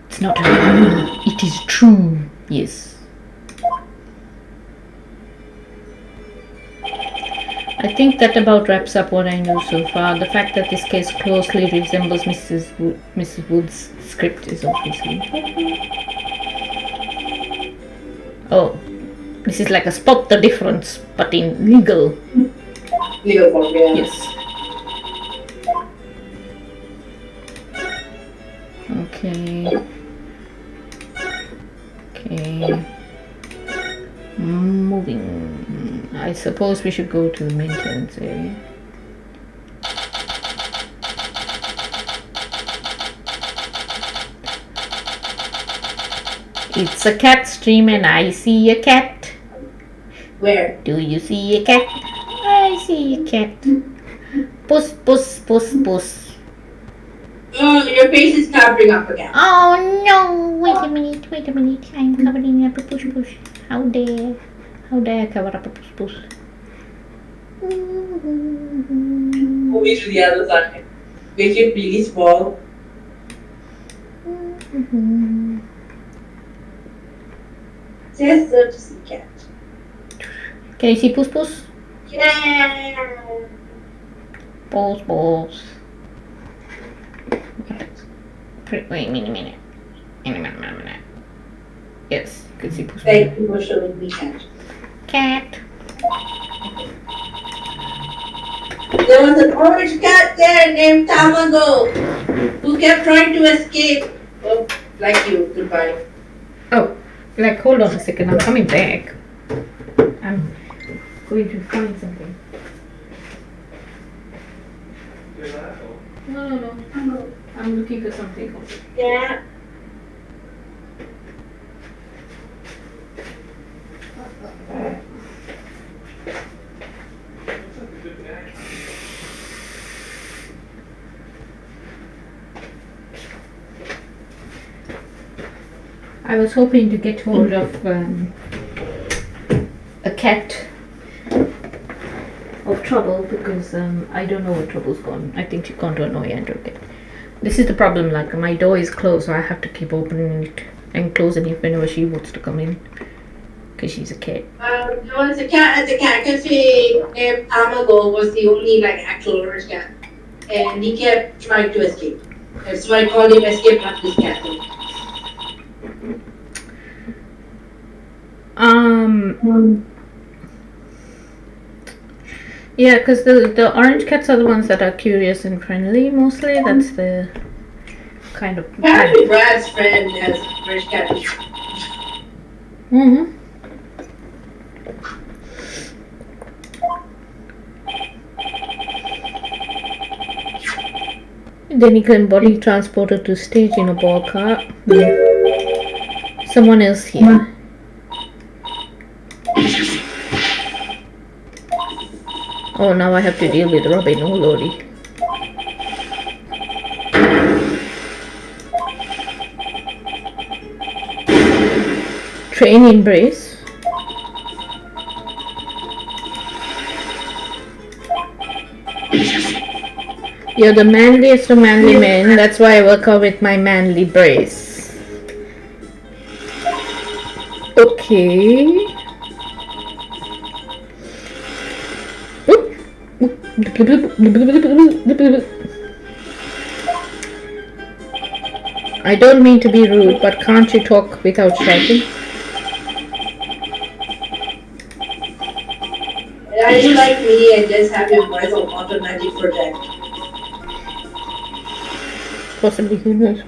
It's not a rumor, it is true. Yes. I think that about wraps up what I know so far. The fact that this case closely resembles Mrs. Wood's script is obviously important. Oh, this is like a spot the difference, but in legal. Legal form, yeah. Yes. Okay. Okay. Moving. I suppose we should go to the maintenance area. It's a cat stream and I see a cat. Where? Do you see a cat? I see a cat. Puss, puss, puss, puss. Oh, your face is covering up again. Oh no! Wait a minute, I'm covering up a push push. How dare I cover up a push push? Move it to the other side. Make it really small. Just to see cat. Can you see puss puss? Yeah. Puss puss. Wait a minute. Yes, you can see puss puss. Thank you for showing me cat. Cat. There was an orange cat there named Tamago who kept trying to escape. Oh, like you. Goodbye. Oh, like hold on a second. I'm coming back. I'm going to find something. No. I'm looking for something. Yeah. I was hoping to get hold of a cat of Trouble because I don't know where Trouble's gone. I think she's gone to annoy Andrew again. This is the problem, like my door is closed, so I have to keep opening it and closing it whenever she wants to come in because she's a cat. There was a cat at the cat cafe named Tamago was the only like actual orange cat. And he kept trying to escape. That's why I called him Escape Not This Cat. Yeah, because the orange cats are the ones that are curious and friendly mostly. That's the kind of. Apparently Brad's friend has orange cat. Mm-hmm. Then you can body transport her to stage in a ball cart. Someone else here. Oh, now I have to deal with Robin Olori. Training brace. You're the manliest of manly men. That's why I work out with my manly brace. Okay. I don't mean to be rude, but can't you talk without shouting? Are you like me and just have your voice on automatic project? Possibly, who knows?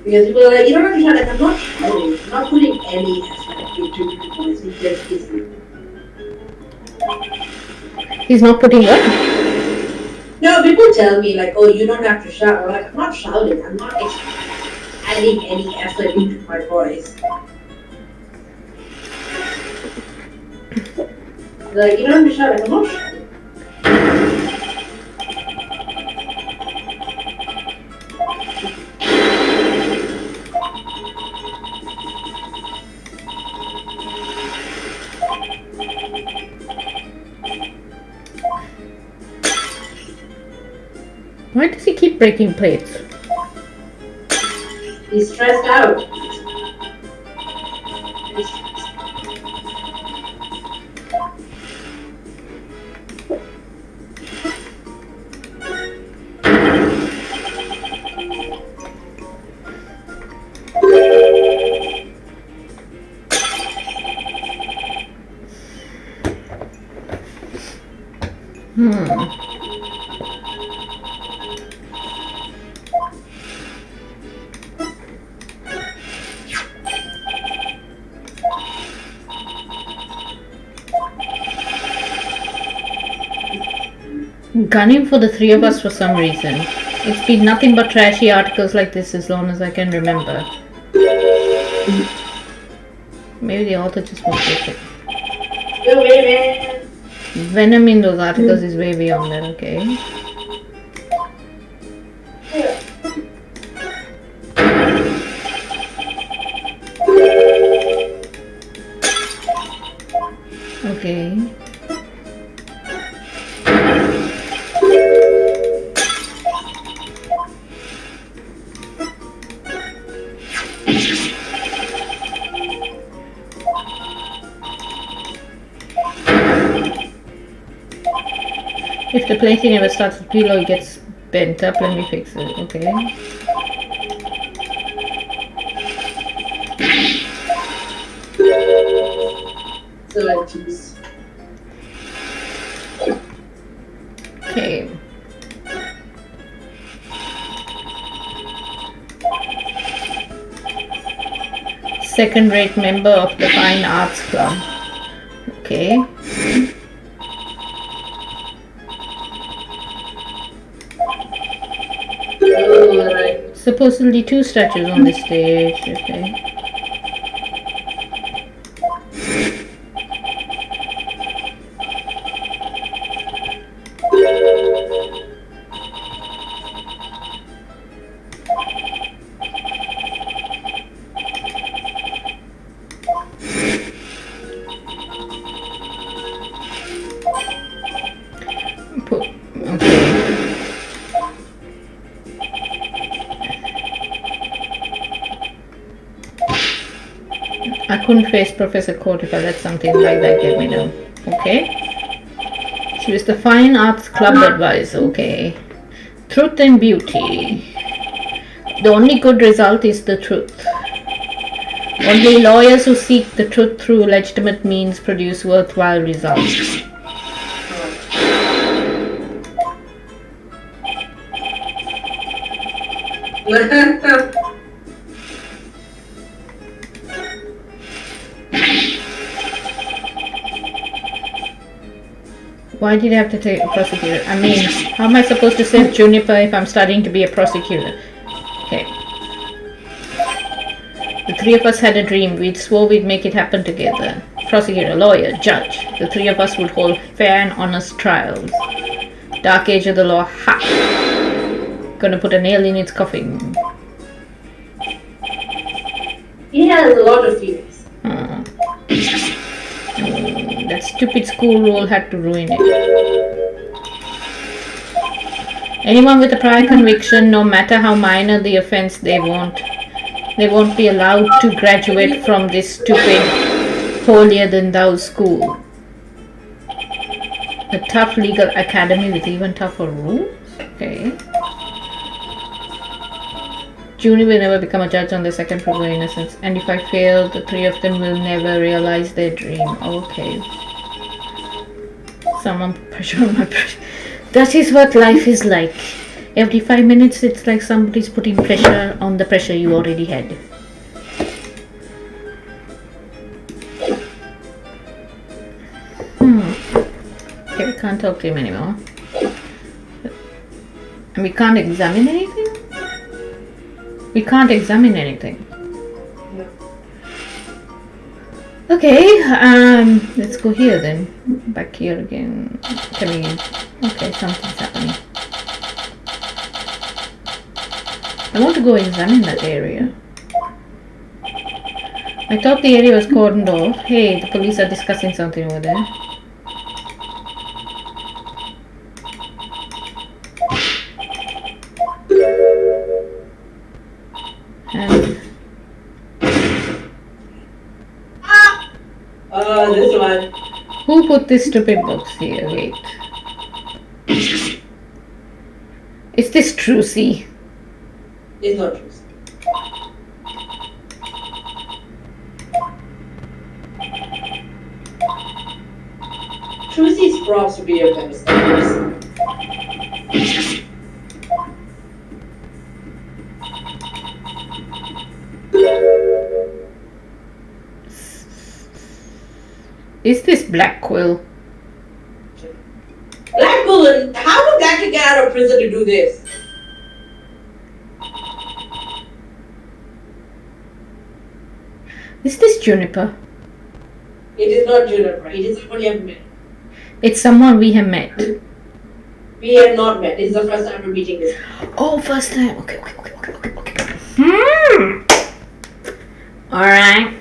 Because people are like, you don't have to shout, like, I'm not shouting. I'm not putting any effort into the voice. It just is. He's not putting what? No, people tell me like, oh, you don't have to shout. I'm like, I'm not shouting. I'm not adding any effort into my voice. Like, you don't have to shout. Like, I'm not shouting. Why does he keep breaking plates? He's stressed out. Gunning for the three of us for some reason. It's been nothing but trashy articles like this as long as I can remember. Maybe the author just won't take it. Venom in those articles is way beyond that, okay? Okay. If the plating ever starts to peel or it gets bent up, let me fix it, okay? So I choose. Okay. Second-rate member of the Fine Arts Club. Okay. Alright. Supposedly 2 statues on this stage, okay. Okay. I couldn't face Professor Court if I let something like that get me down. Okay. She was the Fine Arts Club advisor. Okay. Truth and beauty. The only good result is the truth. Only lawyers who seek the truth through legitimate means produce worthwhile results. Why did I have to take a prosecutor? I mean, how am I supposed to save Juniper if I'm studying to be a prosecutor? Okay. The three of us had a dream. We swore we'd make it happen together. Prosecutor, lawyer, judge. The three of us would hold fair and honest trials. Dark age of the law. Ha! Gonna put a nail in its coffin. He has a lot of feelings. That stupid school rule had to ruin it. Anyone with a prior conviction, no matter how minor the offense, they won't be allowed to graduate from this stupid holier-than-thou school. A tough legal academy with even tougher rules? Okay. Junie will never become a judge on the second proof of innocence, and if I fail, the three of them will never realize their dream. Okay. Someone put pressure on my pressure. That is what life is like. Every 5 minutes, it's like somebody's putting pressure on the pressure you already had. Okay, we can't talk to him anymore. And we can't examine anything? We can't examine anything. Okay, let's go here then. Back here again. Can we... Okay, something's happening. I want to go examine that area. I thought the area was cordoned off. Hey, the police are discussing something over there. And This one. who put this stupid box here? Wait. Is this Trucy? It's not true. Trucy's props to be a bystanders. Is this Black Quill? Black Quill, how would that kid get out of prison to do this? Is this Juniper? It is not Juniper. It is someone you have met. It's someone we have met. We have not met. This is the first time we're meeting this. Oh, first time. Okay. Alright,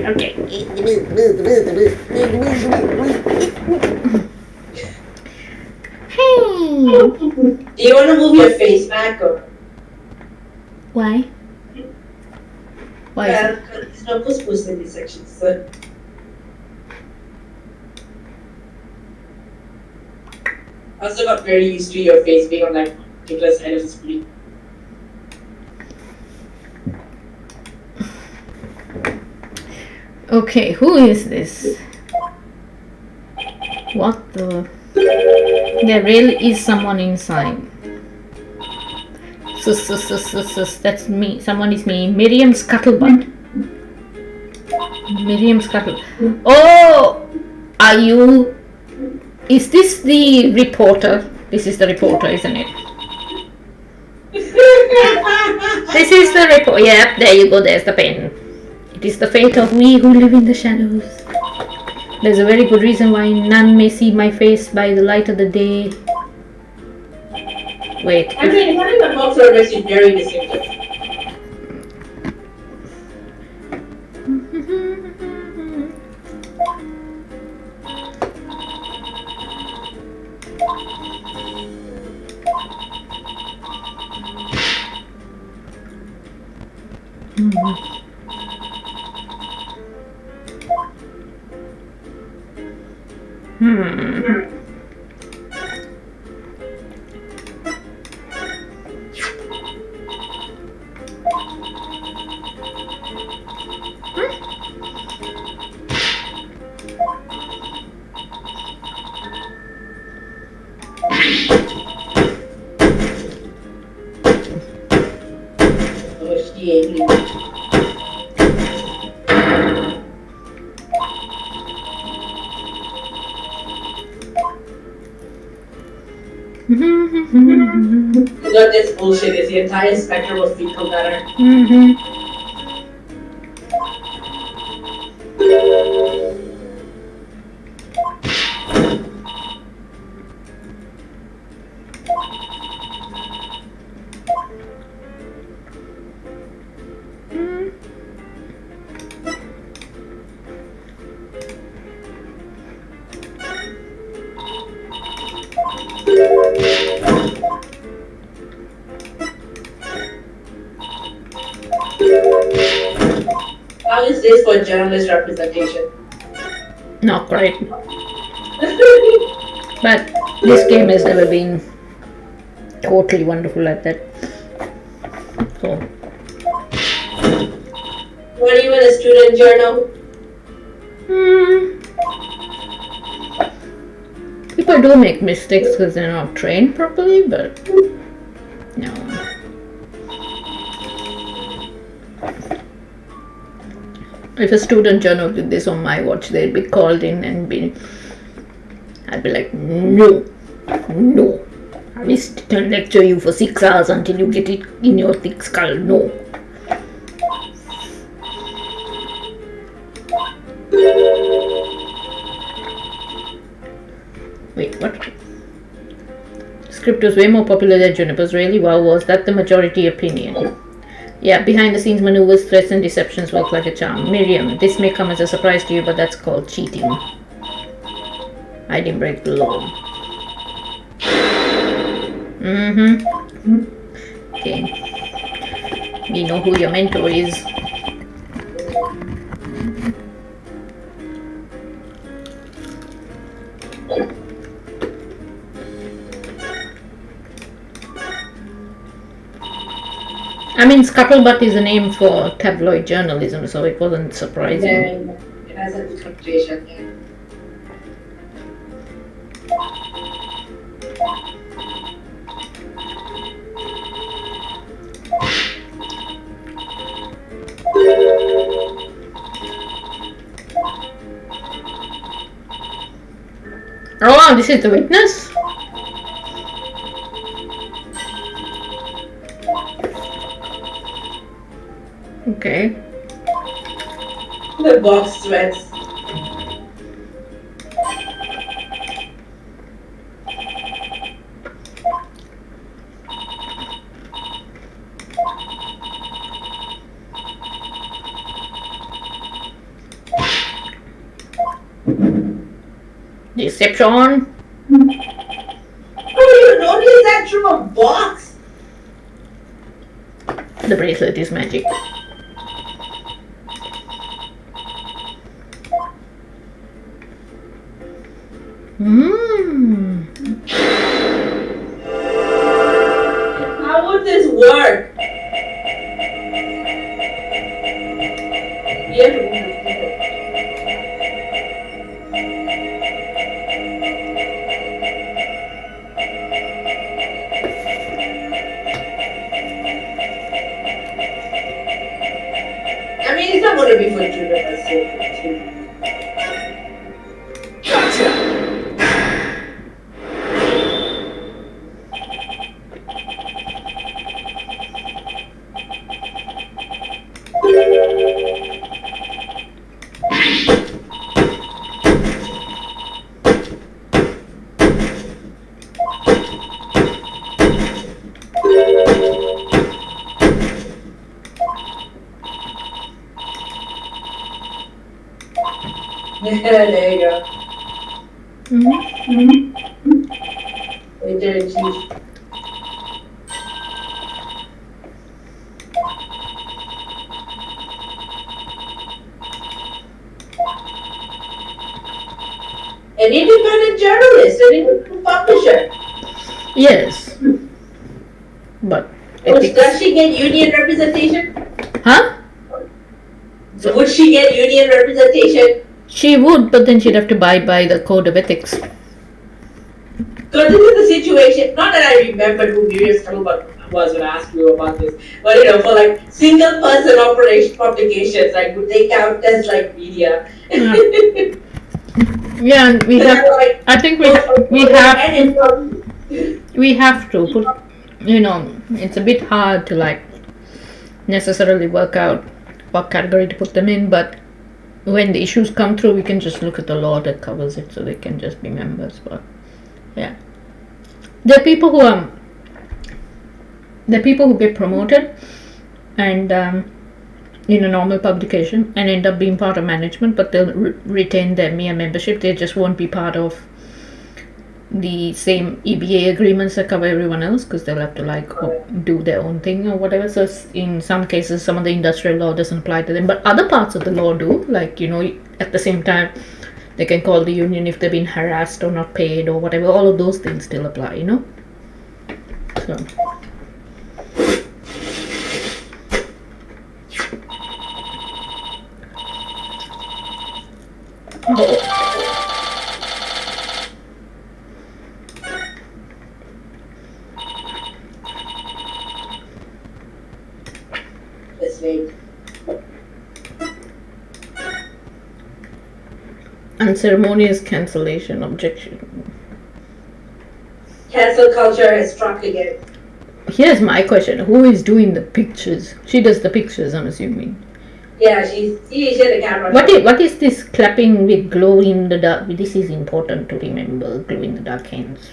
okay. Hey! Do you want to move your face back or? Why? Why is it? Because there's no puss in this section, so. I also got very used to your face being on that particular side of the screen. Okay, who is this? What the? There really is someone inside. That's me. Someone is me. Miriam Scuttlebutt. Miriam Scuttle. Oh! Are you... Is this the reporter? This is the reporter, isn't it? This is the reporter. Yep, there you go. There's the pen. It is the fate of we who live in the shadows. There's a very good reason why none may see my face by the light of the day. Wait. I mean, having a boxer makes you very distinctive. Not this bullshit, it's the entire spectrum of fecal matter. How is this for journalist representation? Not great. But this game has never been totally wonderful at that. So. Not even a student journal? People do make mistakes because they're not trained properly, but no. If a student journal did this on my watch, they'd be called in and I'd be like, no, I will sit and lecture you for 6 hours until you get it in your thick skull, no. Wait, what? Script was way more popular than Juniper's, really? Wow, was that the majority opinion? Yeah, behind the scenes maneuvers, threats and deceptions work like a charm. Miriam, this may come as a surprise to you, but that's called cheating. I didn't break the law. Okay. We know who your mentor is. I mean, Scuttlebutt is a name for tabloid journalism, so it wasn't surprising. Yeah, it has a good connotation, yeah. Oh, this is the witness? Okay. The box sweats. Deception. How do you notice that through a box? The bracelet is magic. How would this work? I mean, it's not going to be for children, but still for children. There you go. Later in chief. An independent journalist, an independent publisher. Yes. But Does she get union representation? Huh? Would she get union representation? She would, but then she'd have to abide by the code of ethics. So this is the situation. Not that I remembered who Miriam Strobel was when I asked you about this, but you know, for like single person operation publications, like would they count as like media? Yeah, and we have. Like, I think we have to put. You know, it's a bit hard to like necessarily work out what category to put them in, but when the issues come through, we can just look at the law that covers it, so they can just be members. But yeah, there are people who get promoted and in a normal publication and end up being part of management, but they'll retain their mere membership. They just won't be part of the same EBA agreements that cover everyone else, because they'll have to like do their own thing or whatever. So in some cases, some of the industrial law doesn't apply to them, but other parts of the law do. Like, you know, at the same time, they can call the union if they've been harassed or not paid or whatever. All of those things still apply, you know. So. Let's wait. Unceremonious cancellation objection. Cancel culture has struck again. Here's my question: who is doing the pictures? She does the pictures, I'm assuming. Yeah, she the camera. What is this clapping with glow in the dark? This is important to remember. Glow in the dark hands.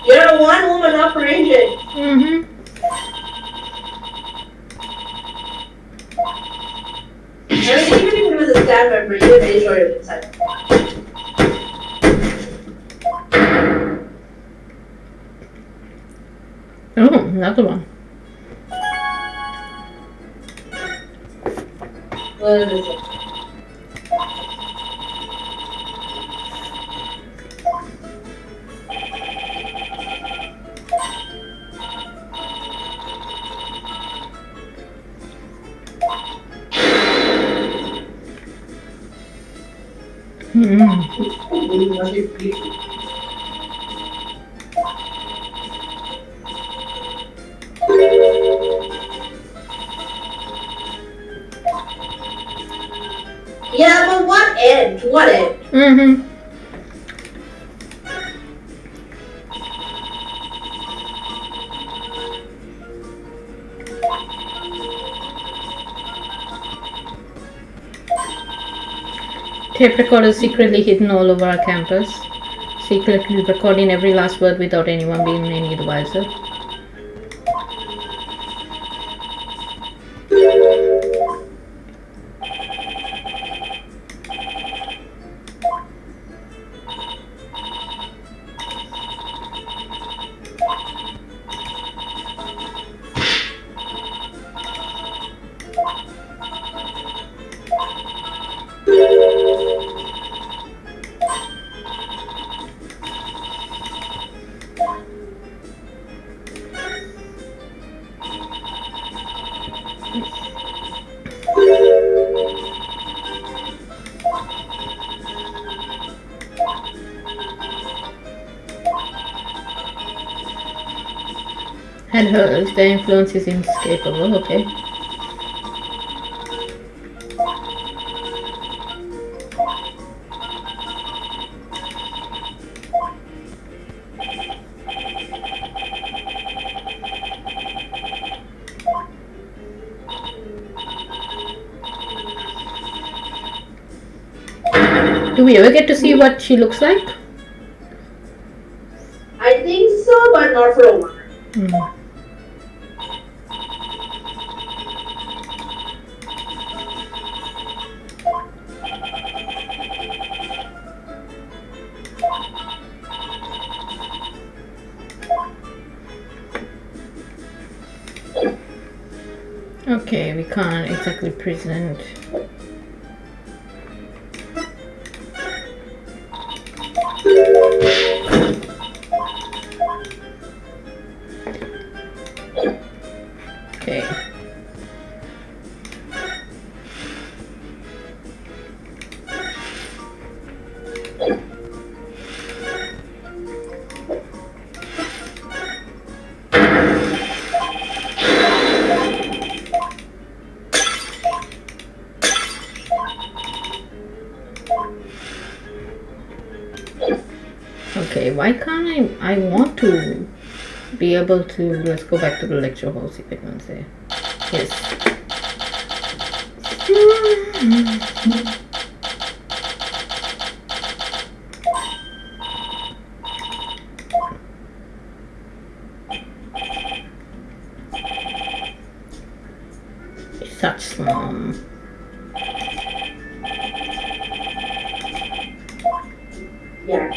You're a one-woman operation. Mm-hmm. I mean, even if it was a staff member, you made sure it was inside. Oh, another one. What is it? Yeah, but what end? What end? Mm-hmm. Tape recorders secretly hidden all over our campus, secretly recording every last word without anyone being any the wiser. And hers, their influence is inescapable, okay. Do we ever get to see what she looks like? I think so, but not for a while. Hmm. Okay, we can't exactly present. Okay. Okay, why can't I want to be able to, let's go back to the lecture hall, see if I can say. Yes. Such some. Yeah.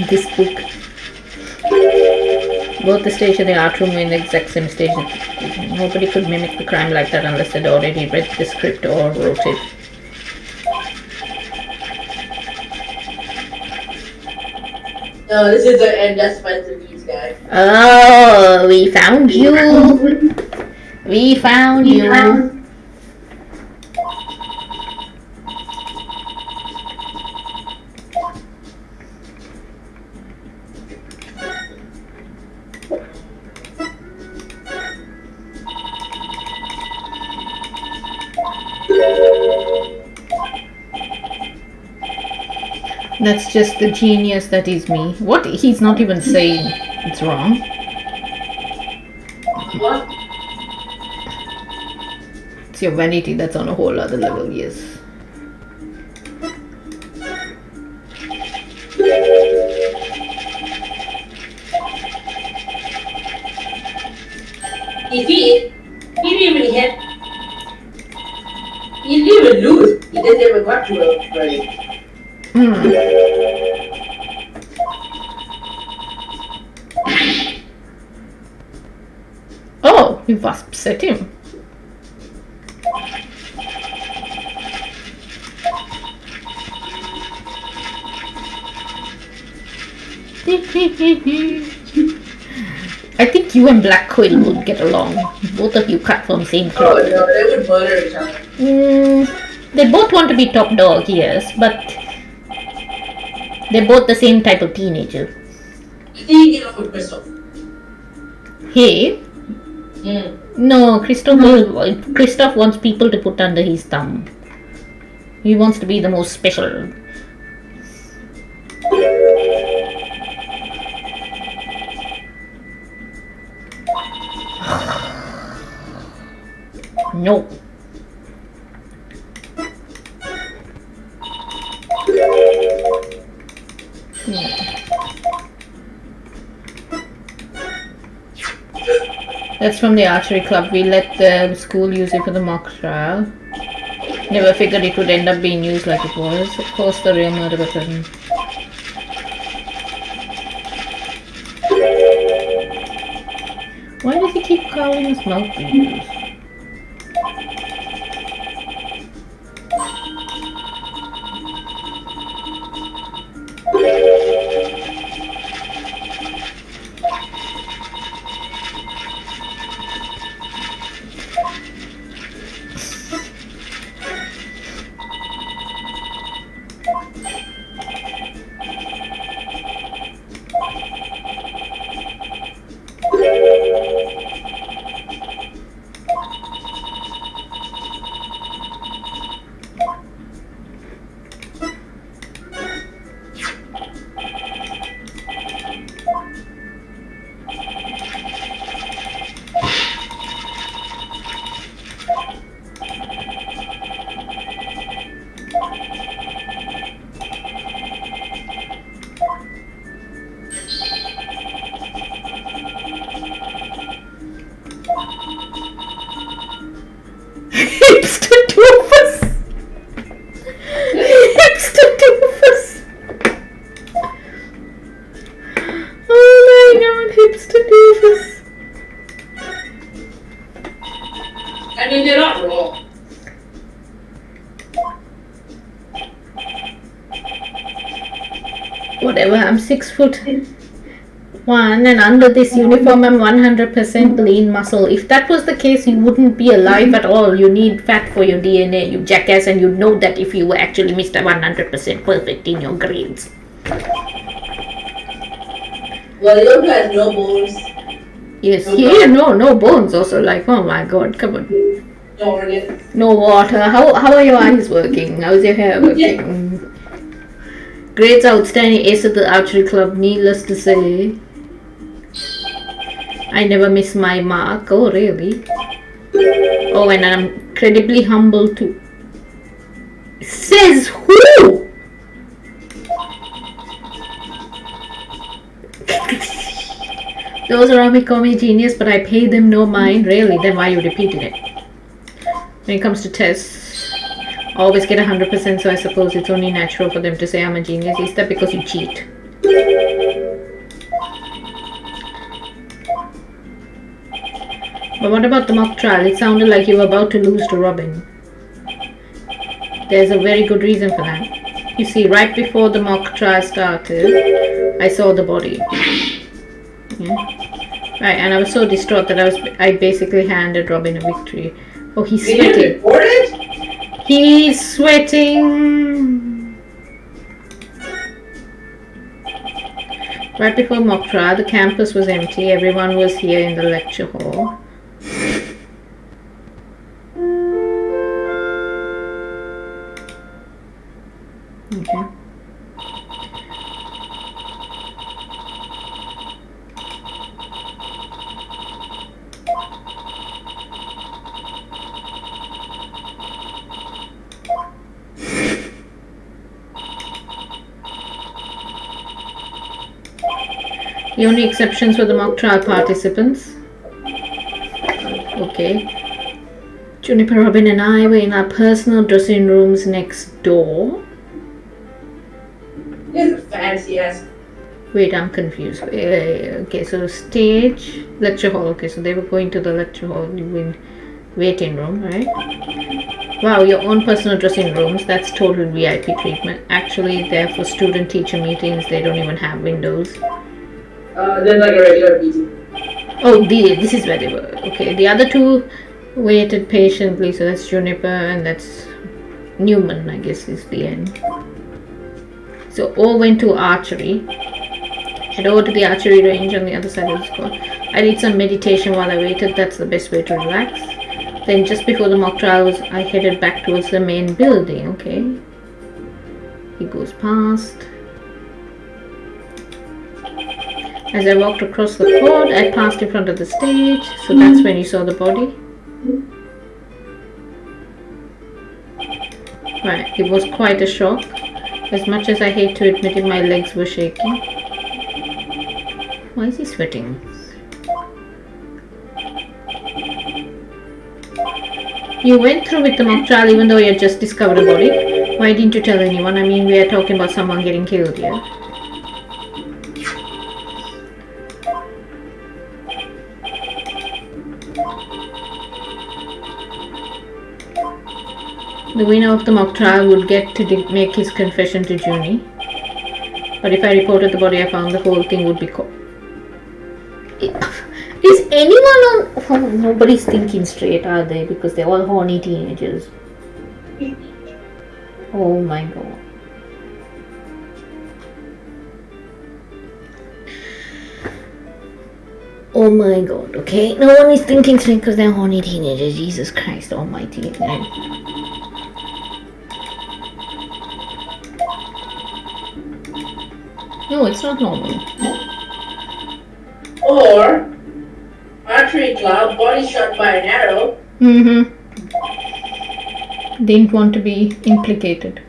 This book. Both the stage and the art room were in the exact same stage. Nobody could mimic the crime like that unless they'd already read the script or wrote it. No, this is the end. That's my these guys. Oh, we found you. We found you. That's just the genius that is me. What? He's not even saying it's wrong. What? It's your vanity that's on a whole other level, yes. He didn't even hit. He didn't even lose. He just never got to a verdict. Oh, you've upset him. I think you and Black Quill would get along. Both of you cut from same Oh cloth. no, they would murder each other. They both want to be top dog, yes, but they're both the same type of teenager. I think you get off with Christoph. Hey, no, Christoph wants people to put under his thumb. He wants to be the most special. No. That's from the archery club. We let the school use it for the mock trial. Never figured it would end up being used like it was. Of course, the real murder weapon. Why does he keep calling us mouthpiece? Hipster doofus! Hipster doofus! Oh my god, hipster doofus! I mean, they're not wrong. Whatever, I'm 6'1" and under this uniform I'm 100% lean muscle. If that was the case, you wouldn't be alive at all. You need fat for your DNA, you jackass, and you know that if you were actually Mr. 100% perfect in your grades. Well, you also has no bones. Yes, yeah, no bones also. Like, oh my god, come on. No organs. No water. How are your eyes working? How's your hair working? Grades outstanding, ace at the archery club, needless to say. I never miss my mark. Oh, really? Oh, and I'm incredibly humble too. Says who? Those around me call me genius, but I pay them no mind. Really? Then why are you repeating it? When it comes to tests, I always get 100%, so I suppose it's only natural for them to say I'm a genius. Is that because you cheat? But what about the mock trial? It sounded like you were about to lose to Robin. There's a very good reason for that. You see, right before the mock trial started, I saw the body. Yeah. Right, and I was so distraught that I basically handed Robin a victory. Oh, he's Did you sweating. report it? He's sweating. Right before mock trial, the campus was empty. Everyone was here in the lecture hall. Okay. The only exceptions were the mock trial participants. Okay. Juniper, Robin, and I were in our personal dressing rooms next door. This is a fancy ass. Wait, I'm confused. Okay, so stage, lecture hall. Okay, so they were going to the lecture hall, you were in waiting room, right? Wow, your own personal dressing rooms. That's total VIP treatment. Actually, they're for student-teacher meetings. They don't even have windows. Then like a regular meeting. Oh, this is where they were. Okay, the other two waited patiently. So that's Juniper and that's Newman, I guess, is the end. So all went to archery. Head over to the archery range on the other side of the squad. I did some meditation while I waited. That's the best way to relax. Then just before the mock trials, I headed back towards the main building. Okay. He goes past. As I walked across the court, I passed in front of the stage. So that's when you saw the body. Right, it was quite a shock. As much as I hate to admit it, my legs were shaking. Why is he sweating? You went through with the mock trial even though you had just discovered a body. Why didn't you tell anyone? I mean, we are talking about someone getting killed here. The winner of the mock trial would get to make his confession to Junie. But if I reported the body I found, the whole thing would be Is anyone on... Oh, nobody's thinking straight, are they? Because they're all horny teenagers. Oh my god. Oh my god, okay? No one is thinking straight because they're horny teenagers. Jesus Christ almighty. No, it's not normal. Or archery club, body shot by an arrow. Didn't want to be implicated.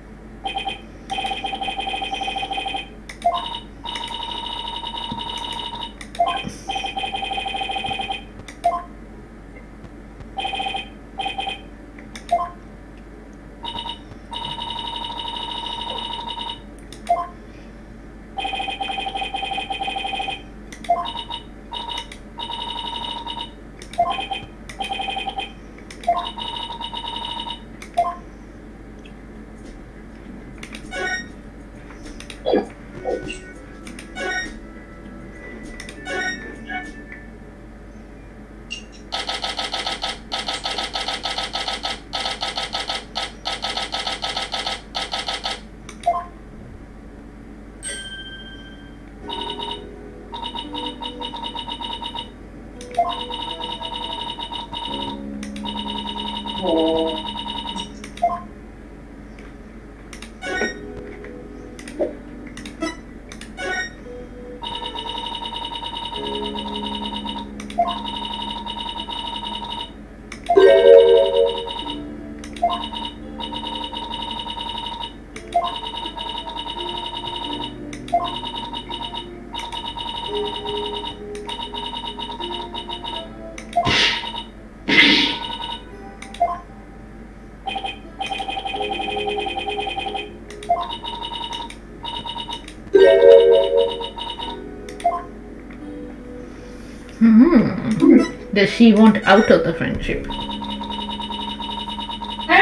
Does she want out of the friendship? I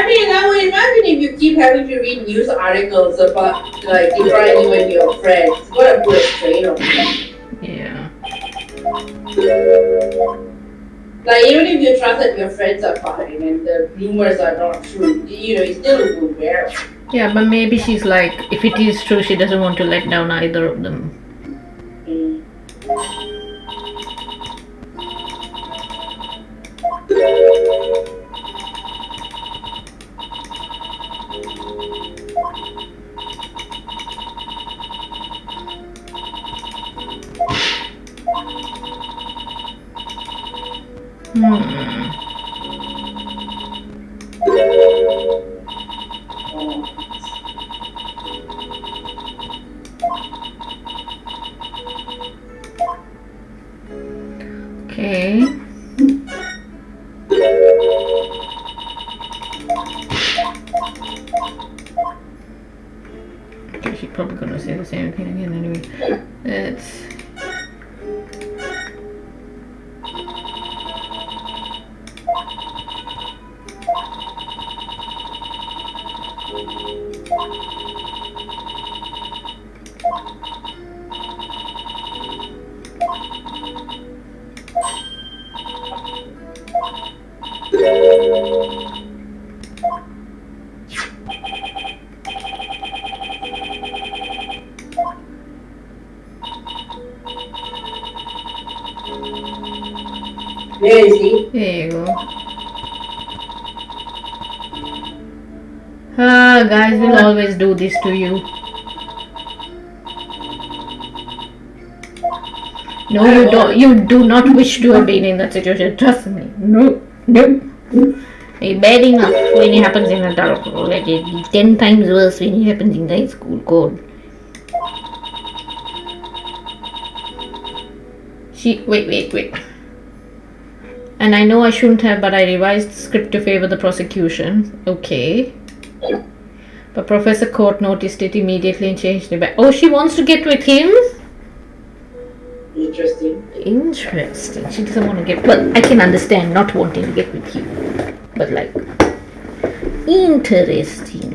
mean, I would imagine if you keep having to read news articles about like depriving you and your friends, it's gonna put a strain on you. Yeah. Like even if you trust that your friends are fine and the rumors are not true, you know, you still will wear it. Yeah, but maybe she's like, if it is true, she doesn't want to let down either of them. Okay. probably gonna say the same thing again anyway. It's Where is he? there you go. Ah, guys will always do this to you. No, you don't. You do not wish to have been in that situation. Trust me. No, no. It's bad enough when it happens in adult. Like it's 10 times worse when it happens in high school. God. Wait. And I know I shouldn't have, but I revised the script to favor the prosecution. Okay. But Professor Court noticed it immediately and changed it back. Oh, she wants to get with him? Interesting. Interesting. She doesn't want to get... Well, I can understand not wanting to get with you. But like... Interesting.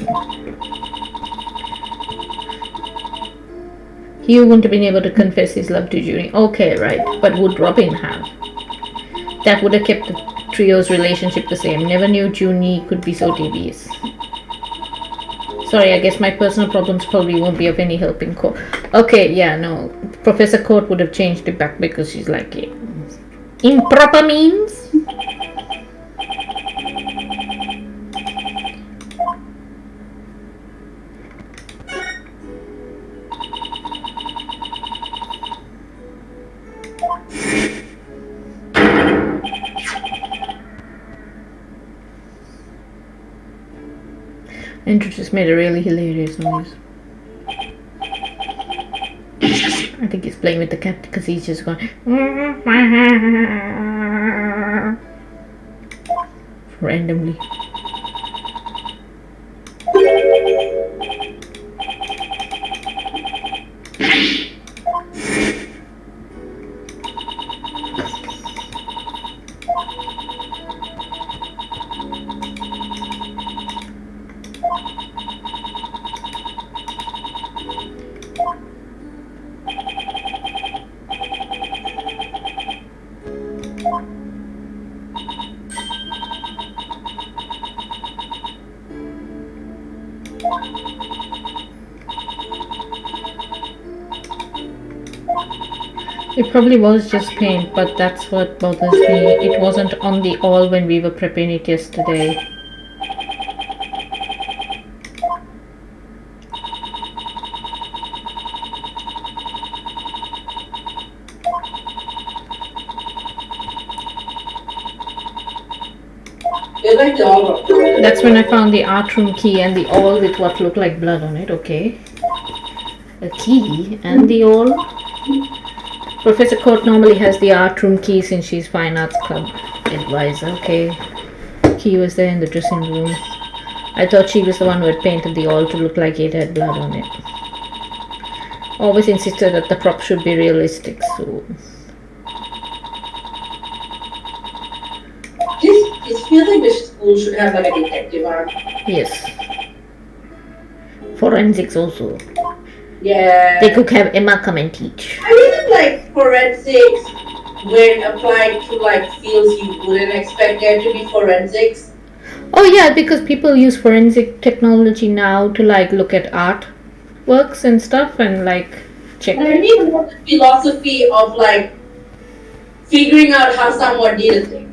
He wouldn't have been able to confess his love to Junie. Okay, right. But would Robin have? That would have kept the trio's relationship the same. Never knew Junie could be so devious. Sorry, I guess my personal problems probably won't be of any help in court. Okay, yeah, no. Professor Court would have changed it back because she's like, improper means? Andrew just made a really hilarious noise. I think he's playing with the cat because he's just going randomly. It probably was just paint, but that's what bothers me. It wasn't on the all when we were prepping it yesterday. That's when I found the art room key and the all with what looked like blood on it. Okay. A key and the all. Professor Court normally has the art room key since she's Fine Arts Club advisor. Okay. Key was there in the dressing room. I thought she was the one who had painted the all to look like it had blood on it. Always insisted that the prop should be realistic, so... It feels like the school should have like a detective arm. Yes. Forensics also. Yeah. They could have Emma come and teach. I really like forensics when applied to like fields you wouldn't expect there to be forensics. Oh yeah, because people use forensic technology now to like look at art works and stuff and like check. And I need more the philosophy of like figuring out how someone did a thing.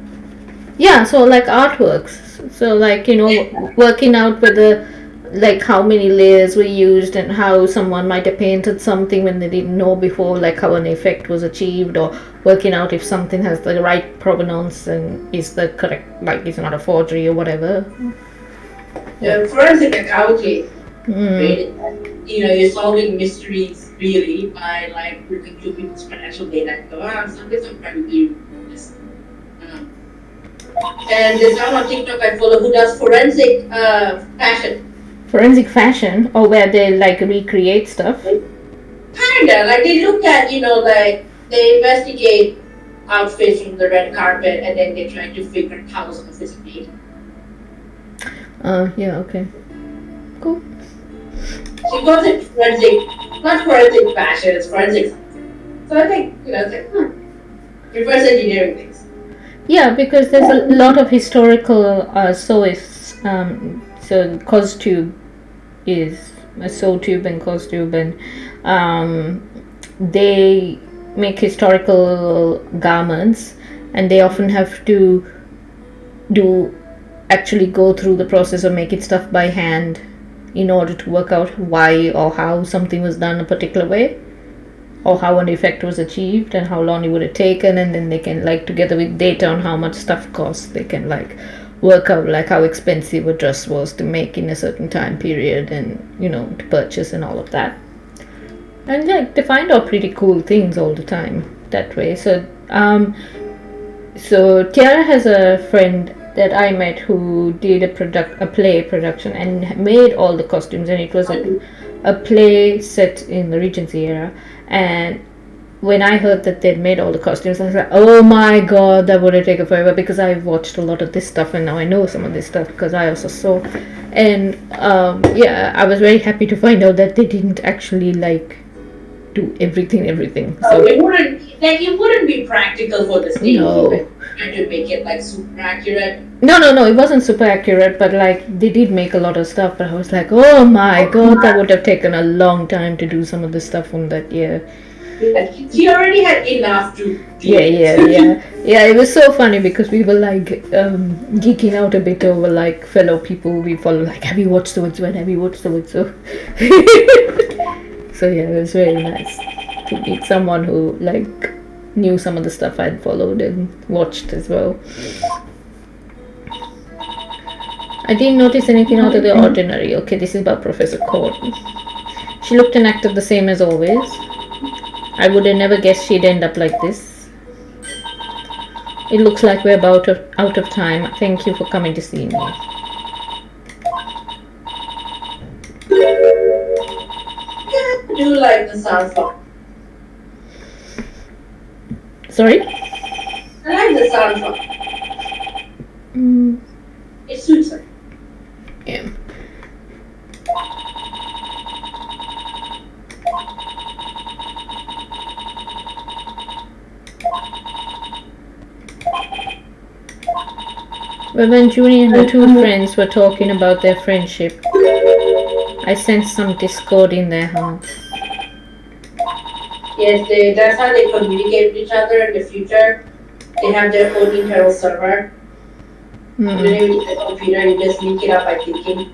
Yeah, so like artworks. So like, you know, working out whether like how many layers were used and how someone might have painted something when they didn't know before, like how an effect was achieved, or working out if something has the right provenance and is the correct, like it's not a forgery or whatever. Forensic accounting, right? You know, you're solving mysteries really by like looking through people's financial data and go, something's not trying to do this. And there's someone on TikTok I follow who does forensic fashion. Forensic fashion, or where they like recreate stuff. Kinda, like they look at, like they investigate outfits from the red carpet and then they try to figure out how some of it's made. Yeah, okay. Cool. She calls it forensic, not forensic fashion, it's forensic something. So I think, it's like, reverse engineering things. Yeah, because there's a lot of historical so cause tube is a sew tube and cause tube, and they make historical garments, and they often have to actually go through the process of making stuff by hand in order to work out why or how something was done a particular way, or how an effect was achieved and how long it would have taken, and then they can, like, together with data on how much stuff costs, they can like work out like how expensive a dress was to make in a certain time period, and to purchase and all of that. And like they find out pretty cool things all the time that way. So Tiara has a friend that I met who did a play production and made all the costumes, and it was a play set in the Regency era. And when I heard that they'd made all the costumes, I was like, oh my god, that would have taken forever, because I've watched a lot of this stuff and now I know some of this stuff because I also saw. And I was very happy to find out that they didn't actually like do everything. So it wouldn't be practical for the stage. No. Trying to make it like super accurate. No, it wasn't super accurate, but like they did make a lot of stuff. But I was like, oh my god, that would have taken a long time to do some of the stuff from that year. She already had enough to do. Yeah. It was so funny because we were like geeking out a bit over like fellow people we follow. Like, have you watched the Woods? When have you watched the Woods? So yeah, it was very nice to meet someone who like knew some of the stuff I'd followed and watched as well. I didn't notice anything out of the ordinary. Okay, this is about Professor Court. She looked and acted the same as always. I would have never guessed she'd end up like this. It looks like we're about out of time. Thank you for coming to see me. I do like the soundtrack. Sorry? I like the soundtrack. It suits her. Yeah. But when Junie and her two friends were talking about their friendship, I sensed some discord in their hearts. Yes, that's how they communicate with each other in the future. They have their own internal server. Mm. You don't even use the computer, you just link it up by clicking.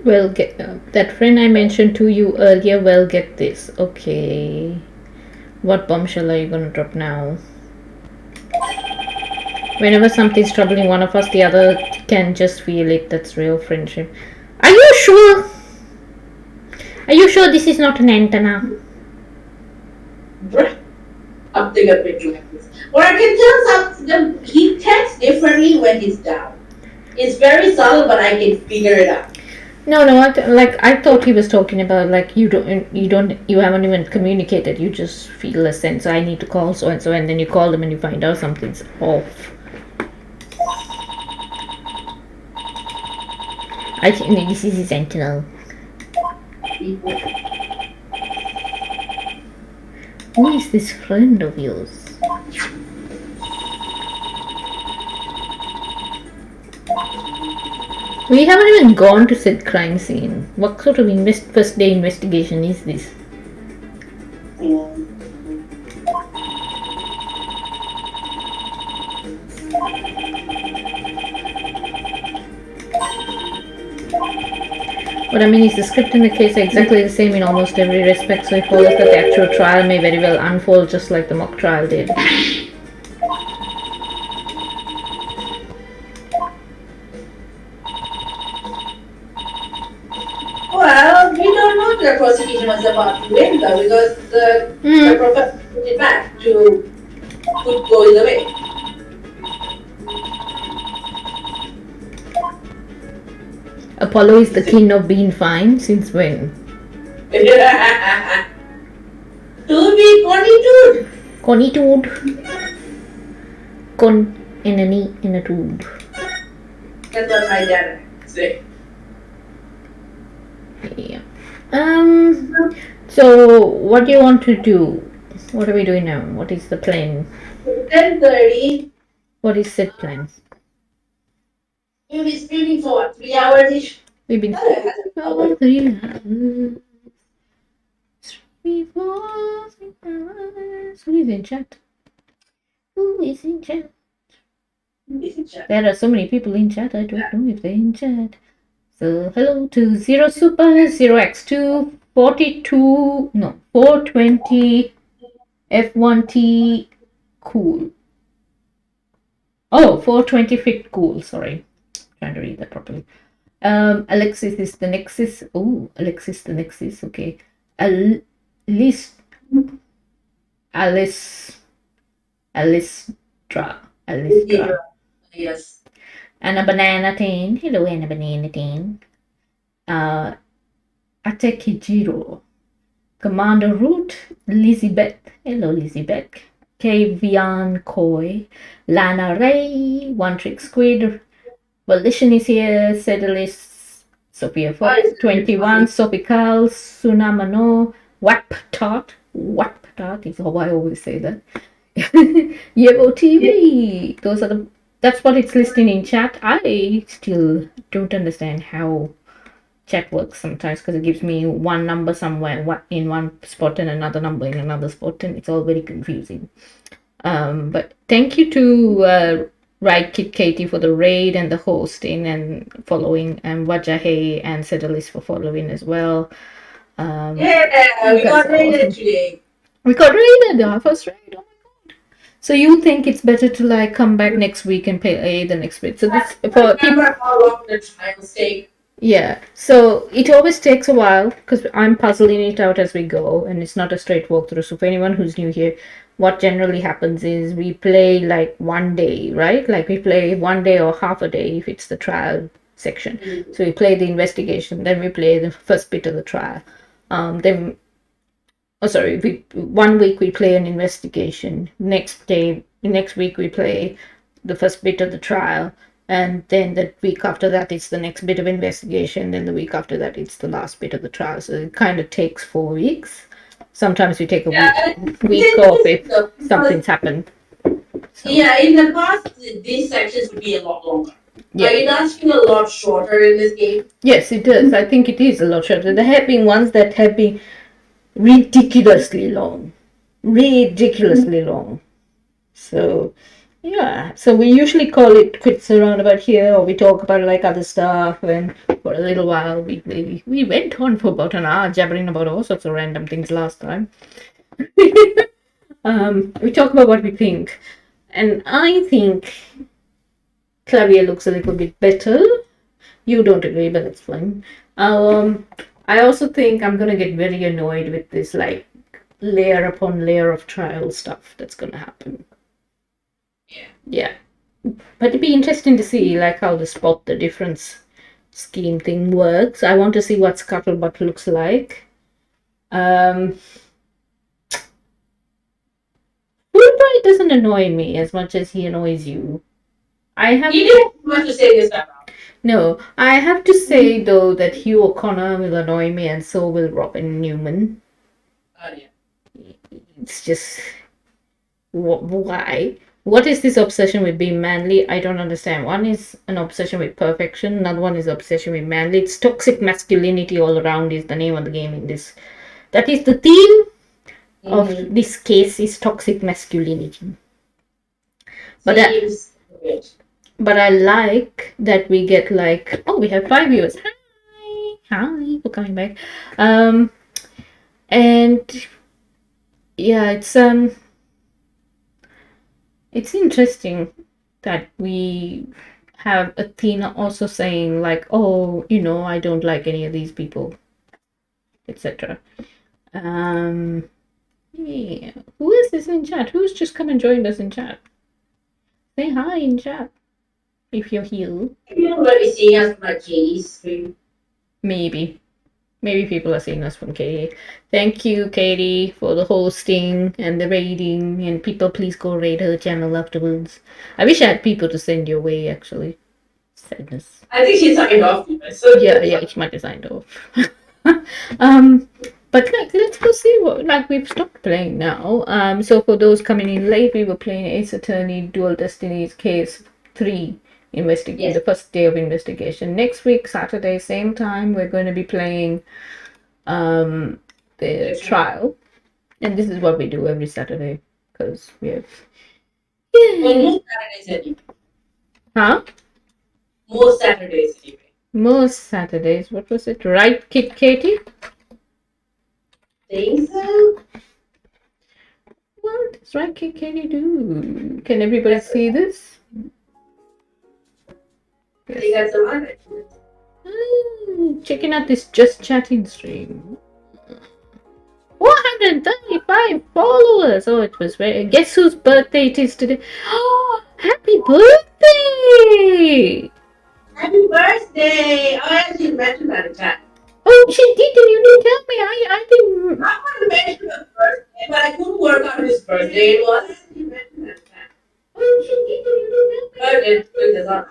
Well, that friend I mentioned to you earlier, well, get this. Okay. What bombshell are you gonna drop now? Whenever something's troubling one of us, the other can just feel it. That's real friendship. Are you sure? Are you sure this is not an antenna? Something a bit like this. Or I can tell something, he texts differently when he's down. It's very subtle, but I can figure it out. No. I thought he was talking about like you haven't even communicated. You just feel a sense. I need to call so and so, and then you call them and you find out something's off. I think this is sentinel. Who is this friend of yours? We haven't even gone to said crime scene. What sort of first day investigation is this? What I mean is the script and the case are exactly the same in almost every respect, so it follows that the actual trial may very well unfold just like the mock trial did. Well, we don't know the prosecution was about to win though, because the Mm. professor put it back to put goals away. Apollo is the king of being fine. Since when? To be continued. Conitude. Con in a knee in a tube. That's what my dad say. Yeah. So what do you want to do? What are we doing now? What is the plan? 10:30. What is set plan? We'll be streaming for what, 3 hours ish? We've been for 3 hours. 3, 4, 3 hours. Who is in chat? Who is in chat? There are so many people in chat. I don't know if they're in chat. So hello to Zero Super, 0x2, 42, no, 420, F1T, cool. Oh, 420 fit cool, sorry. Trying to read that properly. Alexis is the Nexus. Oh, Alexis the Nexus, okay. Alice, Alistra. Yes. Anna Banana Teen. Hello, Anna Banana Teen. Atekijiro. Commander Root. Lizzie-Beth. Hello, Lizzie-Beth. Kavian Koi. Lana Ray. One Trick Squid. Volition is here. Sedalis. Sophia Fox. 21. Sophie Carl. Sunamano. Wap Tot. Wap Tot is how I always say that. Yevo TV. Those are the. That's what it's listing in chat. I still don't understand how chat works sometimes because it gives me one number somewhere in one spot and another number in another spot, and it's all very confusing. But thank you to Right Kid Katie for the raid and the hosting and following, and Wajahe and Sedalis for following as well. Yeah, we got raided today. We got raided, our first raid. Oh my god! So you think it's better to like come back next week and pay the next week? So this for people. How long the trials take? Yeah, so it always takes a while because I'm puzzling it out as we go, and it's not a straight walkthrough. So for anyone who's new here, what generally happens is we play like one day, right? Like we play one day or half a day if it's the trial section. So we play the investigation, then we play the first bit of the trial. Then, oh sorry, 1 week we play an investigation. Next week we play the first bit of the trial, and then the week after that it's the next bit of investigation, then the week after that it's the last bit of the trial. So it kind of takes 4 weeks. Sometimes we take a week off if something's happened. So. Yeah, in the past these sections would be a lot longer. Yeah. But it does feel a lot shorter in this game. Yes, it does. I think it is a lot shorter. There have been ones that have been ridiculously long. So yeah, so we usually call it quits around about here, or we talk about like other stuff, and for a little while we went on for about an hour jabbering about all sorts of random things last time. We talk about what we think, and I think Clavier looks a little bit better. You don't agree, but that's fine. I also think I'm gonna get very annoyed with this like layer upon layer of trial stuff that's gonna happen. Yeah. But it'd be interesting to see like how the spot the difference scheme thing works. I want to see what Scuttlebutt looks like. Fulbright doesn't annoy me as much as he annoys you. You didn't want to say this time around. No, I have to say though that Hugh O'Connor will annoy me, and so will Robin Newman. Oh yeah. It's just why? What is this obsession with being manly? I don't understand. One is an obsession with perfection, another one is obsession with manly. It's toxic masculinity all around is the name of the game in this. That is the theme of this case is toxic masculinity. But I like that we get like, oh, we have 5 viewers. Hi for coming back. And yeah, it's interesting that we have Athena also saying like, oh, I don't like any of these people. etc. Yeah. Who is this in chat? Who's just come and joined us in chat? Say hi in chat if you're here. People will be seeing us from like Katie's stream. Maybe people are seeing us from Katie. Thank you, Katie, for the hosting and the raiding. And people, please go raid her channel afterwards. I wish I had people to send your way, actually. Sadness. I think she signed off. Yeah, she might have signed off. But like, let's go see what. Like, we've stopped playing now. So for those coming in late, we were playing Ace Attorney, Dual Destinies, Case 3. The first day of investigation. Next week, Saturday, same time, we're going to be playing the trial, and this is what we do every Saturday because we have Most Saturdays anyway. huh Most Saturdays anyway. most Saturdays. What was it, right, Kit Katie? Think so. What does right Kit Katie do? Can everybody see this? I think that's a lot. Checking out this just chatting stream. 435 followers. Oh, it was very. Guess whose birthday it is today? Oh, happy birthday! Happy birthday! Oh, I actually mentioned that in chat. Oh, she did, and you didn't tell me. I didn't. I wanted to mention his birthday, but I couldn't work out his birthday. It was. You mentioned that in chat. Oh, she did, and you didn't tell me. Oh, it this on.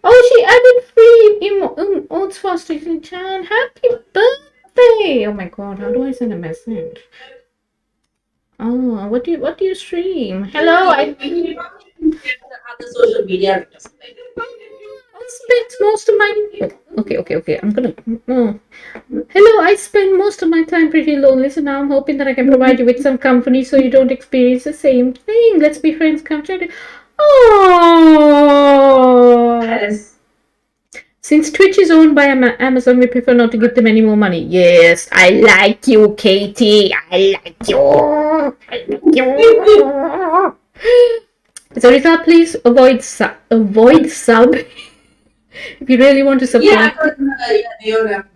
Oh, she added free oats fastest in chat. Happy birthday! Oh my god, how do I send a message? Oh, what do you stream? Hello, I Other social media. spent most of my. Okay. I'm gonna. Hello, I spend most of my time pretty lonely, so now I'm hoping that I can provide you with some company so you don't experience the same thing. Let's be friends, come chat. Oh. Yes. Since Twitch is owned by Amazon, we prefer not to give them any more money. Yes, I like you, Katie. I like you. As a result, please avoid sub if you really want to support. They don't have.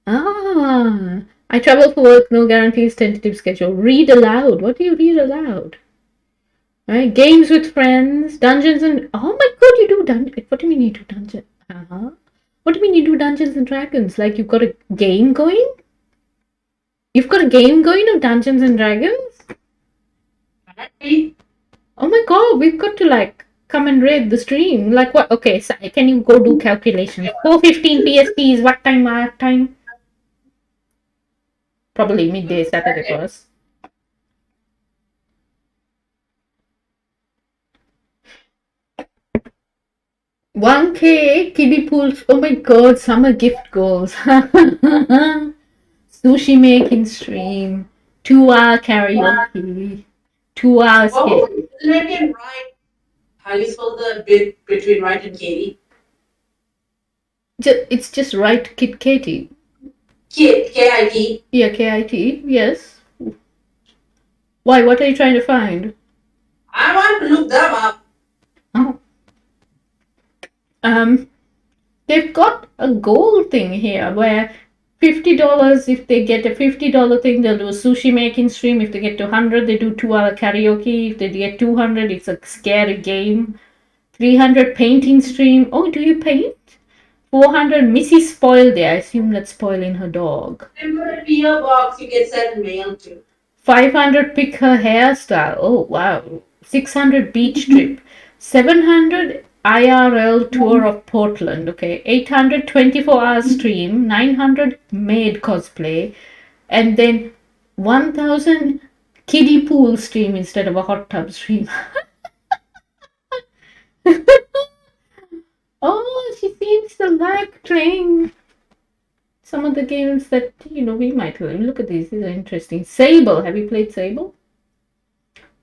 Ah, I travel for work. No guarantees. Tentative schedule. Read aloud. What do you read aloud? Right, games with friends, dungeons and oh my god, you do What do you mean you do dungeons? What do you mean you do Dungeons and Dragons? Like you've got a game going? You've got a game going of Dungeons and Dragons? Oh my god, we've got to like come and raid the stream. Like what? Okay, so can you go do calculations? 4:15 PST is what time? What time? Probably midday Saturday for us. 1K kiddie pools. Oh my god, summer gift goals. Sushi making stream. 2-hour karaoke. 2 hours. Oh, isn't it right? How you spell the bit between right and Katie? It's just right, Kit Katie. Kit, K-I-T. Yeah, K-I-T. Yes. Why? What are you trying to find? I want to look them up. Oh. They've got a goal thing here where $50 if they get a $50 thing, they'll do a sushi making stream. If they get to 100, they do 2-hour karaoke. If they get 200, it's a scary game. 300 painting stream. Oh, do you paint? 400 Missy spoiled there. I assume that's spoiling her dog. Remember a PO box you can send mail to. 500 pick her hairstyle. Oh wow. 600 beach trip. 700 IRL tour of Portland. Okay. 800 24-hour stream. 900 maid cosplay. And then 1000 kiddie pool stream instead of a hot tub stream. Oh, she seems to like playing some of the games that, we might learn. Look at these. These are interesting. Sable. Have you played Sable?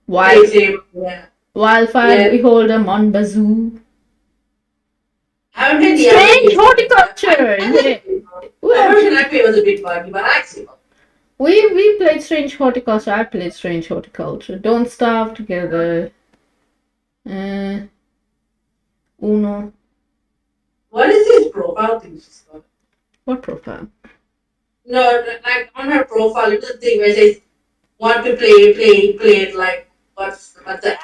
Yeah. Wildfire Beholder, Monbazoo. I haven't played the Strange Horticulture. The version I played was a bit buggy, but I like Sable. We played Strange Horticulture. I played Strange Horticulture. Don't Starve Together. Uno. What is this profile? profile thing she's got. What profile? No, like on her profile, you know the thing where it says want to play it like what's the app?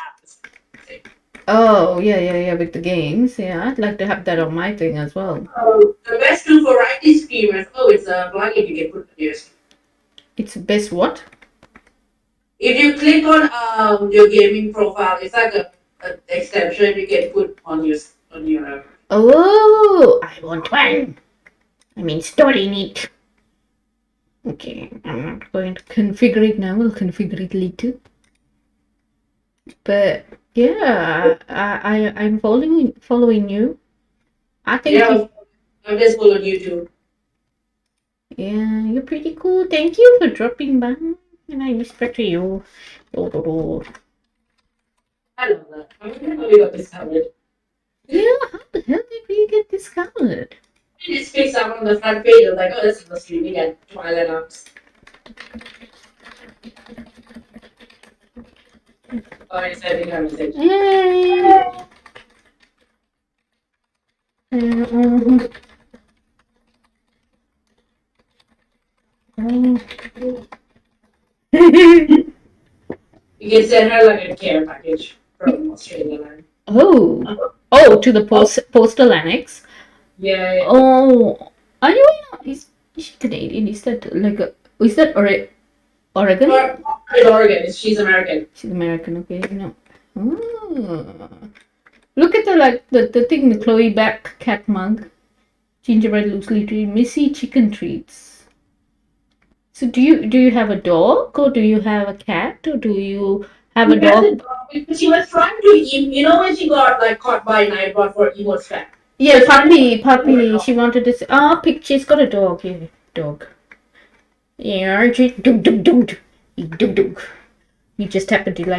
Oh, yeah, with the games. Yeah, I'd like to have that on my thing as well. Oh, the best tool for writing streamers. Oh, it's a plugin you can put on your screen. It's best what? If you click on your gaming profile, it's like a extension you can put on your. Oh, I want one. I mean, storing it. Okay, I'm not going to configure it now. We'll configure it later. But yeah, I'm following you. I think Yeah, I'm just following you too. yeah, you're pretty cool. Thank you for dropping by, and I respect you. Oh. I love that. I wonder how we got this covered. Yeah, how the hell did we get discovered? We just fixed up on the front page. I was like, oh, this is the streaming at Twilight Arms. Oh, I sending her a message. Yay! Mhm. You can send her like a care package from Australia. Oh, to the postal annex. Yeah. Oh, are you? Is she Canadian? Is that like a? Is that Oregon? It's Oregon. She's American. She's American. Okay, no. Oh. Look at the thing, the Chloe Back cat mug, gingerbread loosely treated, Missy chicken treats. So do you have a dog, or do you have a cat, or do you have a dog? She was trying to when she got like caught by a night bot for emo spam. Yeah, puppy. She wanted to say, pick. She's got a dog. Yeah, dog. Yeah, dug. You just happen to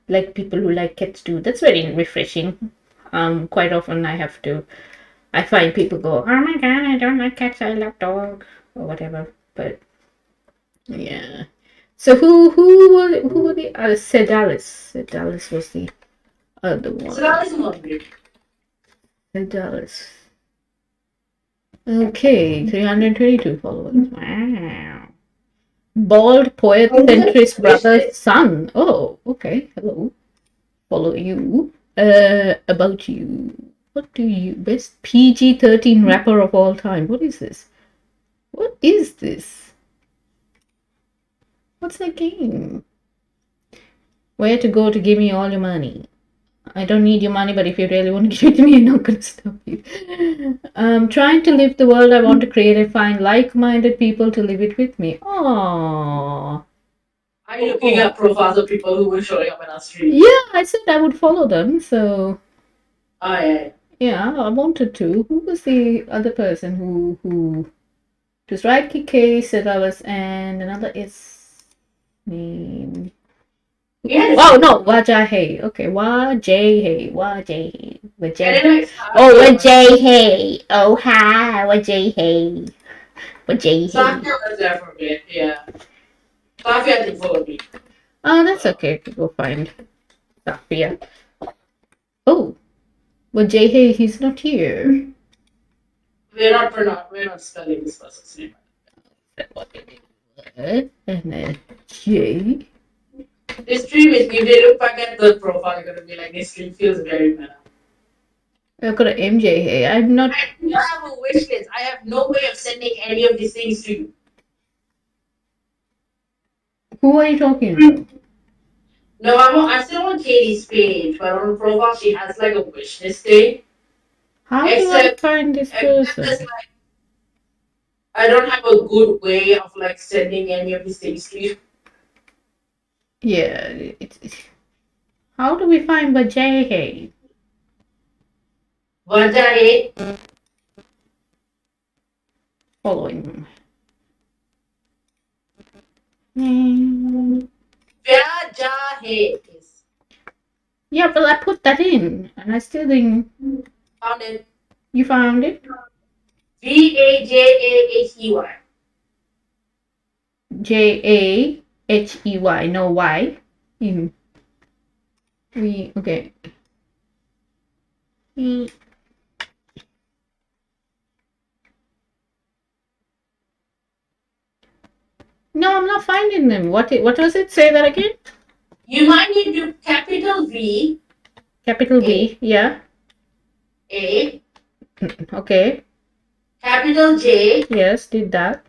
like people who like cats too. That's very refreshing. Quite often I find people go, oh my god, I don't like cats, I love dogs, or whatever. But yeah. So who were the Sedalis? Sedalis was the other one. So that is not good. Sedalis. Okay, 322 followers. Wow. Bald poet centrist brother's son. Oh, okay. Hello. Follow you. About you. What do you best PG-13 rapper of all time? What is this? What is this? What's that game? Where to go to give me all your money? I don't need your money, but if you really want to give it to me, I'm not gonna stop you. Trying to live the world I want to create and find like-minded people to live it with me. Aww. Are you looking at profiles of people who were showing up in our stream? Yeah, I said I would follow them, so Oh yeah. yeah, I wanted to. Who was the other person who it was right Kike, Sedalis, and another is name. Yes. Oh no, Wajahe. Okay, Wajahe. And Oh, Wajahe. Oh hi, Wajahe. Wajahe. Safia was there for a bit, yeah. Safia did follow me. Oh, that's okay. Go find Safia. Oh, Wajahe, he's not here. We're not spelling this person's name. And then J. This stream is, if they look back at the profile, you're gonna be like, this stream feels very meta. I've got an MJ here. I'm not. I do have a wish list. I have no way of sending any of these things to you. Who are you talking about? No, I'm still on Katie's page, but on her profile she has like a wish list thing. How do I find this person? Like, I don't have a good way of like sending any of these things to you. Yeah, how do we find Wajahe? Vajahe. Following him. Vajahe is. Yeah, but I put that in, and I still didn't. Found it. You found it? Vajahey. Jahey, no Y. Okay. No, I'm not finding them. What was it? Say that again. You might need to capital V Capital A V. Yeah. A Okay. capital J. Yes, did that.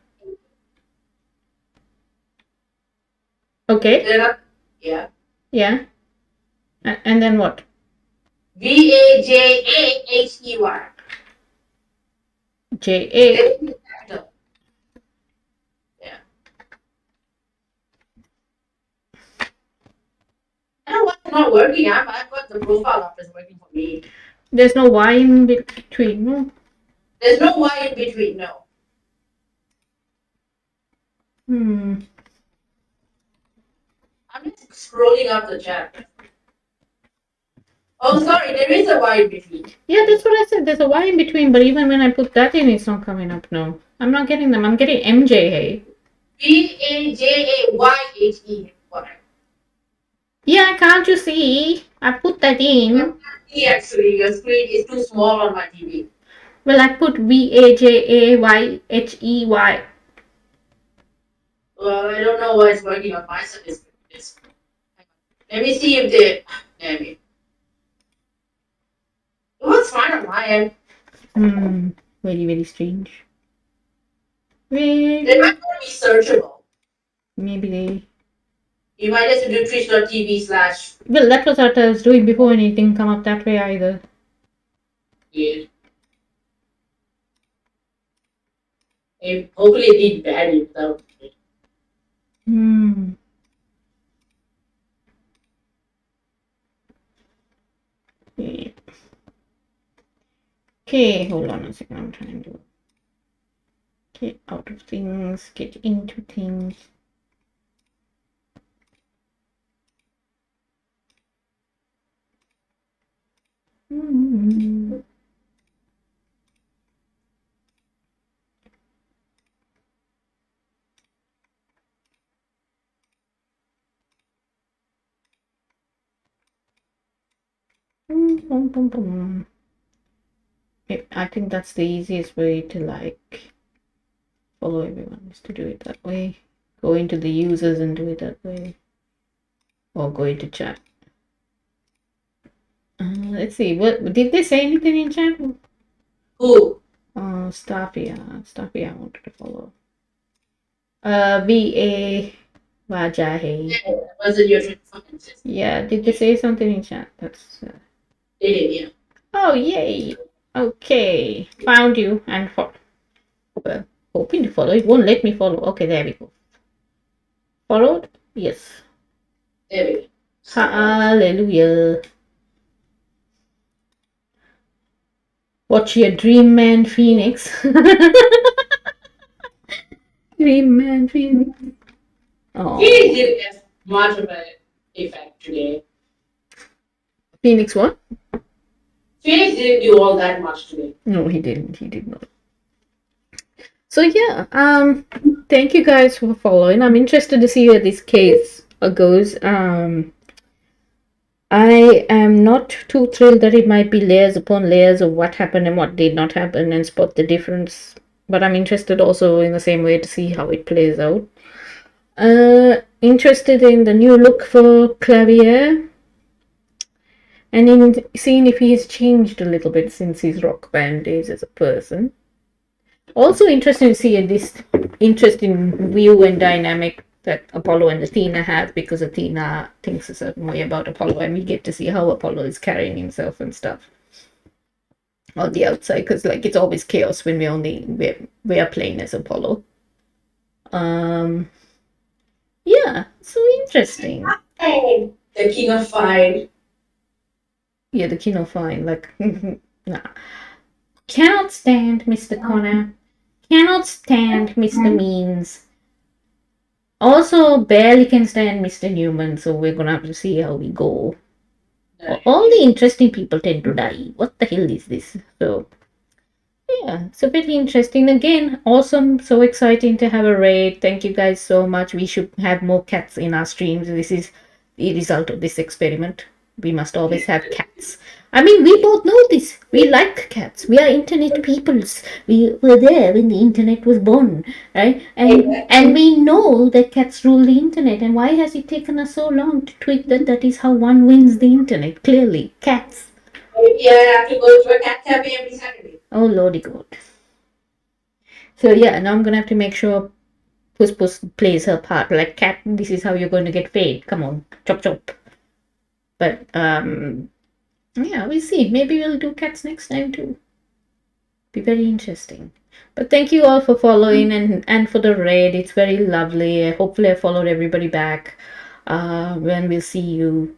Okay. Then yeah. Yeah. And then what? VAJAHEY. J A. Capital. Yeah. I don't know why it's not working. I've got the profile up. It's working for me. There's no Y in between. No. There's no Y in between. No. Hmm. I'm just scrolling up the chat. Oh, sorry. There is a Y in between. Yeah, that's what I said. There's a Y in between, but even when I put that in, it's not coming up. No, I'm not getting them. I'm getting MJ. Hey. VAJAYHE. Yeah, can't you see? I put that in. Yeah, actually, your screen is too small on my TV. Well, I put VAJAYHEY. Well, I don't know why it's working on my side. Let me see if they. Maybe. Well, it's fine on my end. Very, very strange. They might not be searchable. Maybe they. You might have to do twitch.tv/ Well, that was what I was doing before, and it didn't come up that way either. weird. Hopefully it did badly without it. Yeah. Okay, hold on a second. I'm trying to get out of things, get into things. I think that's the easiest way to like follow everyone is to do it that way. Go into the users and do it that way. Or go into chat. Let's see. What did they say anything in chat? Who? Staffy. Staffy I wanted to follow. VA Vajahe. Was it your Yeah, did they say something in chat? That's They did, yeah. Oh yay! Okay, found you and follow. Well, hoping to follow. It won't let me follow. Okay, there we go. Followed? Yes. There we go. Hallelujah. Watch your Dream Man Phoenix. Dream Man Phoenix. Oh. Phoenix didn't have much of an effect today. Phoenix what? Phoenix didn't do all that much today. No, he didn't. He did not. So yeah, thank you guys for following. I'm interested to see where this case goes. I am not too thrilled that it might be layers upon layers of what happened and what did not happen and spot the difference. But I'm interested also in the same way to see how it plays out. Interested in the new look for Clavier and in seeing if he's changed a little bit since his rock band days as a person. Also interesting to see this interesting view and dynamic that Apollo and Athena have, because Athena thinks a certain way about Apollo, and we get to see how Apollo is carrying himself and stuff on the outside, because like it's always chaos when we are playing as Apollo. Yeah, so interesting. Oh, the King of Fire. Yeah, the King of Fine, like nah. Cannot stand Mr. Connor. Cannot stand Mr. Means. Also, barely can stand Mr. Newman, so we're gonna have to see how we go. All the interesting people tend to die. What the hell is this? So, yeah, so very interesting. Again, awesome. So exciting to have a raid. Thank you guys so much. We should have more cats in our streams. This is the result of this experiment. we must always have cats. I mean, we both know this. We like cats. We are internet peoples. We were there when the internet was born, right? And we know that cats rule the internet. And why has it taken us so long to tweet that that is how one wins the internet? Clearly, cats. Maybe I have to go to a cat cafe every Saturday. Oh, lordy God. So yeah, now I'm gonna have to make sure Puss plays her part. Like, cat, this is how you're going to get paid. Come on, chop chop. But yeah, we'll see. Maybe we'll do cats next time too. Be very interesting. But thank you all for following and for the raid. It's very lovely. Hopefully I followed everybody back. When we'll see you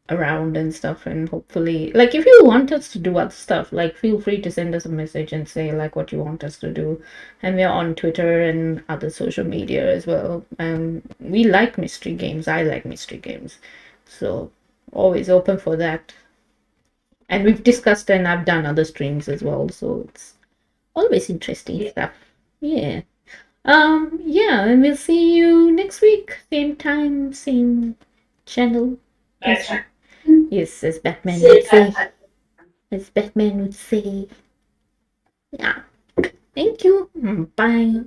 around and stuff, and hopefully, like, if you want us to do other stuff, like, feel free to send us a message and say like what you want us to do. And we're on Twitter and other social media as well. We like mystery games. I like mystery games, so always open for that. And we've discussed, and I've done other streams as well, so it's always interesting stuff. Yeah. Yeah, and we'll see you next week, same time, same channel. Yes, as Batman would say. As Batman would say. Yeah. Thank you. Bye.